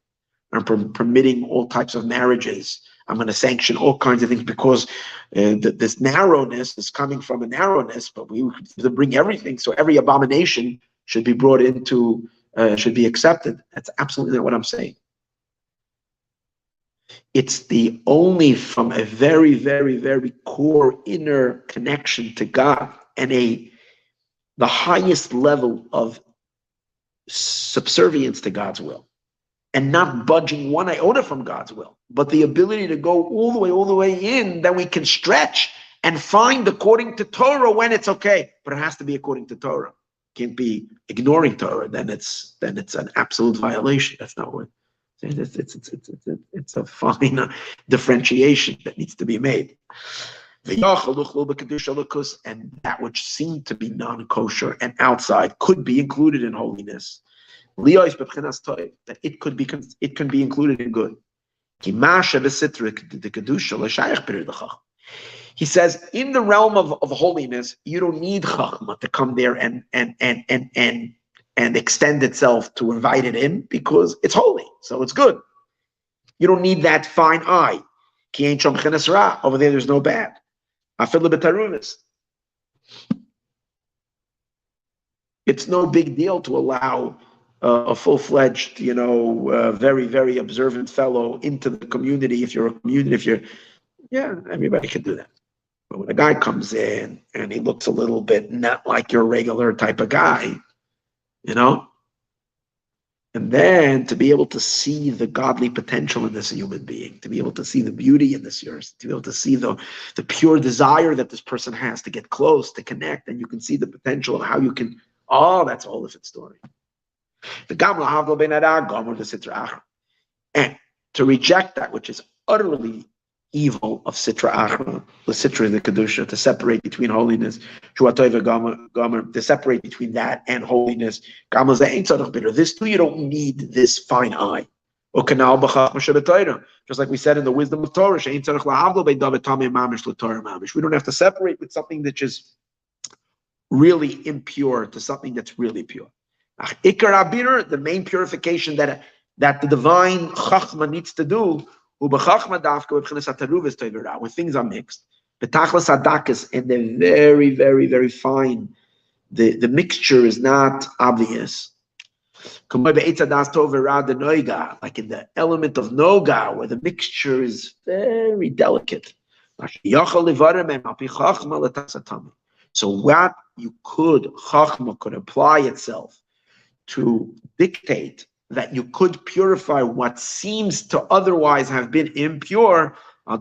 [SPEAKER 1] I'm permitting all types of marriages. I'm going to sanction all kinds of things because this narrowness is coming from a narrowness, but we bring everything. So every abomination should be brought into, should be accepted. That's absolutely not what I'm saying. It's the only from a very, very, very core inner connection to God and the highest level of subservience to God's will. And not budging one iota from God's will, but the ability to go all the way in, that we can stretch and find according to Torah when it's okay. But it has to be according to Torah. Can't be ignoring Torah. Then it's an absolute violation. That's not what it's a fine differentiation that needs to be made. And that which seemed to be non-kosher and outside could be included in holiness. That it can be included in good. He says, in the realm of holiness, you don't need chachma to come there and extend itself to invite it in because it's holy, so it's good. You don't need that fine eye. Over there, there's no bad. It's no big deal to allow a full-fledged, very, very observant fellow into the community. If you're a community, everybody can do that. But when a guy comes in and he looks a little bit not like your regular type of guy, and then to be able to see the godly potential in this human being, to be able to see the beauty in this person, to be able to see the pure desire that this person has to get close, to connect, and you can see the potential of how you can, that's a whole different story. And to reject that which is utterly evil of Sitra Achra, the Sitra the Kedusha, to separate between holiness, to separate between that and holiness. This too, you don't need this fine eye. Just like we said in the wisdom of Torah, we don't have to separate with something that is really impure to something that's really pure. The main purification that the divine Chachma needs to do, when things are mixed, and they're very, very, very fine, the mixture is not obvious. Like in the element of Noga, where the mixture is very delicate. So what Chachma could apply itself to dictate that you could purify what seems to otherwise have been impure. In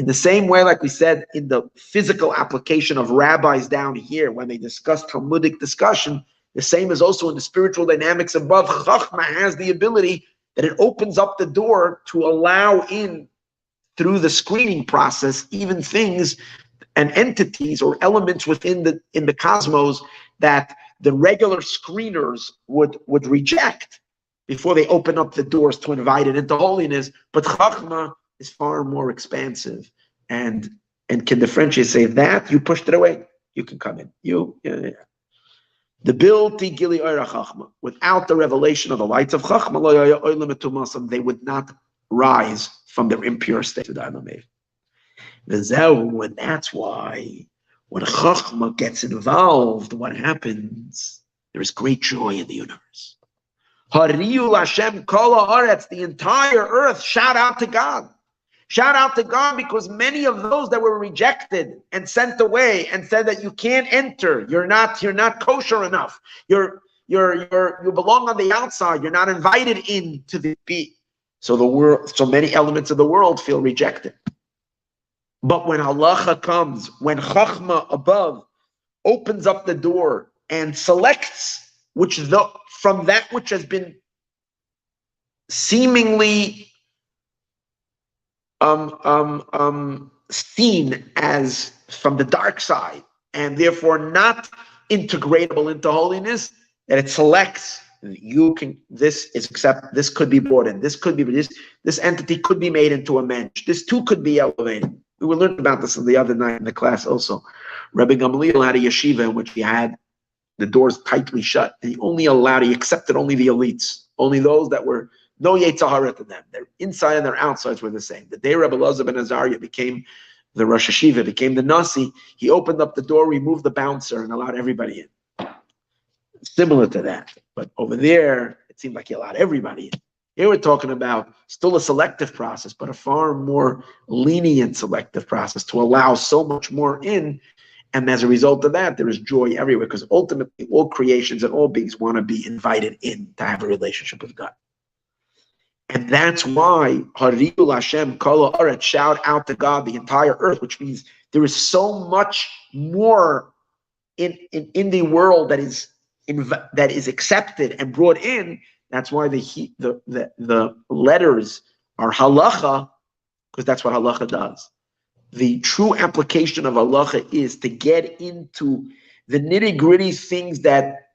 [SPEAKER 1] the same way, like we said, in the physical application of rabbis down here, when they discuss Talmudic discussion, the same is also in the spiritual dynamics above. Chachma has the ability that it opens up the door to allow in, through the screening process, even things and entities or elements within the cosmos that the regular screeners would reject before they open up the doors to invite it into holiness. But Chachma is far more expansive and can differentiate. Say that you pushed it away, you can come in. The bilti gili oira Chachma, without the revelation of the lights of Chachma, they would not rise from their impure state to the Adamev. And that's why when Chachma gets involved, what happens? There is great joy in the universe. Hariyu Hashem kol haaretz, the entire earth, shout out to God. Shout out to God, because many of those that were rejected and sent away and said that you can't enter, you're not kosher enough, you belong on the outside, you're not invited in to the beat. So many elements of the world feel rejected. But when halacha comes, when Chachma above opens up the door and selects from that which has been seemingly seen as from the dark side and therefore not integratable into holiness, that it selects, this could be brought in, this entity could be made into a mensch, this too could be elevated. We learned about this the other night in the class also. Rabbi Gamliel had a yeshiva in which he had the doors tightly shut, and he accepted only the elites, only those that were no Yetzer Hara to them. Their inside and their outsides were the same. The day Rabbi Elazar ben Azariah became the Rosh Hashiva, became the Nasi, he opened up the door, removed the bouncer, and allowed everybody in. Similar to that. But over there, it seemed like he allowed everybody in. Here we're talking about still a selective process, but a far more lenient selective process to allow so much more in. And as a result of that, there is joy everywhere, because ultimately all creations and all beings want to be invited in to have a relationship with God. And that's why Hariyu Hashem Kol Haaretz, shout out to God, the entire earth, which means there is so much more in the world that is accepted and brought in. That's why the letters are halacha, because that's what halacha does. The true application of halacha is to get into the nitty-gritty things that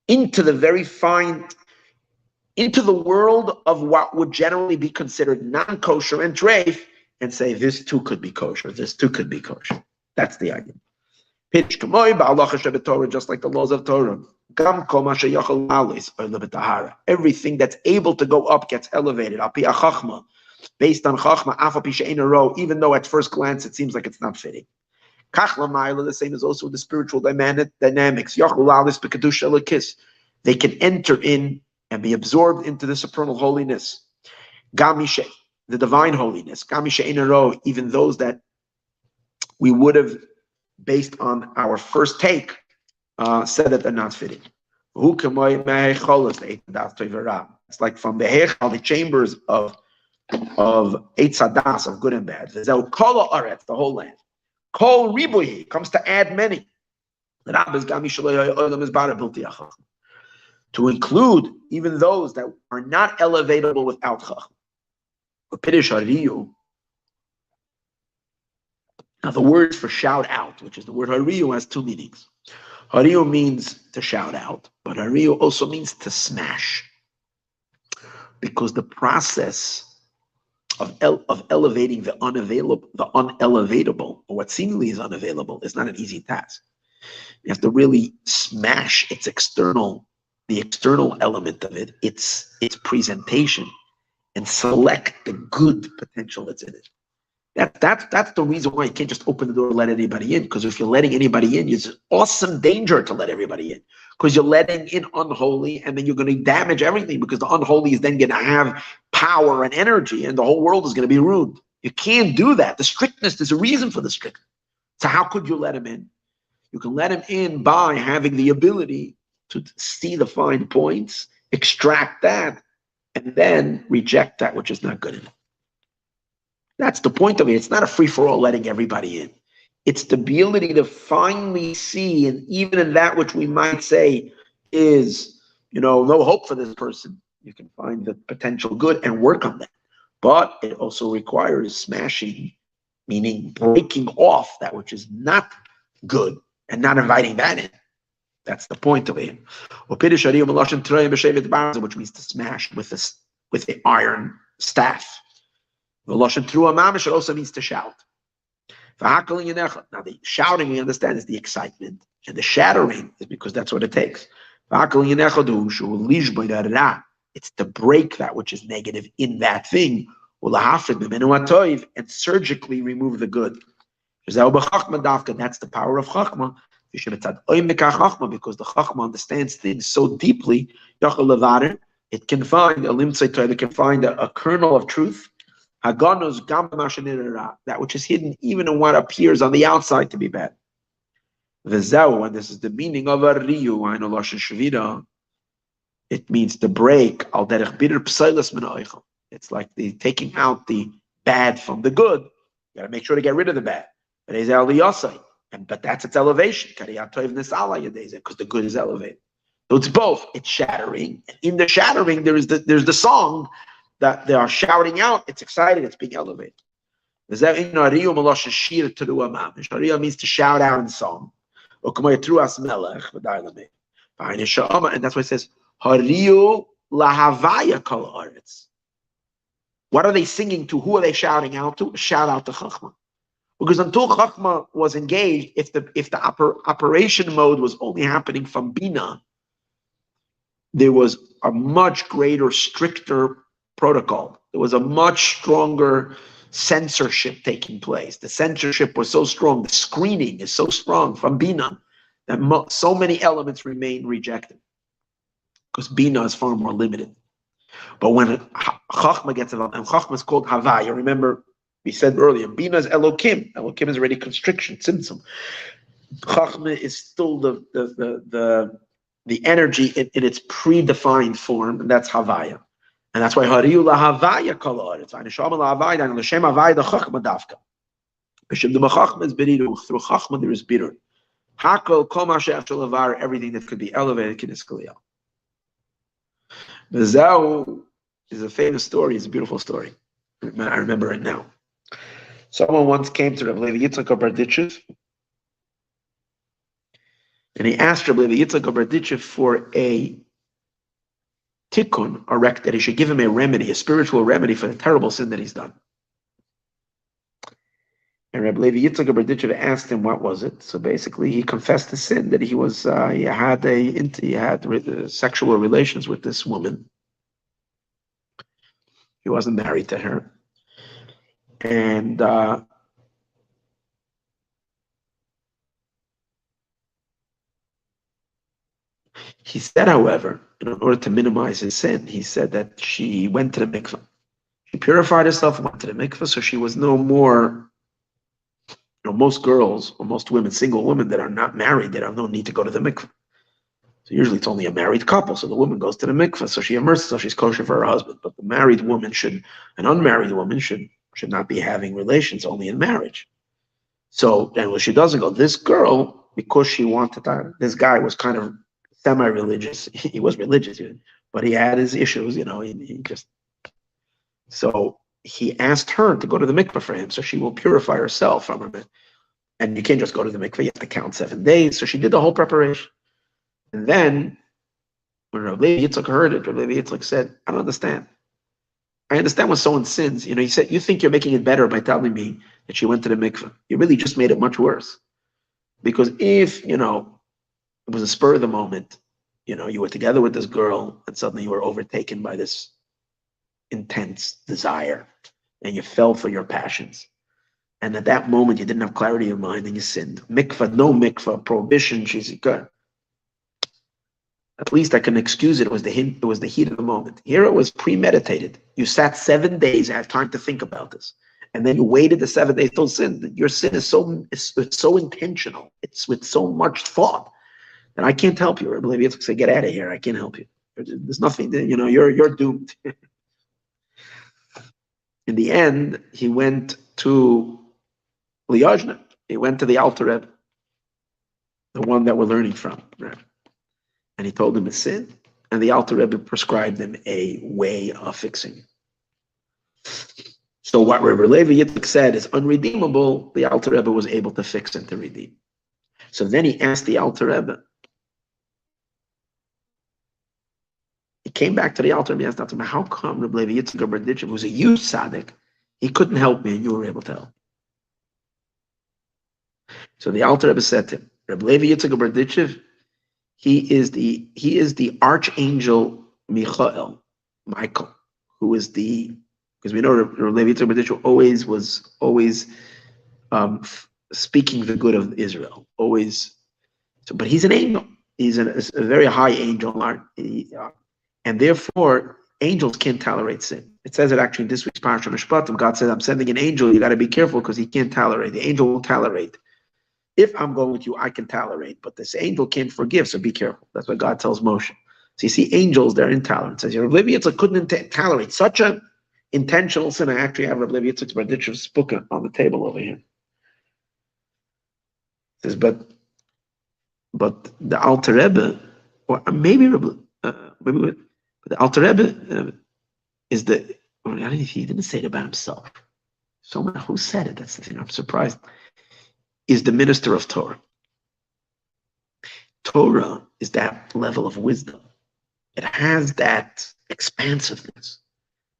[SPEAKER 1] into the very fine, into the world of what would generally be considered non-kosher and treif, and say this too could be kosher, this too could be kosher. That's the idea. Just like the laws of Torah. Everything that's able to go up gets elevated. Based on Chachma, even though at first glance it seems like it's not fitting. The same is also the spiritual dynamics. They can enter in and be absorbed into the supernal holiness. The divine holiness. Even those that we would have, based on our first take, said that they're not fitting. It's like from the Heichal, the chambers of Eitz Hadas, of good and bad. The whole land. Kol Ribuyi comes to add many. to include even those that are not elevatable without Chachma. Now, the word for shout out, which is the word hariyu, has two meanings. Hariyu means to shout out, but hariyu also means to smash. Because the process of elevating the unelevatable, or what seemingly is unavailable, is not an easy task. You have to really smash the external element of it, its presentation, and select the good potential that's in it. That's the reason why you can't just open the door and let anybody in. Because if you're letting anybody in, it's an awesome danger to let everybody in. Because you're letting in unholy, and then you're going to damage everything. Because the unholy is then going to have power and energy, and the whole world is going to be ruined. You can't do that. The strictness, there's a reason for the strictness. So how could you let him in? You can let him in by having the ability to see the fine points, extract that, and then reject that which is not good enough. That's the point of it. It's not a free-for-all letting everybody in. It's the ability to finally see, and even in that which we might say is, no hope for this person, you can find the potential good and work on that. But it also requires smashing, meaning breaking off that which is not good and not inviting that in. That's the point of it. Which means to smash with the iron staff. The Lashon Trua Mamish also means to shout. Now the shouting, we understand, is the excitement, and the shattering is because that's what it takes. It's to break that which is negative in that thing, and surgically remove the good. That's the power of Chachma. Because the Chachma understands things so deeply, it can find a kernel of truth. That which is hidden even in what appears on the outside to be bad. And this is the meaning of Ariyu, it means to break. It's like the taking out the bad from the good. You got to make sure to get rid of the bad. But that's its elevation. Because the good is elevated. So it's both. It's shattering. In the shattering, there's the song that they are shouting out. It's excited. It's being elevated. Ariya means to shout out in song. And that's why it says, Hariyu lahavaya kol haaretz. What are they singing to? Who are they shouting out to? Shout out to Chachma. Because until Chachma was engaged, if the operation mode was only happening from Bina, there was a much greater, stricter protocol. There was a much stronger censorship taking place. The censorship was so strong, the screening is so strong from Bina, that so many elements remain rejected. Because Bina is far more limited. But when Chachma gets involved, and Chachma is called Havaya, remember, we said earlier, Bina is Elokim. Elokim is already constriction, tzimtzum. Chachma is still the energy in its predefined form, and that's Havaya. And that's why Hariyu lahavaya kol haaretz. V'neshama lahavaya, and l'shem havaya the Chachma dafka. B'shem the Chachma is beriru. Through Chachma there is bitter. Hakol kol ma'asher shalavar, everything that could be elevated can escalate. V'zau is a famous story. It's a beautiful story. I remember it now. Someone once came to Rabbi Levi Yitzchak of Berditchev, and he asked Rabbi Levi Yitzchak of Berditchev for a tikkun, that he should give him a remedy, a spiritual remedy for the terrible sin that he's done. And Rabbi Levi Yitzchak of Berditchev asked him what was it. So basically, he confessed the sin that he had sexual relations with this woman. He wasn't married to her. And he said, however, in order to minimize his sin, he said that she went to the mikveh. She purified herself and went to the mikveh, so she was no more, most girls or most women, single women that are not married, they have no need to go to the mikveh. So usually it's only a married couple, so the woman goes to the mikveh, so she immerses, so she's kosher for her husband. But the married woman an unmarried woman should not be having relations only in marriage. So, and when she doesn't go, this girl, because she wanted that, this guy was kind of semi-religious. He was religious, but he had his issues, he just, so he asked her to go to the mikveh for him so she will purify herself from her. And you can't just go to the mikveh, you have to count 7 days. So she did the whole preparation. And then when Rabbi Yitzchak heard it, Rabbi Yitzchak said, I don't understand. I understand when someone sins, he said, you think you're making it better by telling me that she went to the mikveh. You really just made it much worse. Because if, it was a spur of the moment, you were together with this girl and suddenly you were overtaken by this intense desire and you fell for your passions. And at that moment, you didn't have clarity of mind and you sinned. Mikvah, no mikvah, prohibition, she's good. At least I can excuse it. It was the heat of the moment. Here it was premeditated. You sat 7 days, I had time to think about this. And then you waited the 7 days till sin. Your sin is it's so intentional. It's with so much thought that I can't help you. I believe you have to say, get out of here. I can't help you. There's nothing, you're doomed. In the end, he went to Liajna. He went to the Alter Rebbe, the one that we're learning from. And he told him his sin, and the Alter Rebbe prescribed him a way of fixing it. So what Rabbi Levi Yitzchak said is unredeemable, the Alter Rebbe was able to fix and to redeem. So then he asked the Alter Rebbe. He came back to the Alter Rebbe and asked him, how come Rabbi Levi Yitzchak Berditchev, who's a huge tzaddik, he couldn't help me and you were able to help? So the Alter Rebbe said to him, Rabbi Levi Yitzchak Berditchev, he is the archangel Michael, who is because we know Rabbi Levi Yitzchak Berditchev was always speaking the good of Israel, always. So, but he's an angel. He's a very high angel, and therefore angels can't tolerate sin. It says it actually in this week's Parashat Mishpatim. God said, "I'm sending an angel. You got to be careful because he can't tolerate. The angel won't tolerate. If I'm going with you, I can tolerate, but this angel can't forgive, so be careful." That's what God tells Moshe. So you see, angels, they're intolerant. It says, Rabbi Levi Yitzchak couldn't tolerate such an intentional sin. I actually have Rabbi Levi Yitzchak's Berditchev's book on the table over here. It says, but the Alter Rebbe, or maybe the Alter Rebbe is he didn't say it about himself. Someone who said it, that's the thing, I'm surprised, is the minister of Torah. Torah is that level of wisdom. It has that expansiveness.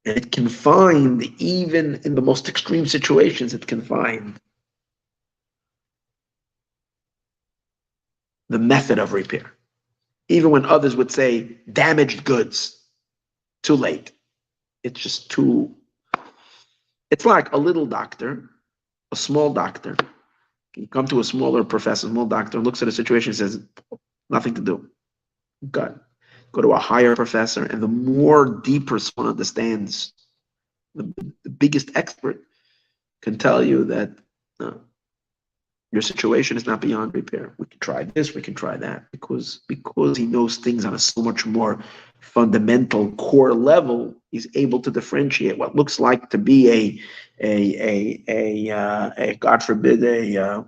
[SPEAKER 1] And it can find, even in the most extreme situations, it can find the method of repair. Even when others would say, damaged goods, too late. It's just too, it's like a little doctor, a small doctor. You come to a smaller professor, small doctor, looks at a situation and says, nothing to do. Go to a higher professor, and the more deeper someone understands, the biggest expert can tell you that your situation is not beyond repair. We can try this, we can try that, because he knows things on a so much more fundamental core level. He's able to differentiate what looks like to be a God forbid a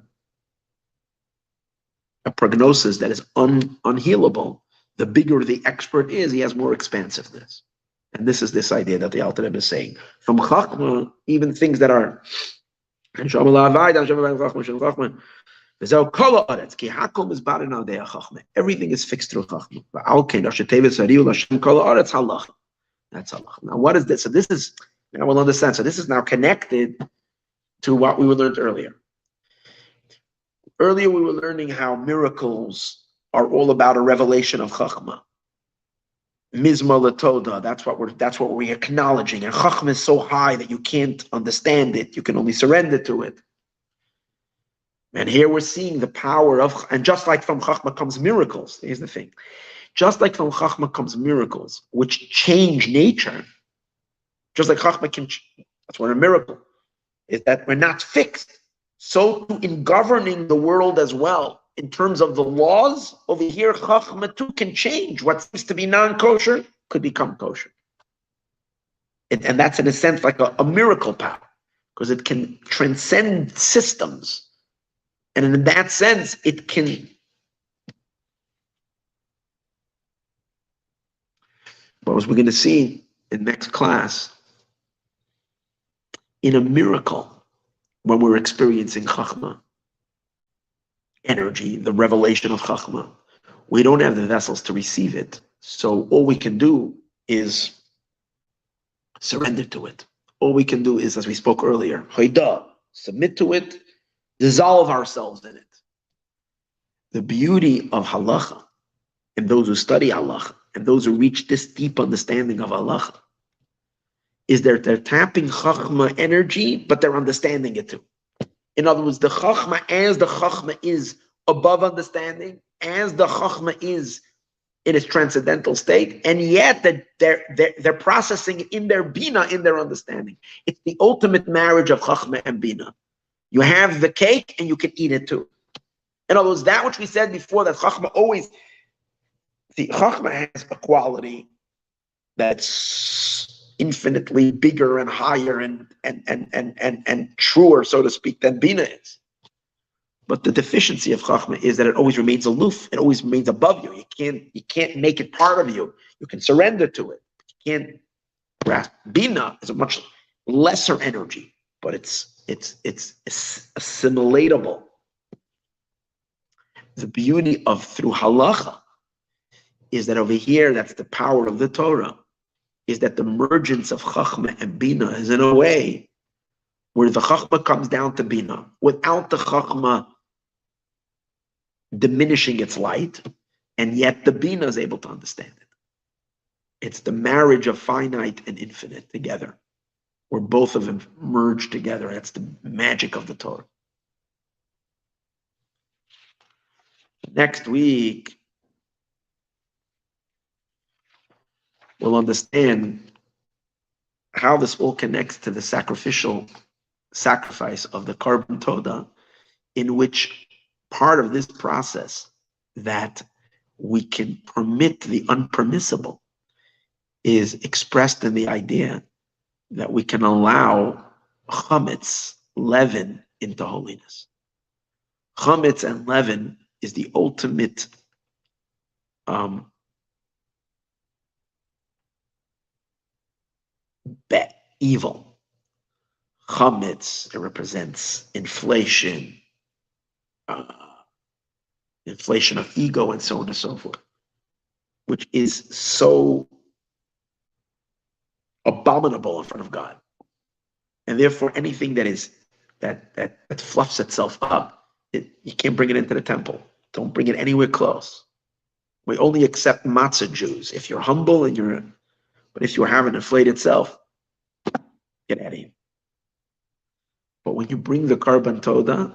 [SPEAKER 1] prognosis that is unhealable. The bigger the expert is, he has more expansiveness. And this is this idea that the Alter Rebbe is saying. From Chachma, even things that are everything is fixed through Chachma. That's Halacha. Now, what is this? So this is, now we'll understand. So this is now connected to what we learned earlier. Earlier, we were learning how miracles are all about a revelation of Chachma. Mizmor Latoda, that's what we're acknowledging. And Chachma is so high that you can't understand it. You can only surrender to it. And here we're seeing the power of, and just like from Chachma comes miracles, here's the thing. Just like from Chachma comes miracles, which change nature, just like Chachma can, that's what a miracle is, that we're not fixed. So in governing the world as well, in terms of the laws, over here, Chachma too can change. What seems to be non-kosher could become kosher. And that's in a sense like a miracle power, because it can transcend systems. And in that sense, it can But as we're going to see in next class, in a miracle, when we're experiencing Chachma, energy, the revelation of Chachma, we don't have the vessels to receive it. So all we can do is surrender to it. All we can do is, as we spoke earlier, Hoida, submit to it, dissolve ourselves in it. The beauty of Halacha, and those who study Halacha, and those who reach this deep understanding of Halacha, is that they're tapping Chachma energy, but they're understanding it too. In other words, the Chachma, as the Chachma is above understanding, as the Chachma is in its transcendental state, and yet they're processing in their Bina, in their understanding. It's the ultimate marriage of Chachma and Bina. You have the cake and you can eat it too. In other words, that which we said before, that Chachma always, see, Chachma has a quality that's infinitely bigger and higher and truer, so to speak, than Bina is. But the deficiency of Chachma is that it always remains aloof. It always remains above you. You can't make it part of you. You can surrender to it. You can't grasp. Bina is a much lesser energy, but it's assimilatable. The beauty of through Halacha is that over here, that's the power of the Torah, is that the emergence of Chachma and Bina is in a way where the Chachma comes down to Bina without the Chachma diminishing its light, and yet the Bina is able to understand it. It's the marriage of finite and infinite together, where both of them merge together. That's the magic of the Torah. Next week, we'll understand how this all connects to the sacrificial sacrifice of the Korban Todah, in which part of this process that we can permit the unpermissible is expressed in the idea that we can allow chametz, leaven, into holiness. Chametz and leaven is the ultimate evil. Chametz, it represents inflation, inflation of ego, and so on and so forth, which is so abominable in front of God. And therefore, anything that is that fluffs itself up, you can't bring it into the temple. Don't bring it anywhere close. We only accept matzah Jews if you're humble and but if you have an inflated self, get out of here. But when you bring the Korban Todah,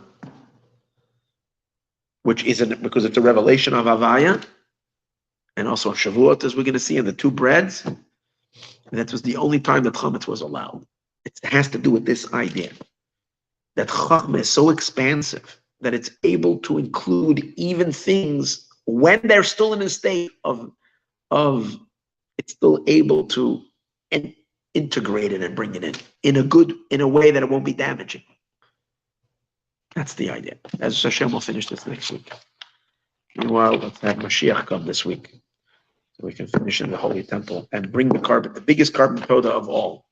[SPEAKER 1] which isn't, because it's a revelation of Havaya, and also on Shavuot, as we're going to see in the two breads, that was the only time that chametz was allowed. It has to do with this idea that Chachma is so expansive that it's able to include even things when they're still in a state of it's still able to integrate it and bring it in a way that it won't be damaging. That's the idea. As Hashem will finish this next week. Meanwhile, let's have Mashiach come this week, so we can finish in the Holy Temple and bring the biggest Korban Todah of all.